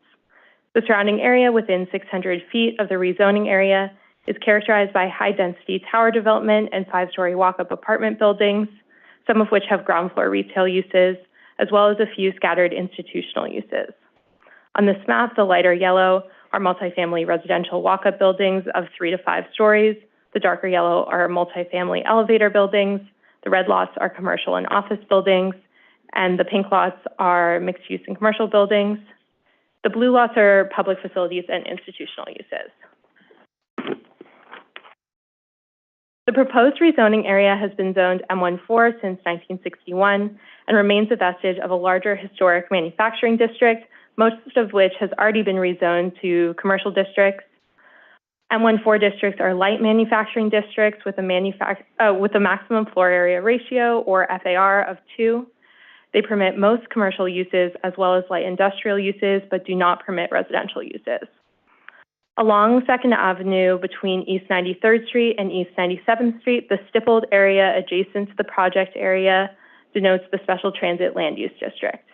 The surrounding area within 600 feet of the rezoning area is characterized by high-density tower development and 5-story walk-up apartment buildings, some of which have ground floor retail uses, as well as a few scattered institutional uses. On this map, the lighter yellow are multifamily residential walk-up buildings of 3 to 5 stories. The darker yellow are multifamily elevator buildings. The red lots are commercial and office buildings, and the pink lots are mixed-use and commercial buildings. The blue lots are public facilities and institutional uses. The proposed rezoning area has been zoned M14 since 1961 and remains a vestige of a larger historic manufacturing district, most of which has already been rezoned to commercial districts. M14 districts are light manufacturing districts with a maximum floor area ratio, or FAR, of 2. They permit most commercial uses as well as light industrial uses, but do not permit residential uses. Along 2nd Avenue between East 93rd Street and East 97th Street, the stippled area adjacent to the project area denotes the Special Transit Land Use District.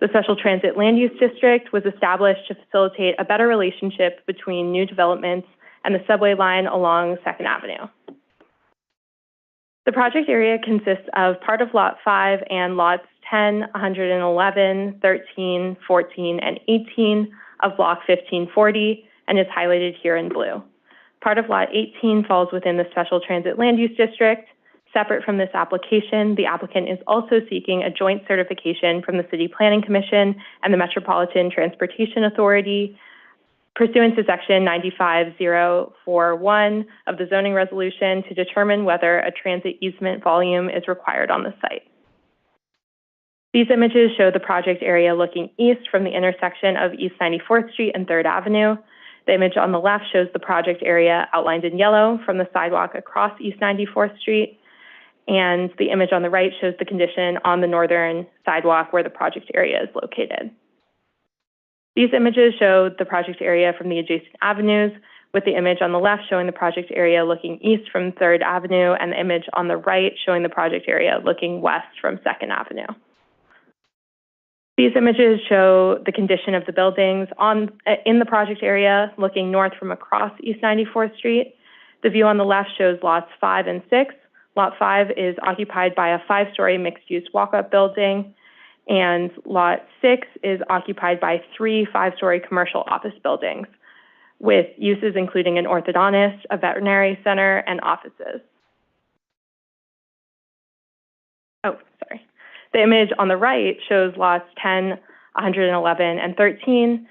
The Special Transit Land Use District was established to facilitate a better relationship between new developments and the subway line along 2nd Avenue. The project area consists of part of Lot 5 and Lots 10, 111, 13, 14, and 18 of Block 1540, and is highlighted here in blue. Part of Lot 18 falls within the Special Transit Land Use District. Separate from this application, the applicant is also seeking a joint certification from the City Planning Commission and the Metropolitan Transportation Authority pursuant to Section 95041 of the zoning resolution to determine whether a transit easement volume is required on the site. These images show the project area looking east from the intersection of East 94th Street and 3rd Avenue. The image on the left shows the project area outlined in yellow from the sidewalk across East 94th Street, and the image on the right shows the condition on the northern sidewalk where the project area is located. These images show the project area from the adjacent avenues, with the image on the left showing the project area looking east from 3rd Avenue, and the image on the right showing the project area looking west from 2nd Avenue. These images show the condition of the buildings in the project area looking north from across East 94th Street. The view on the left shows lots 5 and 6. Lot 5 is occupied by a 5-story mixed-use walk-up building, and Lot 6 is occupied by 3 5-story commercial office buildings, with uses including an orthodontist, a veterinary center, and offices. The image on the right shows lots 10, 111, and 13.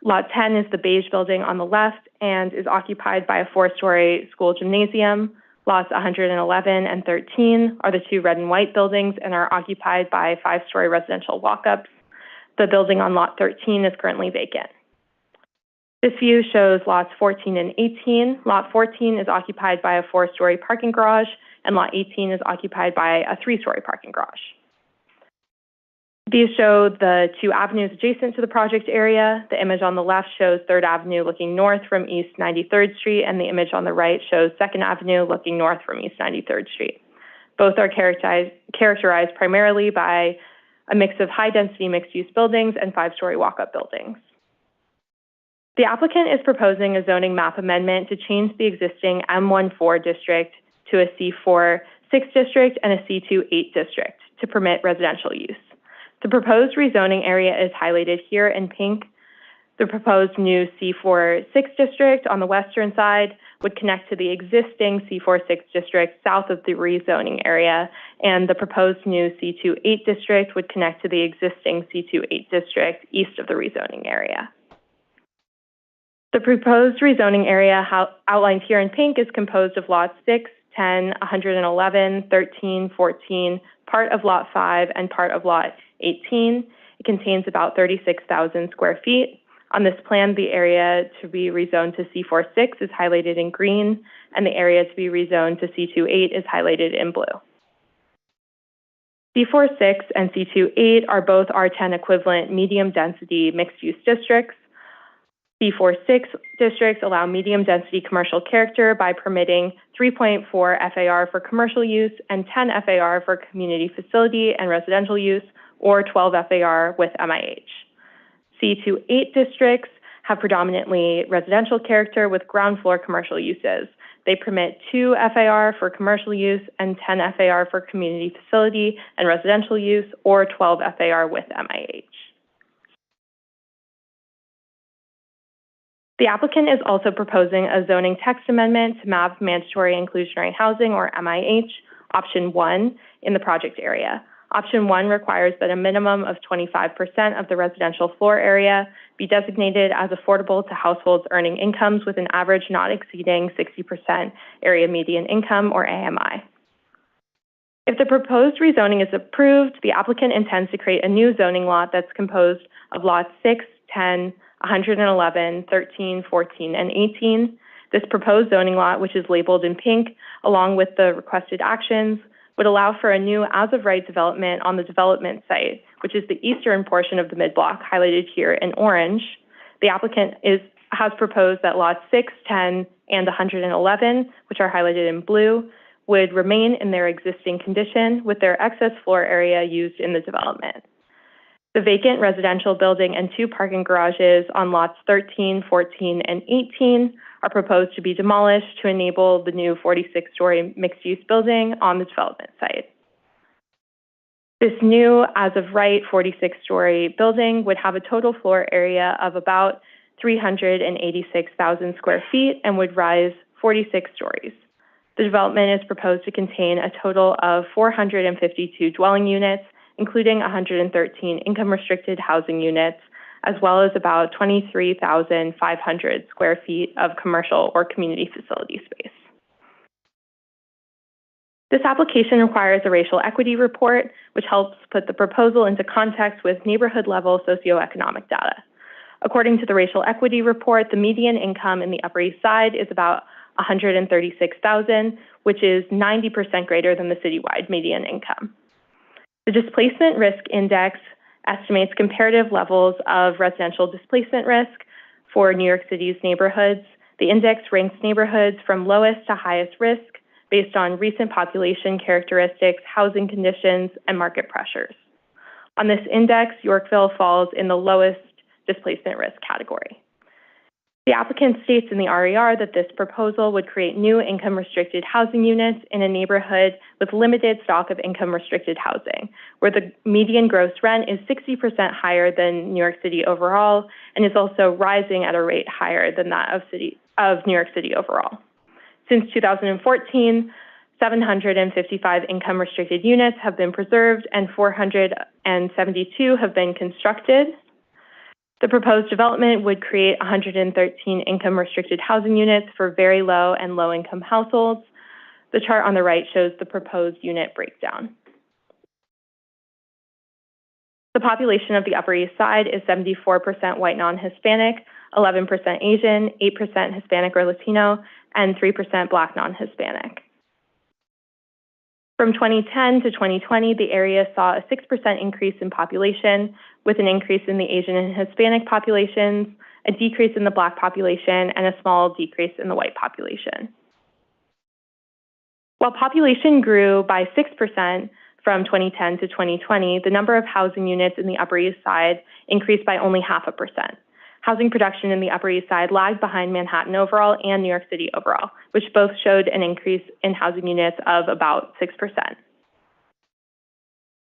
Lot 10 is the beige building on the left and is occupied by a 4-story school gymnasium. Lots 111 and 13 are the 2 red and white buildings and are occupied by 5-story residential walk-ups. The building on Lot 13 is currently vacant. This view shows lots 14 and 18. Lot 14 is occupied by a 4-story parking garage, and Lot 18 is occupied by a 3-story parking garage. These show the 2 avenues adjacent to the project area. The image on the left shows 3rd Avenue looking north from East 93rd Street, and the image on the right shows 2nd Avenue looking north from East 93rd Street. Both are characterized primarily by a mix of high-density mixed-use buildings and 5-story walk-up buildings. The applicant is proposing a zoning map amendment to change the existing M14 district to a C46 district and a C28 district to permit residential use. The proposed rezoning area is highlighted here in pink. The proposed new C46 district on the western side would connect to the existing C46 district south of the rezoning area, and the proposed new C28 district would connect to the existing C28 district east of the rezoning area. The proposed rezoning area outlined here in pink is composed of lots 6, 10, 111, 13, 14, part of lot 5, and part of lot 18. It contains about 36,000 square feet. On this plan, the area to be rezoned to C46 is highlighted in green, and the area to be rezoned to C28 is highlighted in blue. C46 and C28 are both R10 equivalent medium density mixed-use districts. C46 districts allow medium density commercial character by permitting 3.4 FAR for commercial use and 10 FAR for community facility and residential use, or 12 FAR with MIH. C28 districts have predominantly residential character with ground floor commercial uses. They permit 2 FAR for commercial use and 10 FAR for community facility and residential use, or 12 FAR with MIH. The applicant is also proposing a zoning text amendment to map mandatory inclusionary housing, or MIH, option 1 in the project area. Option 1 requires that a minimum of 25% of the residential floor area be designated as affordable to households earning incomes with an average not exceeding 60% area median income, or AMI. If the proposed rezoning is approved, the applicant intends to create a new zoning lot that's composed of lots 6, 10, 111, 13, 14, and 18. This proposed zoning lot, which is labeled in pink, along with the requested actions, would allow for a new as-of-right development on the development site, which is the eastern portion of the mid-block, highlighted here in orange. The applicant is has proposed that lots 6, 10, and 111, which are highlighted in blue, would remain in their existing condition with their excess floor area used in the development. The vacant residential building and 2 parking garages on lots 13, 14, and 18 are proposed to be demolished to enable the new 46-story mixed-use building on the development site. This new, as-of-right 46-story building would have a total floor area of about 386,000 square feet and would rise 46 stories. The development is proposed to contain a total of 452 dwelling units, including 113 income-restricted housing units, as well as about 23,500 square feet of commercial or community facility space. This application requires a racial equity report, which helps put the proposal into context with neighborhood-level socioeconomic data. According to the racial equity report, the median income in the Upper East Side is about $136,000, which is 90% greater than the citywide median income. The Displacement Risk Index estimates comparative levels of residential displacement risk for New York City's neighborhoods. The index ranks neighborhoods from lowest to highest risk based on recent population characteristics, housing conditions, and market pressures. On this index, Yorkville falls in the lowest displacement risk category. The applicant states in the RER that this proposal would create new income-restricted housing units in a neighborhood with limited stock of income-restricted housing, where the median gross rent is 60% higher than New York City overall and is also rising at a rate higher than that of New York City overall. Since 2014, 755 income-restricted units have been preserved and 472 have been constructed. The proposed development would create 113 income-restricted housing units for very low and low-income households. The chart on the right shows the proposed unit breakdown. The population of the Upper East Side is 74% white non-Hispanic, 11% Asian, 8% Hispanic or Latino, and 3% Black non-Hispanic. From 2010 to 2020, the area saw a 6% increase in population, with an increase in the Asian and Hispanic populations, a decrease in the Black population, and a small decrease in the white population. While population grew by 6% from 2010 to 2020, the number of housing units in the Upper East Side increased by only 0.5%. Housing production in the Upper East Side lagged behind Manhattan overall and New York City overall, which both showed an increase in housing units of about 6%.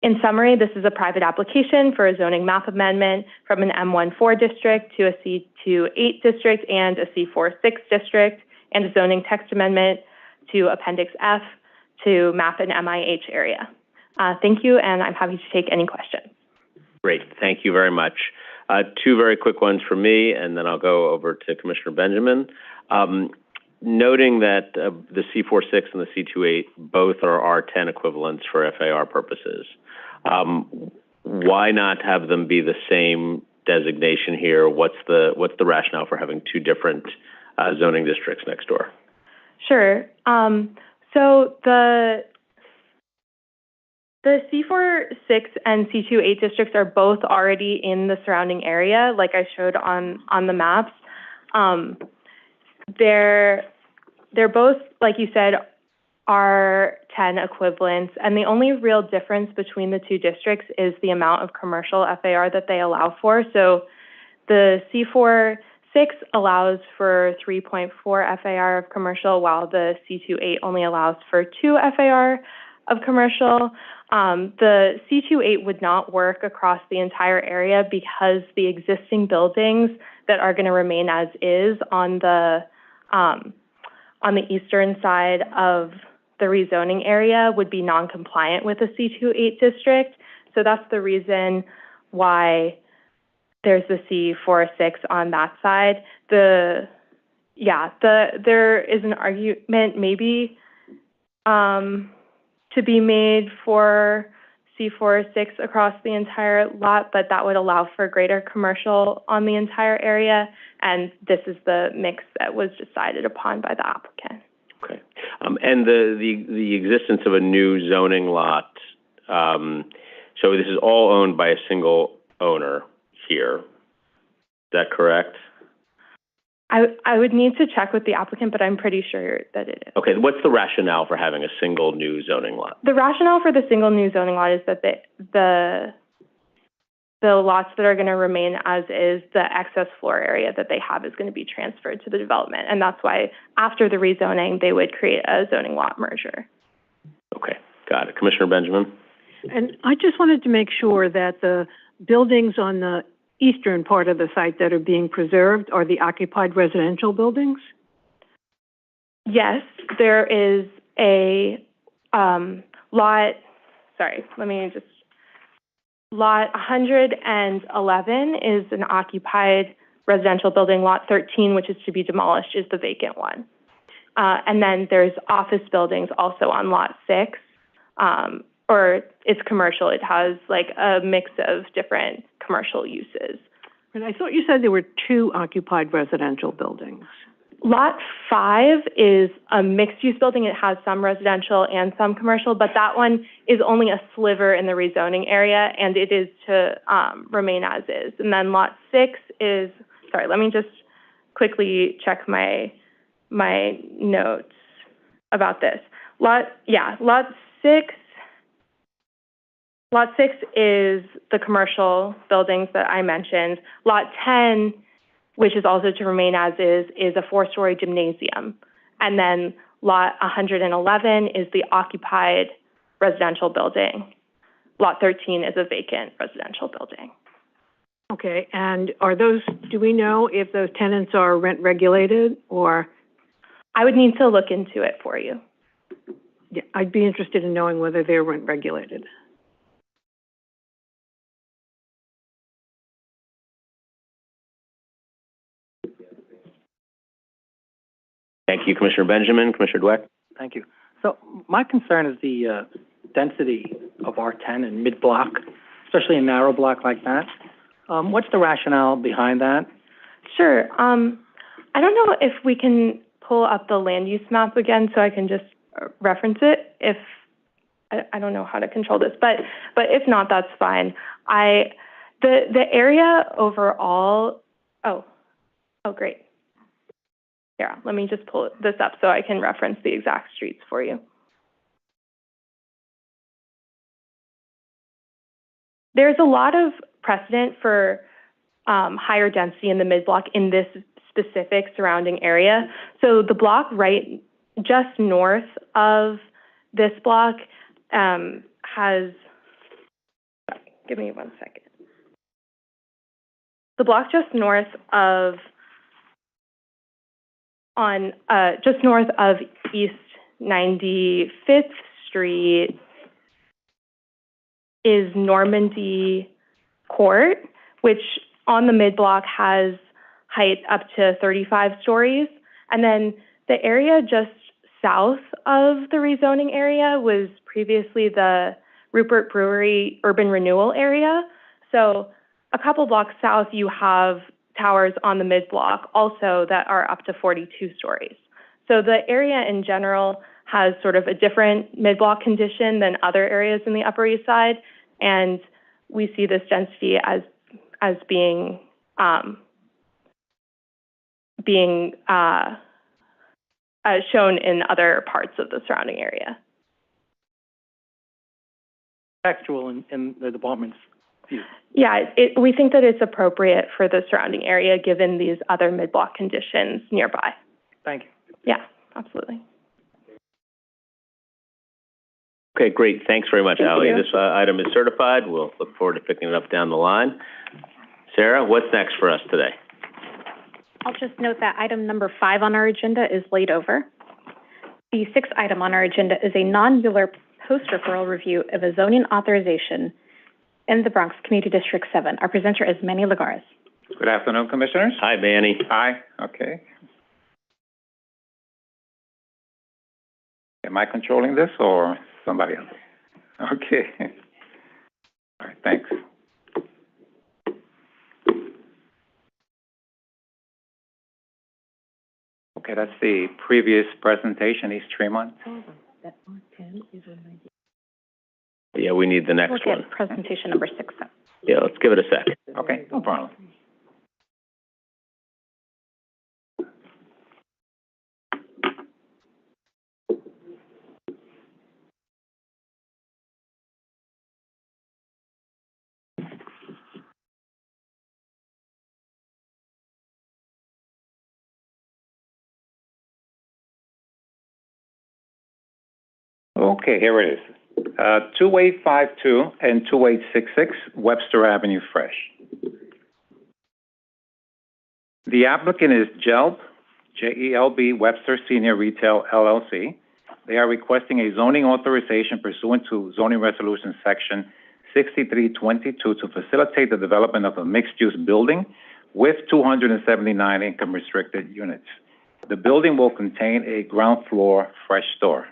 In summary, this is a private application for a zoning map amendment from an M14 district to a C28 district and a C46 district, and a zoning text amendment to Appendix F to map an MIH area. Thank you, and I'm happy to take any questions. Great, thank you very much. 2 very quick ones for me, and then I'll go over to Commissioner Benjamin. Noting that the C46 and the C28 both are R10 equivalents for FAR purposes, why not have them be the same designation here? What's the rationale for having 2 different zoning districts next door? Sure. So the C46 and C28 districts are both already in the surrounding area, like I showed on the maps. They're both, like you said, R10 equivalents, and the only real difference between the 2 districts is the amount of commercial FAR that they allow for. So the C46 allows for 3.4 FAR of commercial, while the C28 only allows for 2 FAR of commercial. The C28 would not work across the entire area because the existing buildings that are going to remain as is on the eastern side of the rezoning area would be non-compliant with the C28 district. So that's the reason why there's the C46 on that side. There is an argument maybe to be made for C46 across the entire lot, but that would allow for greater commercial on the entire area, and this is the mix that was decided upon by the applicant. Okay, and the existence of a new zoning lot, so this is all owned by a single owner here, is that correct? I would need to check with the applicant, but I'm pretty sure that it is. Okay, what's the rationale for having a single new zoning lot? The rationale for the single new zoning lot is that the lots that are going to remain as is, the excess floor area that they have is going to be transferred to the development. And that's why after the rezoning, they would create a zoning lot merger. Okay, got it. Commissioner Benjamin? And I just wanted to make sure that the buildings on the eastern part of the site that are being preserved are the occupied residential buildings? Yes, there is a lot 111 is an occupied residential building. Lot 13, which is to be demolished, is the vacant one. And then there's office buildings also on lot 6, or it's commercial. It has like a mix of different commercial uses. And I thought you said there were 2 occupied residential buildings. Lot 5 is a mixed-use building. It has some residential and some commercial, but that one is only a sliver in the rezoning area, and it is to remain as is. And then Lot 6 is, sorry, let me just quickly check my notes about this. Lot 6 is the commercial buildings that I mentioned. Lot 10, which is also to remain as is a 4-story gymnasium. And then Lot 111 is the occupied residential building. Lot 13 is a vacant residential building. Okay, and do we know if those tenants are rent regulated or? I would need to look into it for you. Yeah, I'd be interested in knowing whether they're rent regulated. Thank you, Commissioner Benjamin. Commissioner Dweck? Thank you. So my concern is the density of R10 in mid-block, especially a narrow block like that. What's the rationale behind that? Sure. I don't know if we can pull up the land use map again so I can just reference it. If I don't know how to control this, but if not, that's fine. The area overall. Oh, great. Yeah, let me just pull this up so I can reference the exact streets for you. There's a lot of precedent for higher density in the mid-block in this specific surrounding area. So the block right just north of this block has, give me 1 second. The block just north of just north of East 95th Street is Normandy Court, which on the mid-block has height up to 35 stories. And then the area just south of the rezoning area was previously the Rupert Brewery urban renewal area. So a couple blocks south, you have towers on the mid-block also that are up to 42 stories. So the area in general has sort of a different mid-block condition than other areas in the Upper East Side, and we see this density as being shown in other parts of the surrounding area. Textual in the department's view. Yeah, we think that it's appropriate for the surrounding area given these other mid-block conditions nearby. Thank you. Yeah, absolutely. Okay, great. Thanks very much, Thank Ally. you. This item is certified. We'll look forward to picking it up down the line. Sarah, what's next for us today? I'll just note that item number 5 on our agenda is laid over. The 6th item on our agenda is a non-dealer post-referral review of a zoning authorization in the Bronx Community District 7. Our presenter is Manny Lagares. Good afternoon, Commissioners. Hi, Manny. Hi, okay. Am I controlling this or somebody else? Okay. All right, thanks. Okay, that's the previous presentation, East Tremont. Yeah, we need the next one. Presentation number 6. Yeah, let's give it a sec. Okay, no problem. Okay, here it is. 2852 and 2866 Webster Avenue Fresh. The applicant is JELB, J-E-L-B, Webster Senior Retail LLC. They are requesting a zoning authorization pursuant to Zoning Resolution Section 6322 to facilitate the development of a mixed-use building with 279 income-restricted units. The building will contain a ground floor fresh store.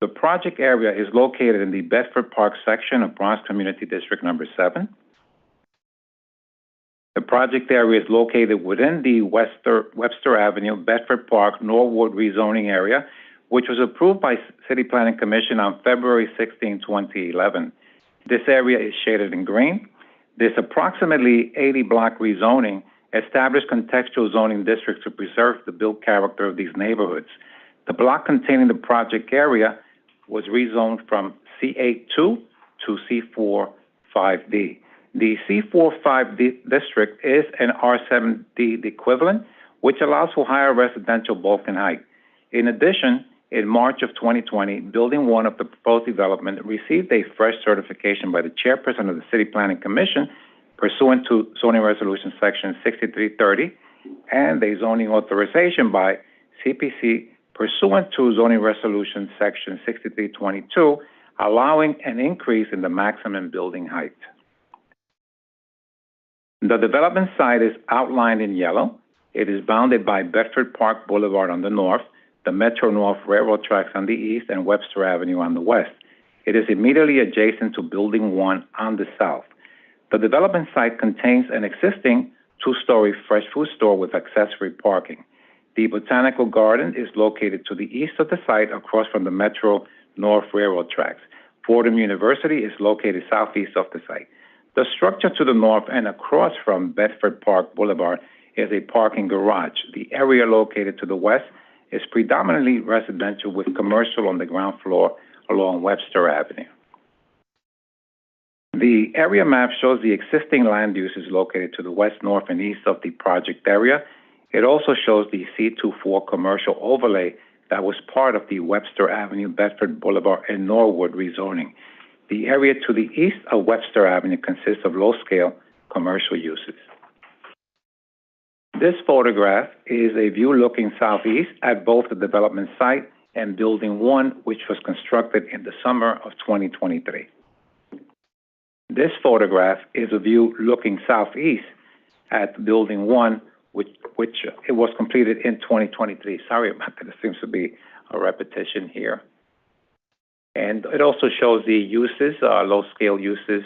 The project area is located in the Bedford Park section of Bronx Community District Number 7. The project area is located within the Webster Avenue, Bedford Park, Norwood rezoning area, which was approved by City Planning Commission on February 16, 2011. This area is shaded in green. This approximately 80-block rezoning established contextual zoning districts to preserve the built character of these neighborhoods. The block containing the project area was rezoned from C8-2 to C4-5D. The C4-5D district is an R7D equivalent, which allows for higher residential bulk and height. In addition, in March of 2020, Building 1 of the proposed development received a fresh certification by the chairperson of the City Planning Commission pursuant to Zoning Resolution Section 6330 and a zoning authorization by CPC pursuant to Zoning Resolution Section 6322, allowing an increase in the maximum building height. The development site is outlined in yellow. It is bounded by Bedford Park Boulevard on the north, the Metro North Railroad tracks on the east, and Webster Avenue on the west. It is immediately adjacent to Building 1 on the south. The development site contains an existing two-story fresh food store with accessory parking. The Botanical Garden is located to the east of the site across from the Metro North Railroad tracks. Fordham University is located southeast of the site. The structure to the north and across from Bedford Park Boulevard is a parking garage. The area located to the west is predominantly residential with commercial on the ground floor along Webster Avenue. The area map shows the existing land uses located to the west, north, and east of the project area. It also shows the C24 commercial overlay that was part of the Webster Avenue, Bedford Boulevard, and Norwood rezoning. The area to the east of Webster Avenue consists of low-scale commercial uses. This photograph is a view looking southeast at both the development site and Building 1, which was constructed in the summer of 2023. This photograph is a view looking southeast at Building 1, which it was completed in 2023. Sorry about that. There seems to be a repetition here. And it also shows the uses, low-scale uses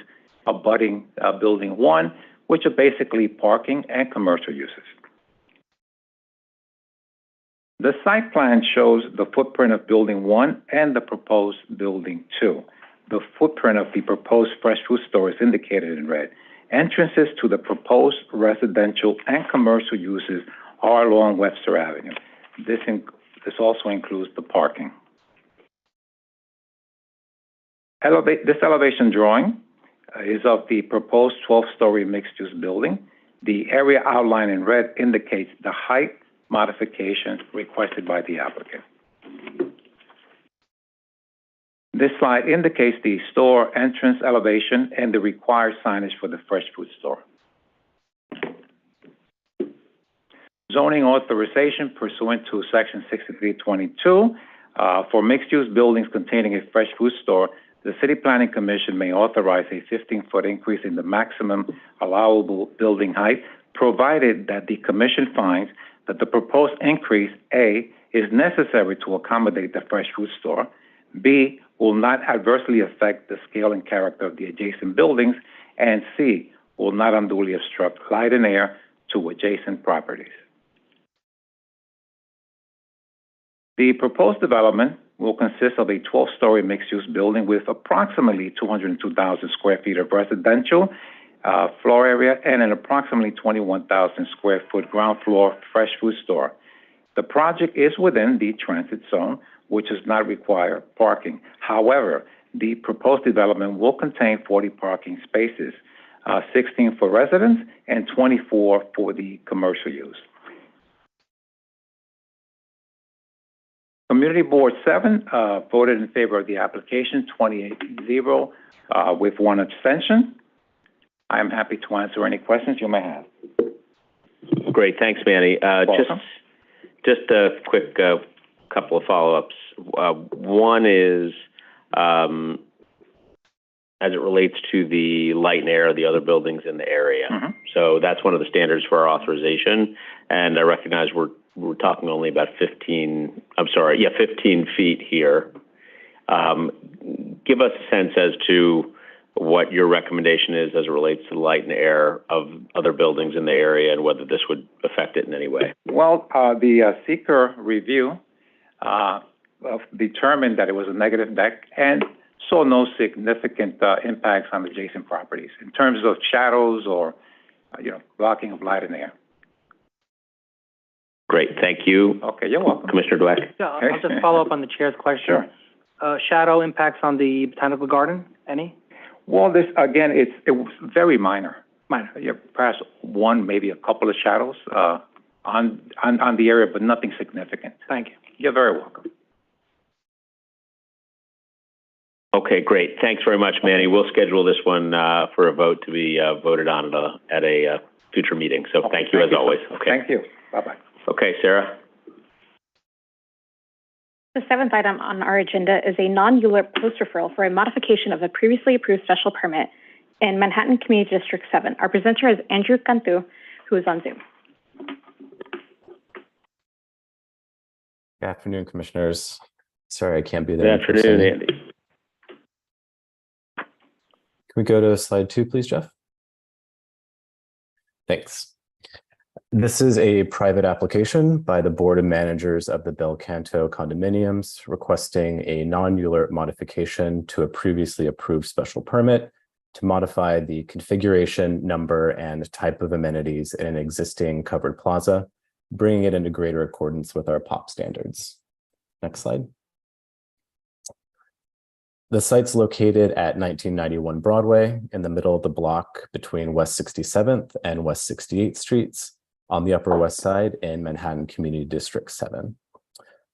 abutting Building 1, which are basically parking and commercial uses. The site plan shows the footprint of Building 1 and the proposed Building 2. The footprint of the proposed fresh food store is indicated in red. Entrances to the proposed residential and commercial uses are along Webster Avenue. This also includes the parking. This elevation drawing is of the proposed 12-story mixed-use building. The area outlined in red indicates the height modification requested by the applicant. This slide indicates the store entrance elevation and the required signage for the fresh food store. Zoning authorization pursuant to Section 6322 for mixed-use buildings containing a fresh food store, the City Planning Commission may authorize a 15-foot increase in the maximum allowable building height, provided that the Commission finds that the proposed increase, A, is necessary to accommodate the fresh food store, B, will not adversely affect the scale and character of the adjacent buildings, and C, will not unduly obstruct light and air to adjacent properties. The proposed development will consist of a 12-story mixed-use building with approximately 202,000 square feet of residential floor area and an approximately 21,000 square foot ground floor fresh food store. The project is within the transit zone, which does not require parking. However, the proposed development will contain 40 parking spaces, 16 for residents and 24 for the commercial use. Community Board 7 voted in favor of the application, 28-0, with one abstention. I am happy to answer any questions you may have. Great, thanks, Manny. Just a quick couple of follow-ups. One is, as it relates to the light and air of the other buildings in the area. So that's one of the standards for our authorization, and I recognize we're talking only about 15 feet here. Give us a sense as to what your recommendation is as it relates to the light and air of other buildings in the area and whether this would affect it in any way. Well, the seeker review determined that it was a negative deck and saw no significant impacts on adjacent properties in terms of shadows or, blocking of light and air. Great, thank you. Okay, you're welcome. Commissioner Dweck. Yeah, I'll just follow up on the chair's question. Sure. Shadow impacts on the botanical garden, any? Well, this, again, it was very minor. Minor. Yeah, perhaps one, maybe a couple of shadows on the area, but nothing significant. Thank you. You're very welcome. Okay, great. Thanks very much, Manny. We'll schedule this one for a vote to be voted on at a future meeting. So thank you as always. Okay. Thank you. Bye-bye. Okay, Sarah. The seventh item on our agenda is a non-ULURP post referral for a modification of a previously approved special permit in Manhattan Community District 7. Our presenter is Andrew Cantu, who is on Zoom. Good afternoon, commissioners. Sorry, I can't be there. Good afternoon, Andy. Can we go to slide 2, please, Jeff? Thanks. This is a private application by the Board of Managers of the Bel Canto condominiums requesting a non-ULURP modification to a previously approved special permit to modify the configuration, number, and type of amenities in an existing covered plaza, bringing it into greater accordance with our POP standards. Next slide. The site's located at 1991 Broadway in the middle of the block between West 67th and West 68th Streets on the Upper West Side in Manhattan Community District 7.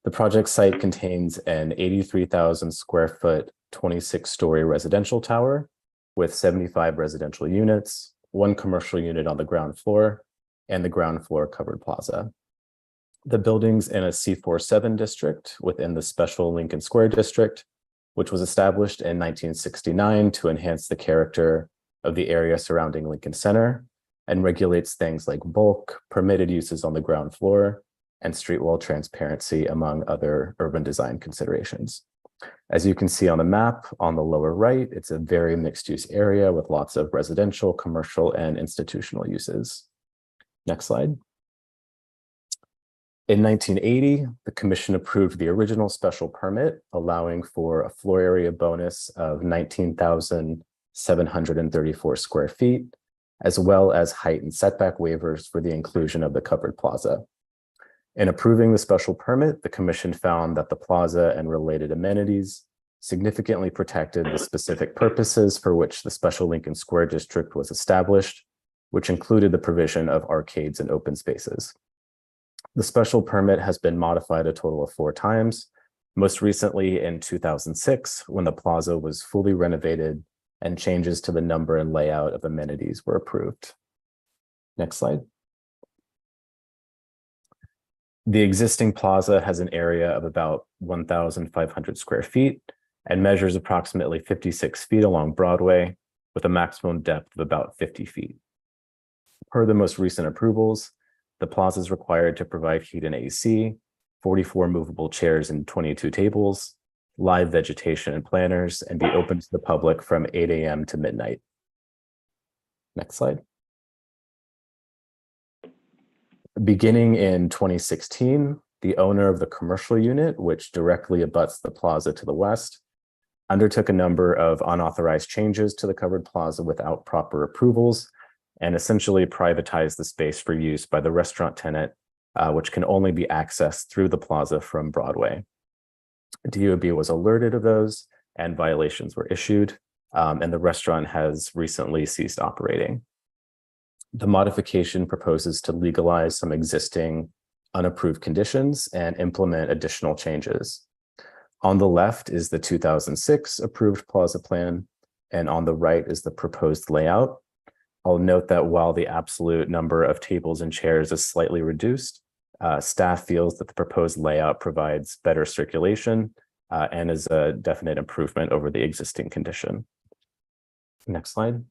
The project site contains an 83,000 square foot, 26-story residential tower with 75 residential units, 1 commercial unit on the ground floor, and the ground floor covered plaza. The building's in a C47 district within the special Lincoln Square district, which was established in 1969 to enhance the character of the area surrounding Lincoln Center and regulates things like bulk, permitted uses on the ground floor, and street wall transparency, among other urban design considerations. As you can see on the map on the lower right, it's a very mixed-use area with lots of residential, commercial, and institutional uses. Next slide. In 1980, the commission approved the original special permit, allowing for a floor area bonus of 19,734 square feet, as well as height and setback waivers for the inclusion of the covered plaza. In approving the special permit, the commission found that the plaza and related amenities significantly protected the specific purposes for which the special Lincoln Square district was established, which included the provision of arcades and open spaces. The special permit has been modified a total of 4 times, most recently in 2006, when the plaza was fully renovated and changes to the number and layout of amenities were approved. Next slide. The existing plaza has an area of about 1,500 square feet and measures approximately 56 feet along Broadway with a maximum depth of about 50 feet. Per the most recent approvals, the plaza is required to provide heat and AC, 44 movable chairs and 22 tables, live vegetation and planters, and be open to the public from 8 a.m. to midnight. Next slide. Beginning in 2016, the owner of the commercial unit, which directly abuts the plaza to the west, undertook a number of unauthorized changes to the covered plaza without proper approvals, and essentially privatized the space for use by the restaurant tenant, which can only be accessed through the plaza from Broadway. DOB was alerted of those and violations were issued, and the restaurant has recently ceased operating. The modification proposes to legalize some existing unapproved conditions and implement additional changes. On the left is the 2006 approved plaza plan, and on the right is the proposed layout. I'll note that while the absolute number of tables and chairs is slightly reduced, staff feels that the proposed layout provides better circulation and is a definite improvement over the existing condition. Next slide.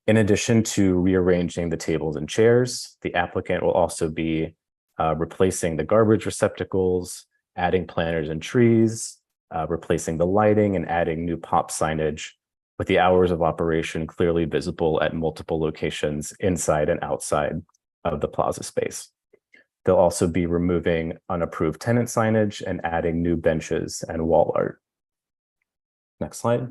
In addition to rearranging the tables and chairs, the applicant will also be replacing the garbage receptacles, adding planters and trees, replacing the lighting, and adding new pop signage, with the hours of operation clearly visible at multiple locations inside and outside of the plaza space. They'll also be removing unapproved tenant signage and adding new benches and wall art. Next slide.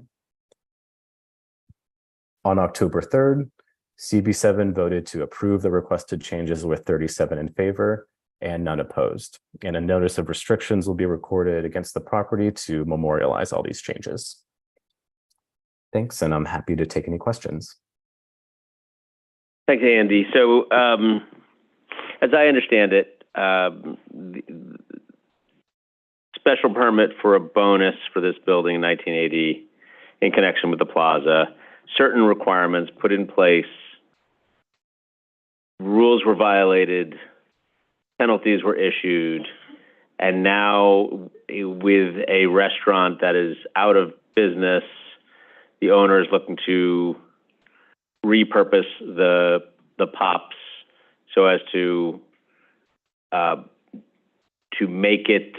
On October 3rd, CB7 voted to approve the requested changes with 37 in favor and none opposed. And a notice of restrictions will be recorded against the property to memorialize all these changes. Thanks, and I'm happy to take any questions. Thanks, Andy. So, as I understand it, the special permit for a bonus for this building in 1980 in connection with the plaza, certain requirements put in place, rules were violated, penalties were issued, and now with a restaurant that is out of business, the owner is looking to repurpose the pops so as to make it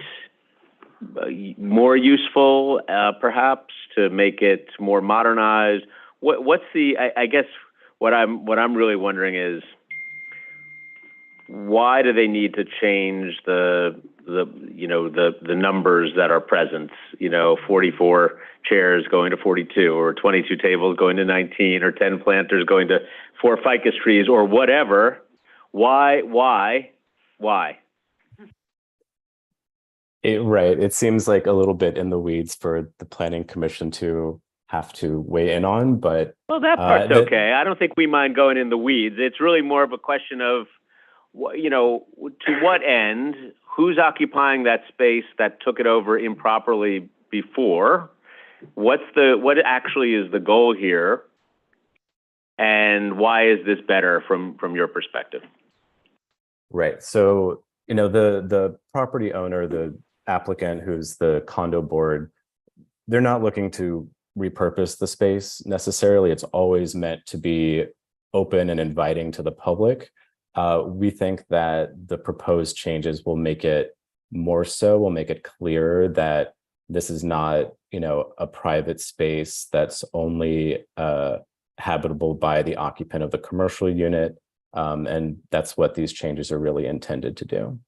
more useful, perhaps to make it more modernized. What's the? I guess what I'm really wondering is, why do they need to change the numbers that are present? 44 chairs going to 42, or 22 tables going to 19, or 10 planters going to 4 ficus trees, or whatever. Why? Right. It seems like a little bit in the weeds for the Planning Commission to have to weigh in on, but well, that part's okay. I don't think we mind going in the weeds. It's really more of a question of, to what end, who's occupying that space that took it over improperly before, what actually is the goal here, and why is this better from your perspective? Right. So, the property owner, the applicant, who's the condo board, they're not looking to repurpose the space necessarily. It's always meant to be open and inviting to the public. We think that the proposed changes will make it more so, will make it clearer that this is not, a private space that's only habitable by the occupant of the commercial unit. And that's what these changes are really intended to do.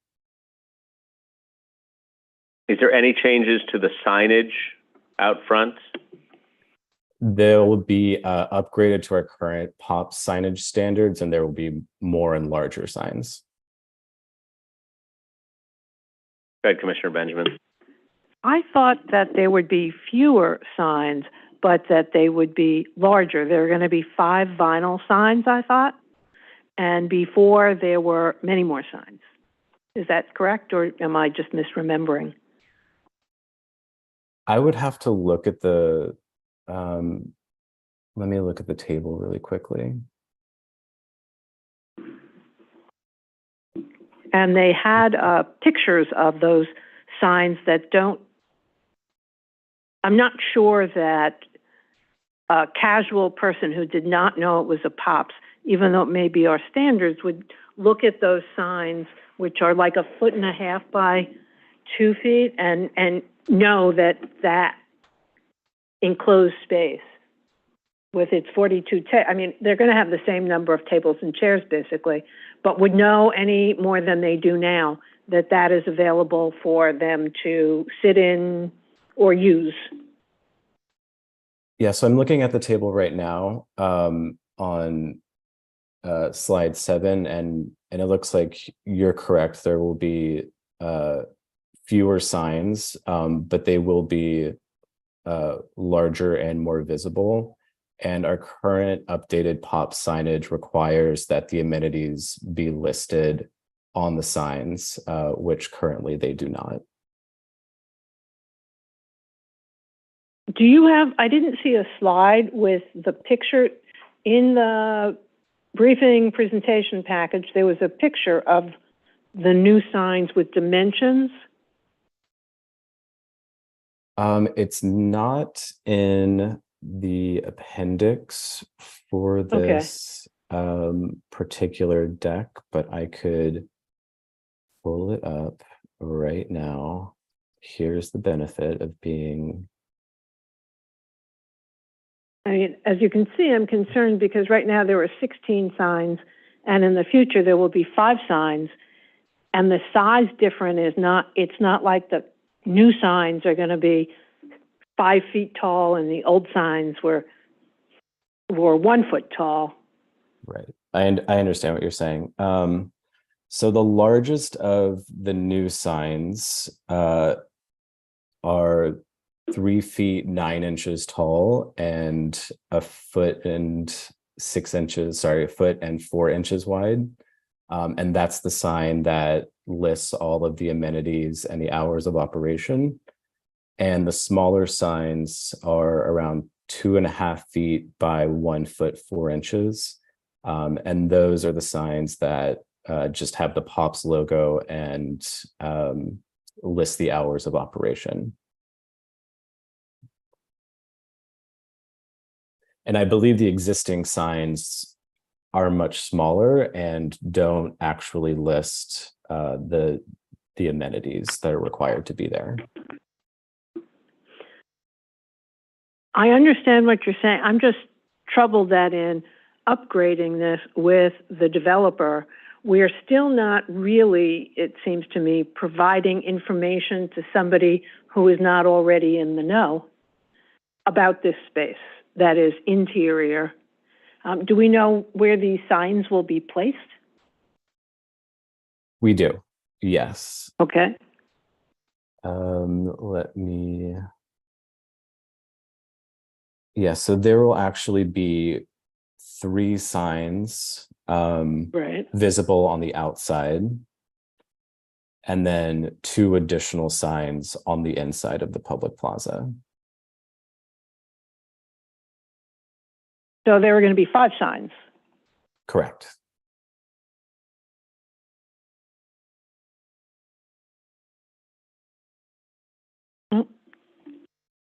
Is there any changes to the signage out front? They'll be upgraded to our current POP signage standards, and there will be more and larger signs. Go ahead, Commissioner Benjamin. I thought that there would be fewer signs, but that they would be larger. There are going to be 5 vinyl signs, I thought, and before there were many more signs. Is that correct, or am I just misremembering? I would have to look at the let me look at the table really quickly. And they had pictures of those signs that don't, I'm not sure that a casual person who did not know it was a POPs, even though it may be our standards, would look at those signs, which are like 1.5 feet by 2 feet, and know that enclosed space with its 42, they're going to have the same number of tables and chairs basically, but would know any more than they do now that is available for them to sit in or use. Yeah, so I'm looking at the table right now on slide 7, and it looks like you're correct. There will be fewer signs, but they will be larger and more visible. And our current updated POP signage requires that the amenities be listed on the signs, which currently they do not. Do you have, I didn't see a slide with the picture in the briefing presentation package. There was a picture of the new signs with dimensions. It's not in the appendix for this particular deck, but I could pull it up right now. Here's the benefit of being... I mean, as you can see, I'm concerned because right now there are 16 signs, and in the future there will be 5 signs, and the size difference is not, it's not like the new signs are going to be 5 feet tall and the old signs were 1 foot tall. Right. I understand what you're saying. So the largest of the new signs are 3 feet 9 inches tall and a foot and 4 inches wide. And that's the sign that lists all of the amenities and the hours of operation. And the smaller signs are around 2.5 feet by 1 foot 4 inches. And those are the signs that just have the POPs logo and list the hours of operation. And I believe the existing signs are much smaller and don't actually list the amenities that are required to be there. I understand what you're saying. I'm just troubled that in upgrading this with the developer, we are still not really, it seems to me, providing information to somebody who is not already in the know about this space that is interior. Do we know where these signs will be placed? We do, yes. Okay. Let me... Yeah, so there will actually be 3 signs visible on the outside, and then 2 additional signs on the inside of the public plaza. So there are going to be 5 signs. Correct.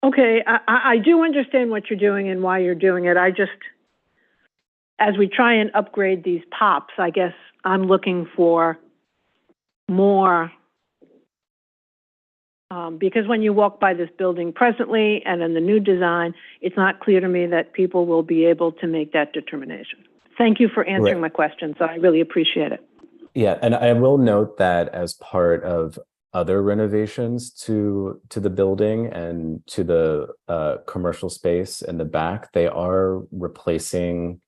Okay, I do understand what you're doing and why you're doing it. I just, as we try and upgrade these POPs, I guess I'm looking for more, because when you walk by this building presently and in the new design, it's not clear to me that people will be able to make that determination. Thank you for answering my questions. I really appreciate it. Yeah, and I will note that as part of other renovations to the building and to the commercial space in the back, they are replacing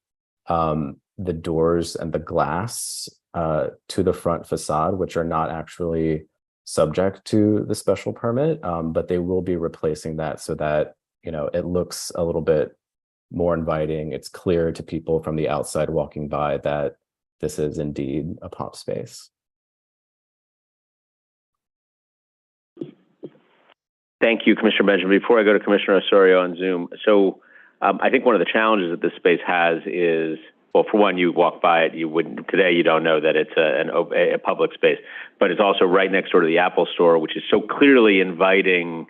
the doors and the glass to the front facade, which are not actually subject to the special permit, but they will be replacing that so that, you know, it looks a little bit more inviting. It's clear to people from the outside walking by that this is indeed a POP space. Thank you, Commissioner Benjamin. Before I go to Commissioner Osorio on Zoom, so I think one of the challenges that this space has is, well, for one, you walk by it, you wouldn't, today you don't know that it's a public space, but it's also right next door to the Apple store, which is so clearly inviting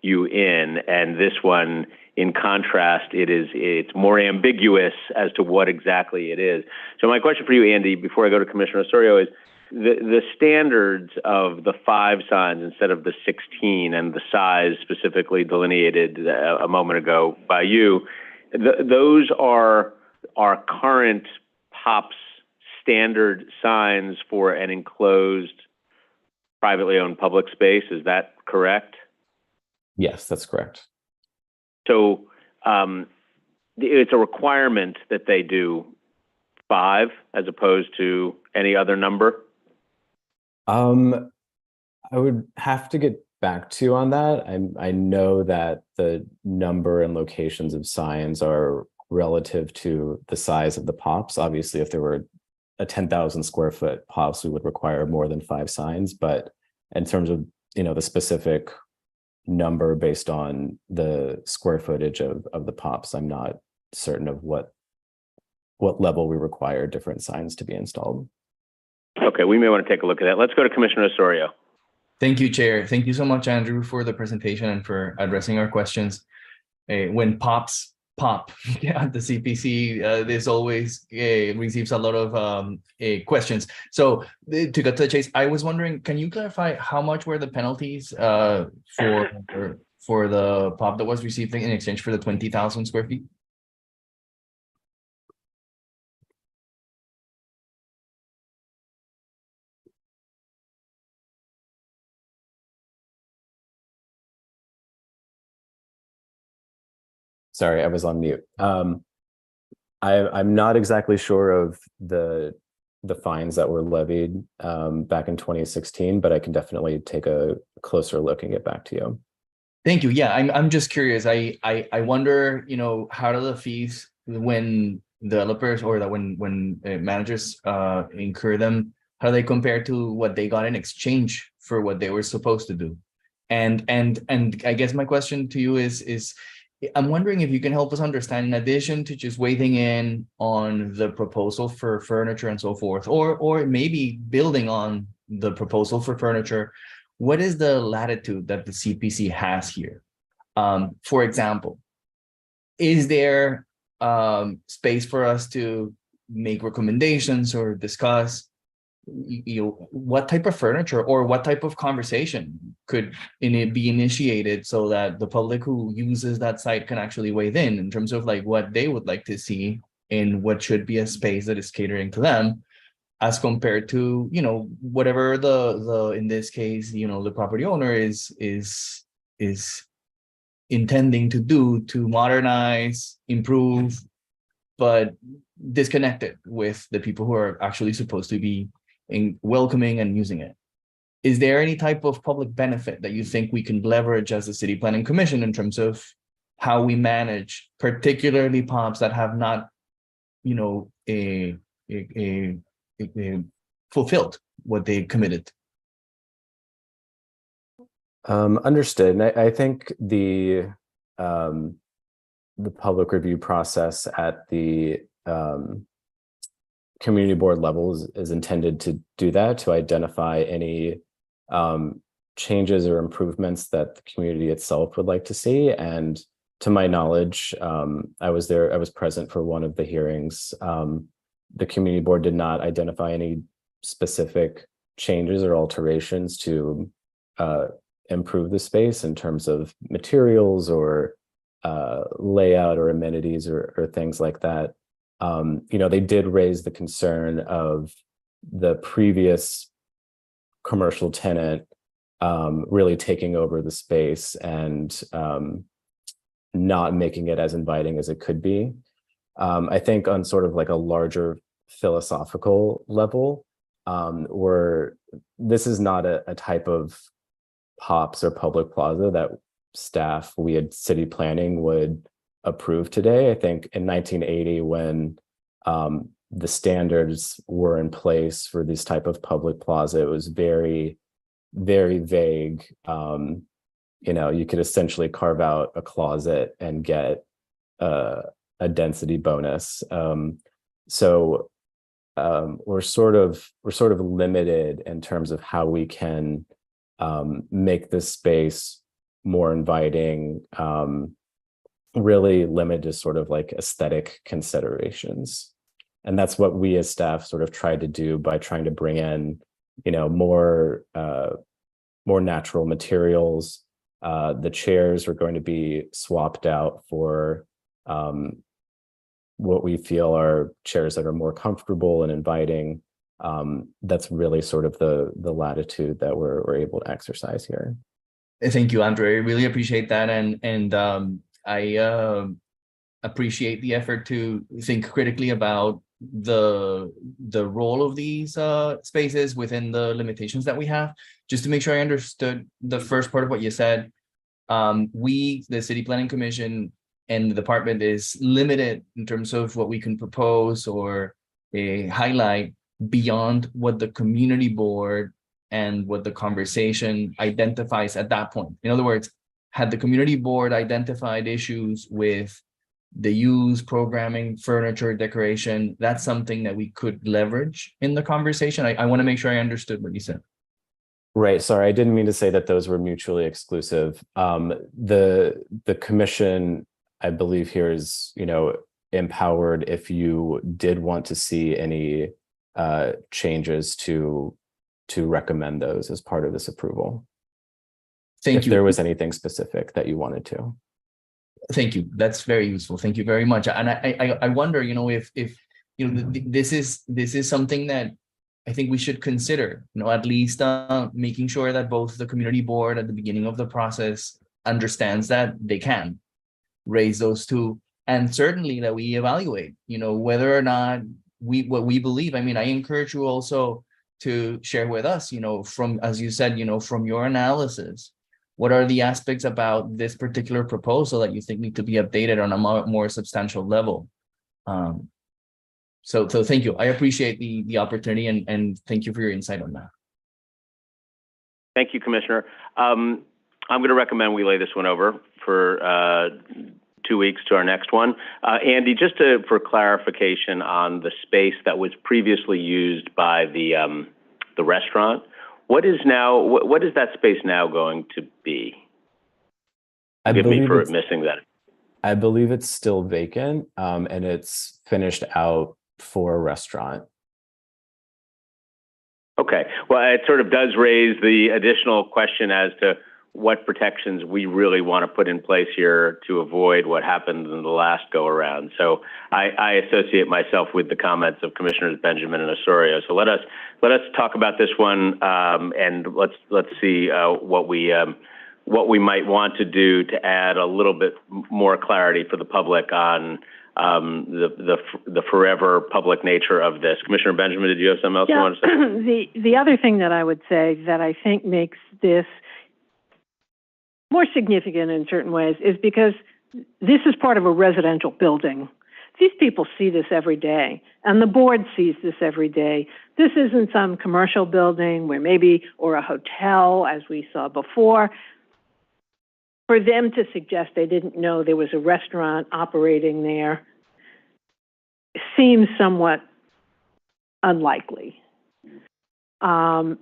you in, and this one, in contrast, it's more ambiguous as to what exactly it is. So my question for you, Andy, before I go to Commissioner Osorio is, the standards of the 5 signs instead of the 16 and the size specifically delineated a moment ago by you, those are our current POPs standard signs for an enclosed privately owned public space. Is that correct? Yes, that's correct. So it's a requirement that they do 5 as opposed to any other number? I would have to get back to you on that. I know that the number and locations of signs are relative to the size of the POPs. Obviously, if there were a 10,000 square foot POPs, we would require more than 5 signs. But in terms of, the specific number based on the square footage of the POPs, I'm not certain of what level we require different signs to be installed. Okay, we may want to take a look at that. Let's go to Commissioner Osorio. Thank you, Chair. Thank you so much, Andrew, for the presentation and for addressing our questions. When POPs pop at the CPC, this always receives a lot of questions. So to get to the chase, I was wondering, can you clarify how much were the penalties for the POP that was received in exchange for the 20,000 square feet? Sorry, I was on mute. I'm not exactly sure of the fines that were levied back in 2016, but I can definitely take a closer look and get back to you. Thank you. Yeah, I'm just curious. I wonder, how do the fees when developers or when managers incur them, how do they compare to what they got in exchange for what they were supposed to do? And I guess my question to you is I'm wondering if you can help us understand, in addition to just weighing in on the proposal for furniture and so forth, or maybe building on the proposal for furniture, what is the latitude that the CPC has here? For example, is there space for us to make recommendations or discuss what type of furniture or what type of conversation could be initiated so that the public who uses that site can actually weigh in terms of like what they would like to see in what should be a space that is catering to them, as compared to whatever the in this case the property owner is intending to do to modernize, improve, but disconnected with the people who are actually supposed to be welcoming and using it. Is there any type of public benefit that you think we can leverage as a City Planning Commission in terms of how we manage, particularly POPs that have not, fulfilled what they committed? Understood. And I think the public review process at the community board level is intended to do that, to identify any changes or improvements that the community itself would like to see. And to my knowledge, I was present for one of the hearings. The community board did not identify any specific changes or alterations to improve the space in terms of materials or layout or amenities or things like that. They did raise the concern of the previous commercial tenant really taking over the space and not making it as inviting as it could be. I think on sort of like a larger philosophical level, where this is not a type of POPs or public plaza that staff, we at city planning would approve today. I think in 1980, when the standards were in place for this type of public plaza, it was very, very vague. You could essentially carve out a closet and get a density bonus. So we're sort of limited in terms of how we can make this space more inviting, really limited to sort of like aesthetic considerations. And that's what we as staff sort of tried to do by trying to bring in, more natural materials. The chairs are going to be swapped out for what we feel are chairs that are more comfortable and inviting. That's really sort of the latitude that we're able to exercise here. Thank you, Andre. I really appreciate that, and I appreciate the effort to think critically about the role of these spaces within the limitations that we have. Just to make sure I understood the first part of what you said, we, the City Planning Commission, and the department is limited in terms of what we can propose or highlight beyond what the community board and what the conversation identifies at that point? In other words, had the community board identified issues with the use, programming, furniture, decoration, that's something that we could leverage in the conversation? I want to make sure I understood what you said. Right. Sorry, I didn't mean to say that those were mutually exclusive. The commission, I believe, here is, empowered if you did want to see any changes to recommend those as part of this approval. Thank you. If there was anything specific that you wanted to. Thank you. That's very useful. Thank you very much. And I wonder, if this is something that I think we should consider, at least making sure that both the community board at the beginning of the process understands that they can raise those two, and certainly that we evaluate, whether or not what we believe. I mean, I encourage you also to share with us, from, as you said, from your analysis, what are the aspects about this particular proposal that you think need to be updated on a more substantial level? So thank you. I appreciate the opportunity, and thank you for your insight on that. Thank you, Commissioner. I'm going to recommend we lay this one over for 2 weeks to our next one. Andy, just for clarification on the space that was previously used by the restaurant, what is that space now going to be? Forgive me for missing that. I believe it's still vacant, and it's finished out for a restaurant. Okay. Well, it sort of does raise the additional question as to what protections we really want to put in place here to avoid what happened in the last go around. So I associate myself with the comments of Commissioners Benjamin and Osorio. So let us talk about this one, and let's see what we might want to do to add a little bit more clarity for the public on the forever public nature of this. Commissioner Benjamin, did you have something else you want to say? The other thing that I would say that I think makes this more significant in certain ways is because this is part of a residential building. These people see this every day, and the board sees this every day. This isn't some commercial building or a hotel, as we saw before. For them to suggest they didn't know there was a restaurant operating there seems somewhat unlikely. So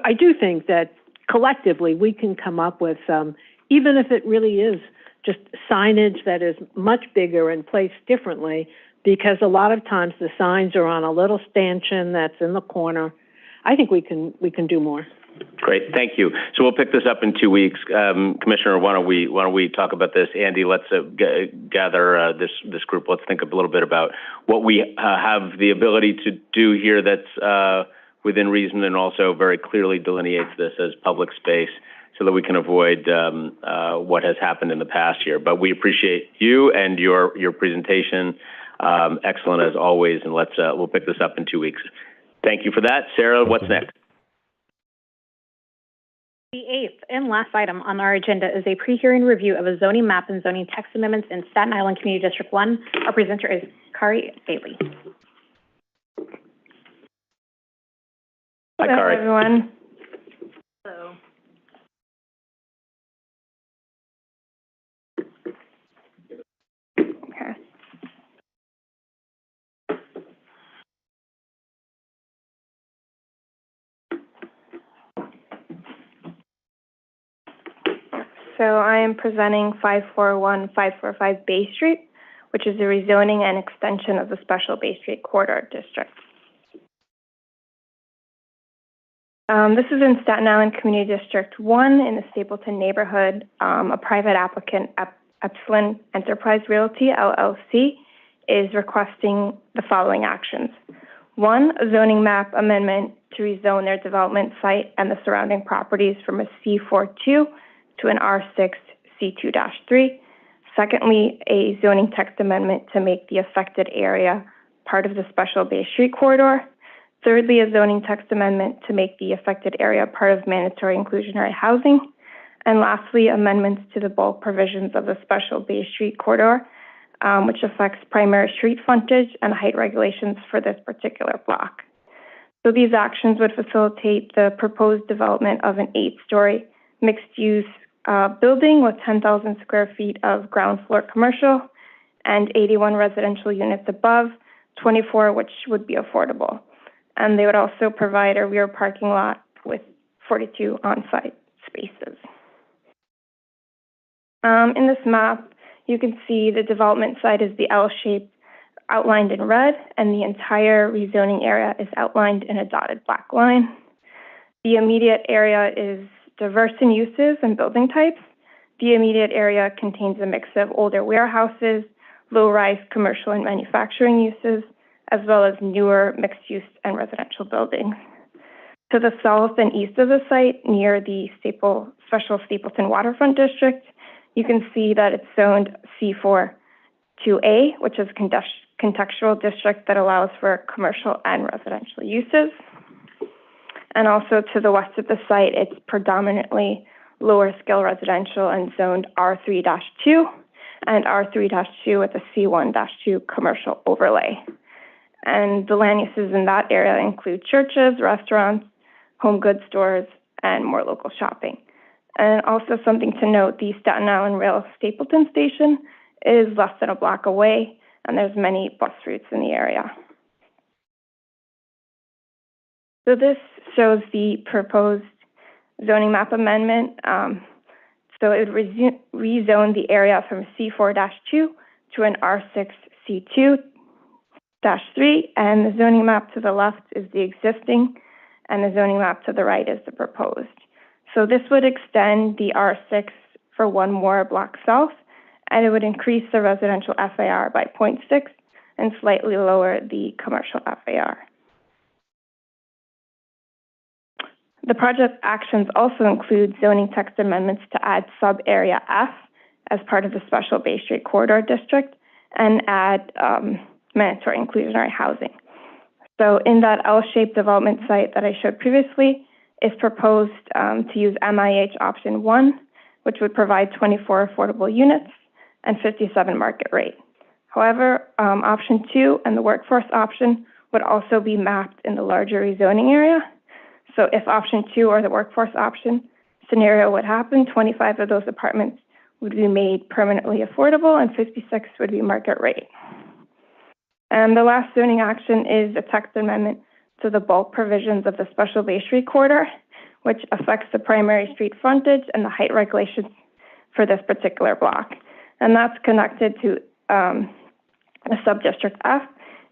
I do think that collectively we can come up with some, even if it really is just signage that is much bigger and placed differently, because a lot of times the signs are on a little stanchion that's in the corner. I think we can do more. Great, thank you. So we'll pick this up in 2 weeks. Commissioner, why don't we talk about this? Andy, let's gather this group. Let's think a little bit about what we have the ability to do here that's within reason, and also very clearly delineates this as public space, so that we can avoid what has happened in the past year. But we appreciate you and your presentation. Excellent as always, and we'll pick this up in 2 weeks. Thank you for that. Sarah, what's next? The eighth and last item on our agenda is a pre-hearing review of a zoning map and zoning text amendments in Staten Island Community District 1. Our presenter is Kari Bailey. Hi, Kari. Hello, everyone. Hello. Okay. So I am presenting 545 Bay Street, which is a rezoning and extension of the Special Bay Street Corridor District. This is in Staten Island Community District 1 in the Stapleton neighborhood. A private applicant, Epsilon Enterprise Realty, LLC, is requesting the following actions. 1, a zoning map amendment to rezone their development site and the surrounding properties from a C42 to an R6 C2-3. Secondly, a zoning text amendment to make the affected area part of the Special Bay Street Corridor. Thirdly, a zoning text amendment to make the affected area part of mandatory inclusionary housing. And lastly, amendments to the bulk provisions of the Special Bay Street Corridor, which affects primary street frontage and height regulations for this particular block. So these actions would facilitate the proposed development of an 8-story mixed-use building with 10,000 square feet of ground floor commercial and 81 residential units above, 24 which would be affordable. And they would also provide a rear parking lot with 42 on-site spaces. In this map, you can see the development site is the L shape outlined in red, and the entire rezoning area is outlined in a dotted black line. The immediate area is diverse in uses and building types. The immediate area contains a mix of older warehouses, low-rise commercial and manufacturing uses, as well as newer mixed-use and residential buildings. To the south and east of the site, near the Special Stapleton Waterfront District, you can see that it's zoned C4-2A, which is a contextual district that allows for commercial and residential uses. And also to the west of the site, it's predominantly lower scale residential and zoned R3-2 and R3-2 with a C1-2 commercial overlay. And the land uses in that area include churches, restaurants, home goods stores, and more local shopping. And also something to note, the Staten Island Rail Stapleton station is less than a block away, and there's many bus routes in the area. So this shows the proposed zoning map amendment. So it would rezone the area from C4-2 to an R6C2-3, and the zoning map to the left is the existing, and the zoning map to the right is the proposed. So this would extend the R6 for one more block south, and it would increase the residential FAR by 0.6 and slightly lower the commercial FAR. The project actions also include zoning text amendments to add sub-area F as part of the Special Bay Street Corridor District and add mandatory inclusionary housing. So in that L-shaped development site that I showed previously, is proposed to use MIH option 1, which would provide 24 affordable units and 57 market rate. However, option 2 and the workforce option would also be mapped in the larger rezoning area. So if option 2 or the workforce option scenario would happen, 25 of those apartments would be made permanently affordable and 56 would be market rate. And the last zoning action is a text amendment to the bulk provisions of the Special Bay Street Corridor, which affects the primary street frontage and the height regulations for this particular block. And that's connected to the subdistrict F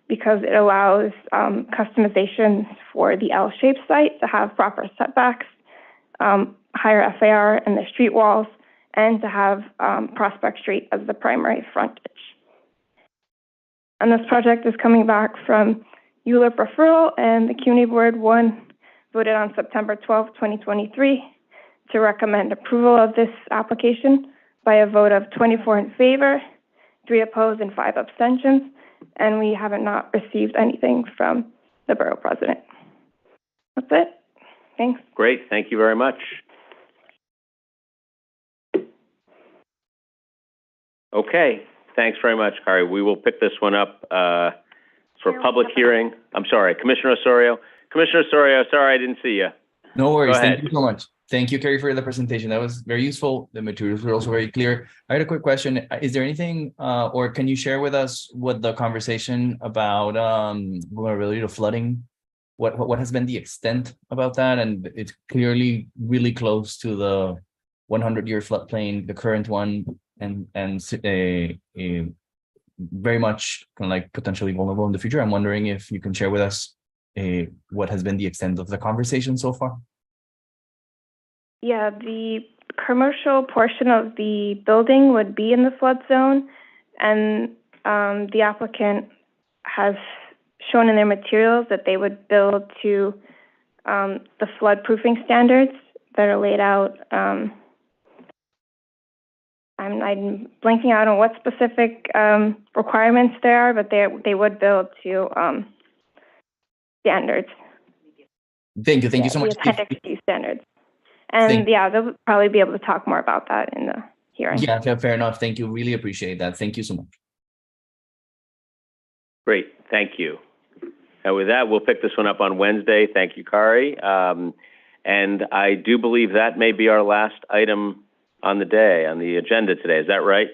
because it allows customizations for the L-shaped site to have proper setbacks, higher FAR in the street walls, and to have Prospect Street as the primary frontage. And this project is coming back from ULIP referral, and the Community Board 1 voted on September 12, 2023 to recommend approval of this application by a vote of 24 in favor, 3 opposed, and 5 abstentions, and we have not received anything from the Borough President. That's it. Thanks. Great. Thank you very much. Okay. Thanks very much, Kari. We will pick this one up for public hearing. I'm sorry, Commissioner Osorio. Commissioner Osorio, sorry I didn't see you. No worries. Thank you so much. Thank you, Carrie, for the presentation. That was very useful. The materials were also very clear. I had a quick question. Is there anything, or can you share with us what the conversation about vulnerability to flooding, what has been the extent about that? And it's clearly really close to the 100-year floodplain, the current one, and very much kind of like potentially vulnerable in the future. I'm wondering if you can share with us what has been the extent of the conversation so far. Yeah, the commercial portion of the building would be in the flood zone, and the applicant has shown in their materials that they would build to the flood-proofing standards that are laid out. I'm blanking out on what specific requirements there are, but they would build to standards. Thank you so much. The Appendix D standards. And they'll probably be able to talk more about that in the hearing. Yeah, fair enough. Thank you. Really appreciate that. Thank you so much. Great. Thank you. And with that, we'll pick this one up on Wednesday. Thank you, Kari. And I do believe that may be our last item on the day, on the agenda today. Is that right,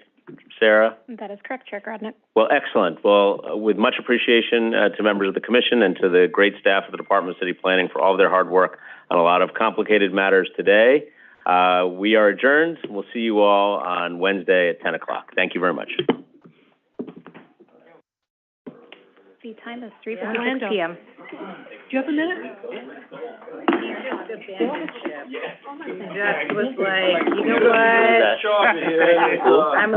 Sarah? That is correct, Chair Grodnick. Well, excellent. Well, with much appreciation to members of the commission and to the great staff of the Department of City Planning for all of their hard work on a lot of complicated matters today. We are adjourned. We'll see you all on Wednesday at 10 o'clock. Thank you very much. The time is 3:56 p.m. Do you have a minute? Just was like, you know what? I'm